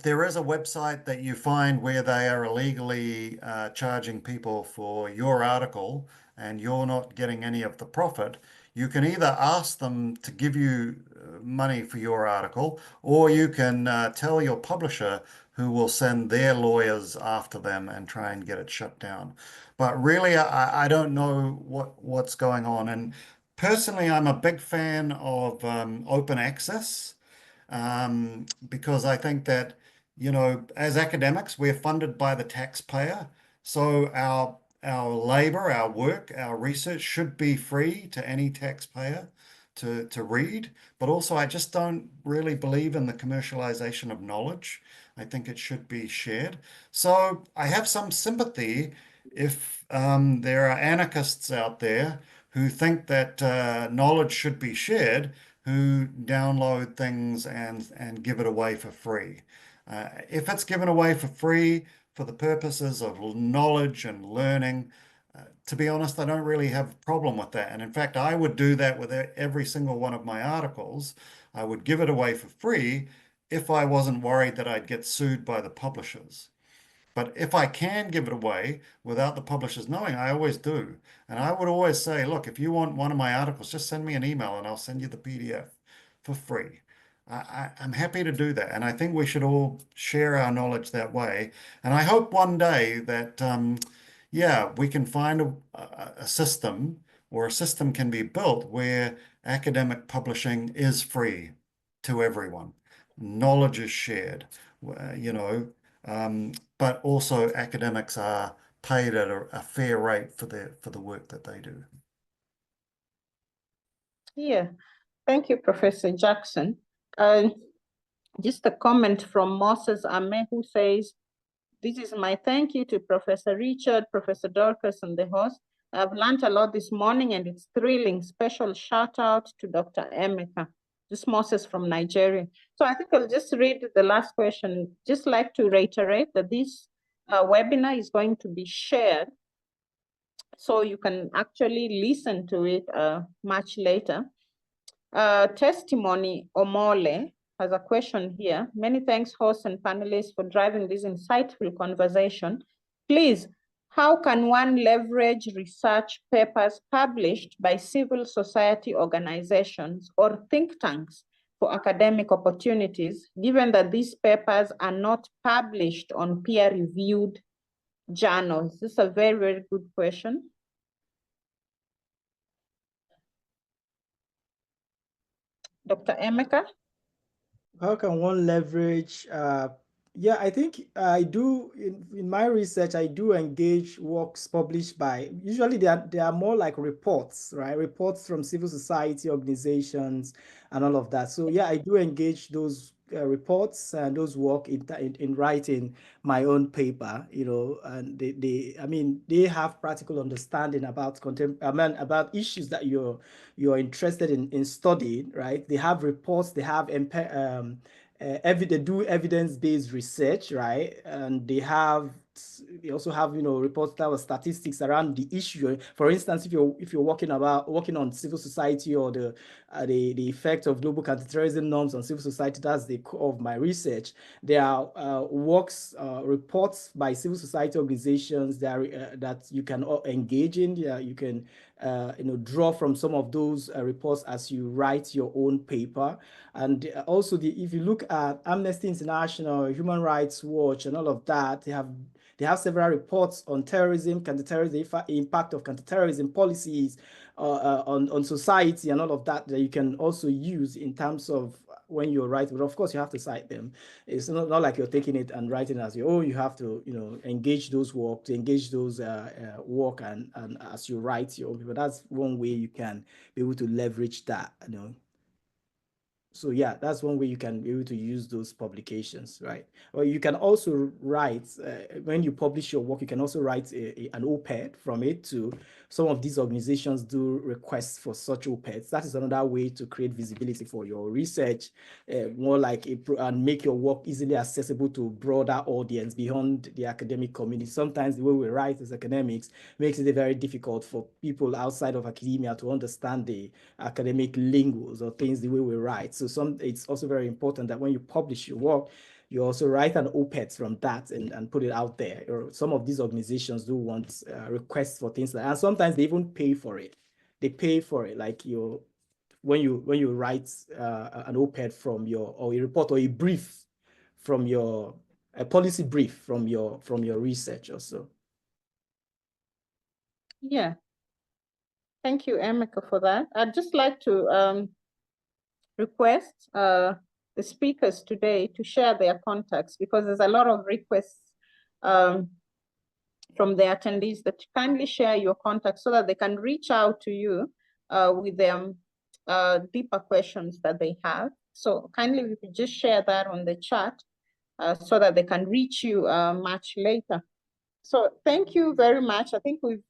there is a website that you find where they are illegally charging people for your article and you're not getting any of the profit, you can either ask them to give you money for your article, or you can tell your publisher, who will send their lawyers after them and try and get it shut down. But really, I don't know what's going on. And personally, I'm a big fan of open access. Because I think that, as academics, we're funded by the taxpayer. So our labor, our work, our research should be free to any taxpayer to read. But also, I just don't really believe in the commercialization of knowledge. I think it should be shared. So I have some sympathy if there are anarchists out there who think that knowledge should be shared, who download things and give it away for free. If it's given away for free for the purposes of knowledge and learning, to be honest, I don't really have a problem with that. And in fact, I would do that with every single one of my articles. I would give it away for free if I wasn't worried that I'd get sued by the publishers. But if I can give it away without the publishers knowing, I always do. And I would always say, look, if you want one of my articles, just send me an email and I'll send you the PDF for free. I'm happy to do that. And I think we should all share our knowledge that way. And I hope one day that, we can find a system, or a system can be built where academic publishing is free to everyone. Knowledge is shared, but also academics are paid at a fair rate for the work that they do. Yeah, thank you, Professor Jackson. Just a comment from Moses Ame, who says, this is my thank you to Professor Richard, Professor Dorcas, and the host. I've learned a lot this morning and it's thrilling. Special shout out to Dr. Emeka. This Moses from Nigeria. So I think I'll just read the last question. Just like to reiterate that this webinar is going to be shared, so you can actually listen to it much later. Testimony Omole has a question here. Many thanks, hosts and panelists, for driving this insightful conversation. Please, how can one leverage research papers published by civil society organizations or think tanks for academic opportunities, given that these papers are not published on peer-reviewed journals? This is a very, very good question. Dr. Emeka? How can one leverage? I think I do, in my research, I do engage works published by, usually they are more like reports, right? Reports from civil society organizations and all of that. So yeah, I do engage those reports and those work in writing my own paper, and they have practical understanding about about issues that you're interested in studying, right? They have reports, they have they do evidence-based research, right? And they also have reports that have statistics around the issue. For instance, if you're working on civil society or the effect of global counterterrorism norms on civil society, that's the core of my research. There are reports by civil society organizations that you can engage in. Yeah, you can draw from some of those reports as you write your own paper. And also, if you look at Amnesty International, Human Rights Watch, and all of that, they have several reports on terrorism, counterterrorism, impact of counterterrorism policies on society, and all of that you can also use in terms of when you're writing. But of course, you have to cite them. It's not like you're taking it and writing as your own. You have to engage those work and as you write your own paper. That's one way you can be able to leverage that. So yeah, that's one way you can be able to use those publications, right? Or you can also write, when you publish your work, you can also write an op-ed from it to some of these organizations do requests for such op-eds. That is another way to create visibility for your research, more like and make your work easily accessible to a broader audience beyond the academic community. Sometimes the way we write as academics makes it very difficult for people outside of academia to understand the academic linguals or things the way we write. So it's also very important that when you publish your work, you also write an op-ed from that and put it out there. Or some of these organizations do want requests for things like that. And sometimes they even pay for it. They pay for it, like when you write an op-ed from or a report or a brief from a policy brief from your research also. Yeah. Thank you, Emeka, for that. I'd just like to request the speakers today to share their contacts, because there's a lot of requests from the attendees that kindly share your contacts so that they can reach out to you with their deeper questions that they have. So kindly, if you could just share that on the chat so that they can reach you much later. So thank you very much. I think we've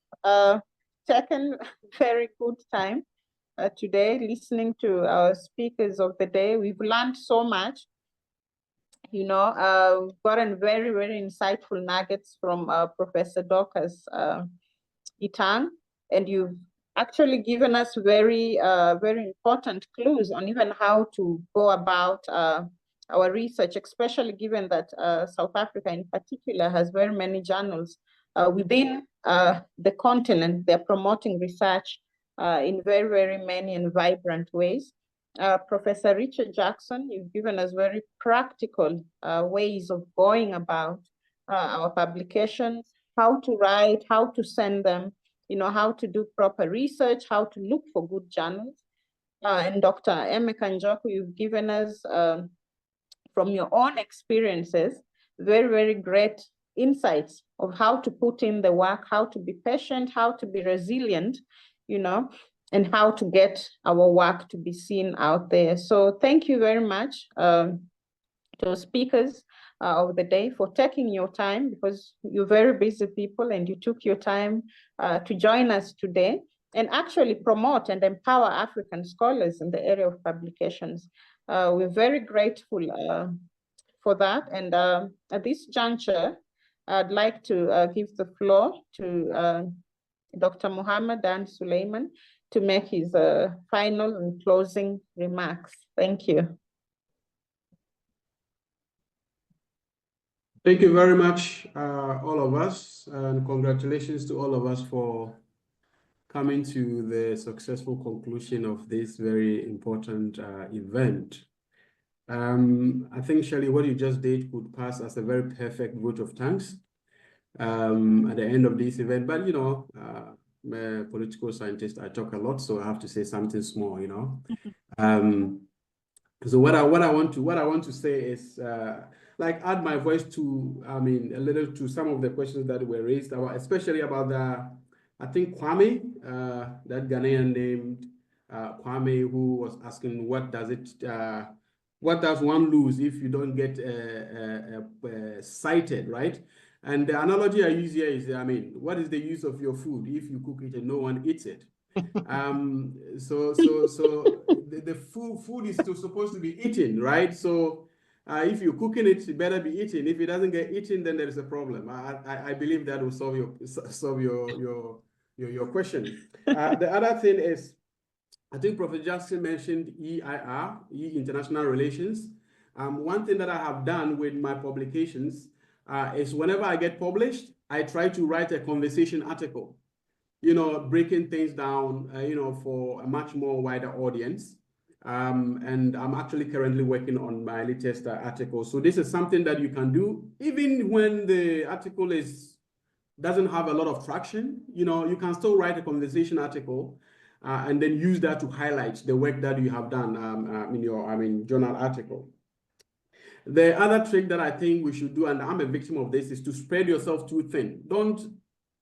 taken very good time today listening to our speakers of the day. We've learned so much. You know, we've gotten very, very insightful nuggets from Professor Dorcas Itang, and you've actually given us very, very important clues on even how to go about our research, especially given that South Africa in particular has very many journals within the continent. They're promoting research in very, very many and vibrant ways. Professor Richard Jackson, you've given us very practical ways of going about our publications, how to write, how to send them, you know, how to do proper research, how to look for good journals. And Dr. Emeka Njoku, you've given us from your own experiences, very, very great insights of how to put in the work, how to be patient, how to be resilient, you know, and how to get our work to be seen out there. So thank you very much to our speakers of the day for taking your time, because you're very busy people and you took your time to join us today and actually promote and empower African scholars in the area of publications. We're very grateful for that. And at this juncture, I'd like to give the floor to Dr. Mohammed Dan Suleiman to make his final and closing remarks. Thank you. Thank you very much, all of us, and congratulations to all of us for coming to the successful conclusion of this very important event. I think, Shirley, what you just did could pass as a very perfect vote of thanks at the end of this event. But, you know, I'm a political scientist, I talk a lot, so I have to say something small, you know. So what I want to say is, like, add my voice to, I mean, a little to some of the questions that were raised about, especially about the, I think Kwame, that Ghanaian named Kwame, who was asking what does one lose if you don't get cited, right? And the analogy I use here is, I mean, what is the use of your food if you cook it and no one eats it? So the food is still supposed to be eaten, right? So if you're cooking it, it better be eaten. If it doesn't get eaten, then there is a problem. I believe that will solve your question. The other thing is, I think Professor Jackson mentioned EIR, International Relations. One thing that I have done with my publications is whenever I get published, I try to write a conversation article, you know, breaking things down, you know, for a much more wider audience. And I'm actually currently working on my latest article. So this is something that you can do even when the article doesn't have a lot of traction. You know, you can still write a conversation article and then use that to highlight the work that you have done in your, journal article. The other trick that I think we should do, and I'm a victim of this, is to spread yourself too thin. Don't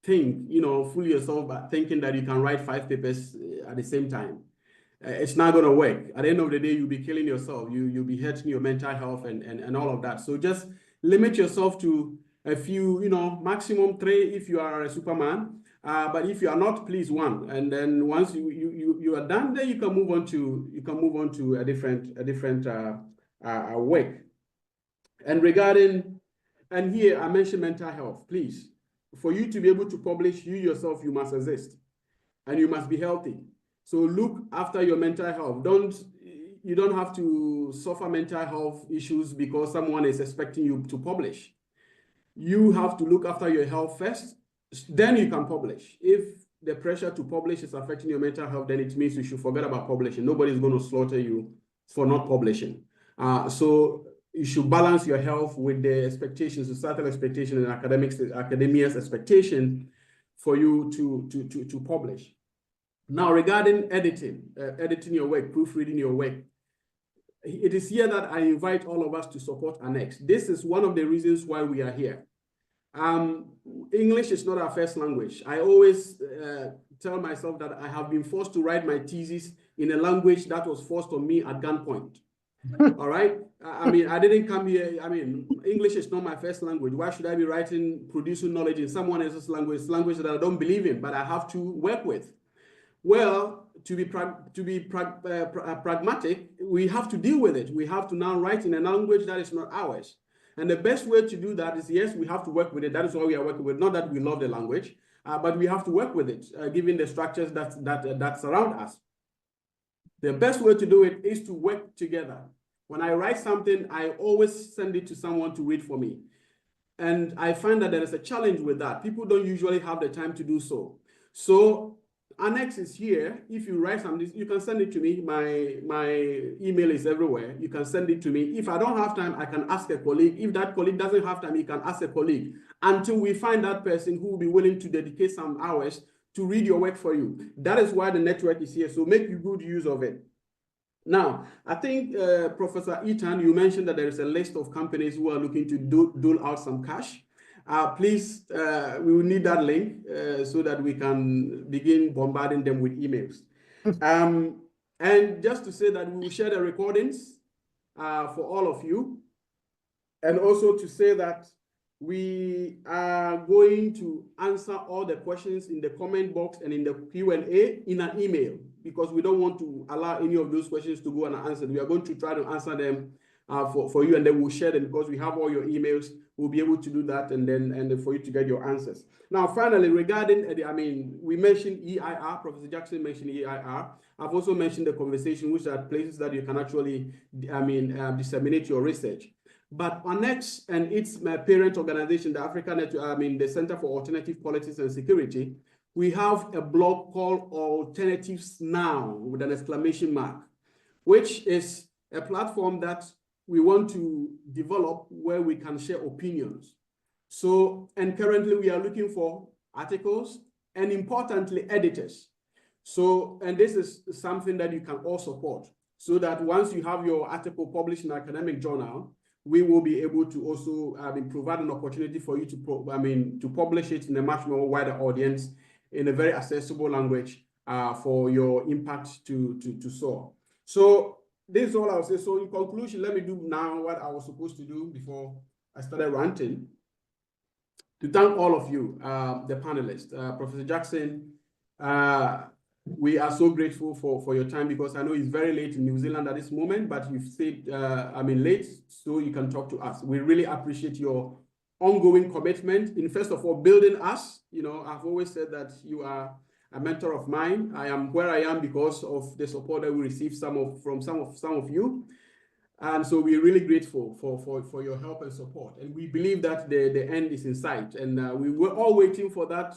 think, you know, fool yourself by thinking that you can write 5 papers at the same time. it's not going to work. At the end of the day, you'll be killing yourself. You'll be hurting your mental health and all of that. So just limit yourself to a few, maximum 3 if you are a Superman. But if you are not, please 1. And then once you are done, then you can move on to a different work. And and here I mentioned mental health. Please, for you to be able to publish, you yourself, you must exist, and you must be healthy. So look after your mental health. You don't have to suffer mental health issues because someone is expecting you to publish. You have to look after your health first, then you can publish. If the pressure to publish is affecting your mental health, then it means you should forget about publishing. Nobody's going to slaughter you for not publishing. So you should balance your health with the expectations, societal expectations, and academia's expectation for you to publish. Now, regarding editing your work, proofreading your work, it is here that I invite all of us to support Annex. This is one of the reasons why we are here. English is not our first language. I always tell myself that I have been forced to write my thesis in a language that was forced on me at gunpoint. All right. I mean, I didn't come here. I mean, English is not my first language. Why should I be producing knowledge in someone else's language that I don't believe in, but I have to work with? Well, to be pragmatic, we have to deal with it. We have to now write in a language that is not ours. And the best way to do that is, yes, we have to work with it. That is why we are working with it. Not that we love the language, but we have to work with it, given the structures that surround us. The best way to do it is to work together. When I write something, I always send it to someone to read for me. And I find that there is a challenge with that. People don't usually have the time to do so. So Annex is here. If you write something, you can send it to me. My email is everywhere. You can send it to me. If I don't have time, I can ask a colleague. If that colleague doesn't have time, he can ask a colleague until we find that person who will be willing to dedicate some hours to read your work for you. That is why the network is here. So make good use of it. Now, I think, Professor Eaton, you mentioned that there is a list of companies who are looking to dole out some cash. Please, we will need that link so that we can begin bombarding them with emails. And just to say that we will share the recordings for all of you. And also to say that we are going to answer all the questions in the comment box and in the Q&A in an email, because we don't want to allow any of those questions to go unanswered. We are going to try to answer them for you, and then we'll share them because we have all your emails. We'll be able to do that, and then for you to get your answers. Now, finally, regarding, we mentioned EIR. Professor Jackson mentioned EIR. I've also mentioned the conversation, which are places that you can actually, disseminate your research. But Annex and its parent organization, the African Network, the Center for Alternative Politics and Security, we have a blog called Alternatives Now with an exclamation mark, which is a platform that we want to develop where we can share opinions. So, and currently we are looking for articles and importantly, editors. So, and this is something that you can all support so that once you have your article published in an academic journal, we will be able to also provide an opportunity for you to publish it in a much more wider audience in a very accessible language for your impact to soar. So this is all I'll say. So in conclusion, let me do now what I was supposed to do before I started ranting. To thank all of you, the panelists, Professor Jackson, we are so grateful for your time, because I know it's very late in New Zealand at this moment, but you've stayed, late, so you can talk to us. We really appreciate your ongoing commitment in, first of all, building us. I've always said that you are a mentor of mine. I am where I am because of the support that we received from some of you. And so we're really grateful for your help and support. And we believe that the end is in sight. And we were all waiting for that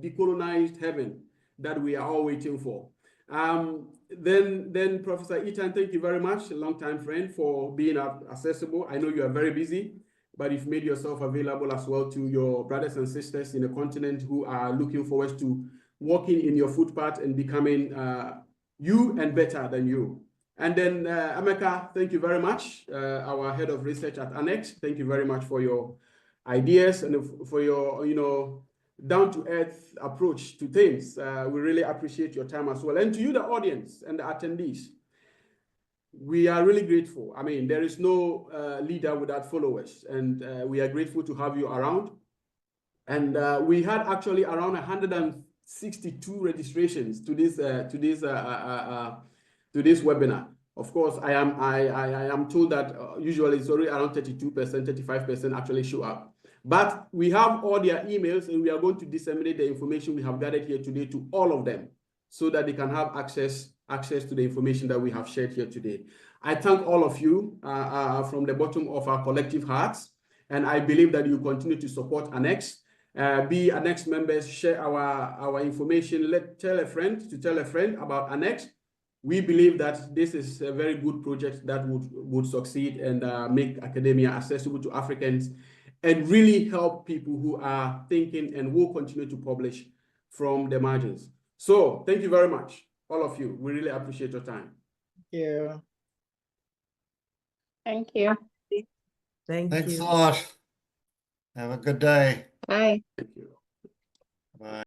decolonized heaven that we are all waiting for. Then Professor Eaton, thank you very much, a long-time friend, for being accessible. I know you are very busy, but you've made yourself available as well to your brothers and sisters in the continent who are looking forward to walking in your footpath and becoming you and better than you. And then Emeka, thank you very much, our head of research at Annex. Thank you very much for your ideas and for your, down-to-earth approach to things. We really appreciate your time as well. And to you, the audience and the attendees, we are really grateful. I mean, there is no leader without followers, and we are grateful to have you around. And we had actually around 162 registrations to this webinar. Of course, I am told that usually it's already around 32%, 35% actually show up. But we have all their emails, and we are going to disseminate the information we have gathered here today to all of them, so that they can have access to the information that we have shared here today. I thank all of you from the bottom of our collective hearts, and I believe that you continue to support Annex. Be Annex members, share our information, tell a friend about Annex. We believe that this is a very good project that would succeed and make academia accessible to Africans and really help people who are thinking and will continue to publish from the margins. So thank you very much, all of you. We really appreciate your time. Yeah. Thank you. Thanks a lot. Have a good day. Bye. Thank you. Bye.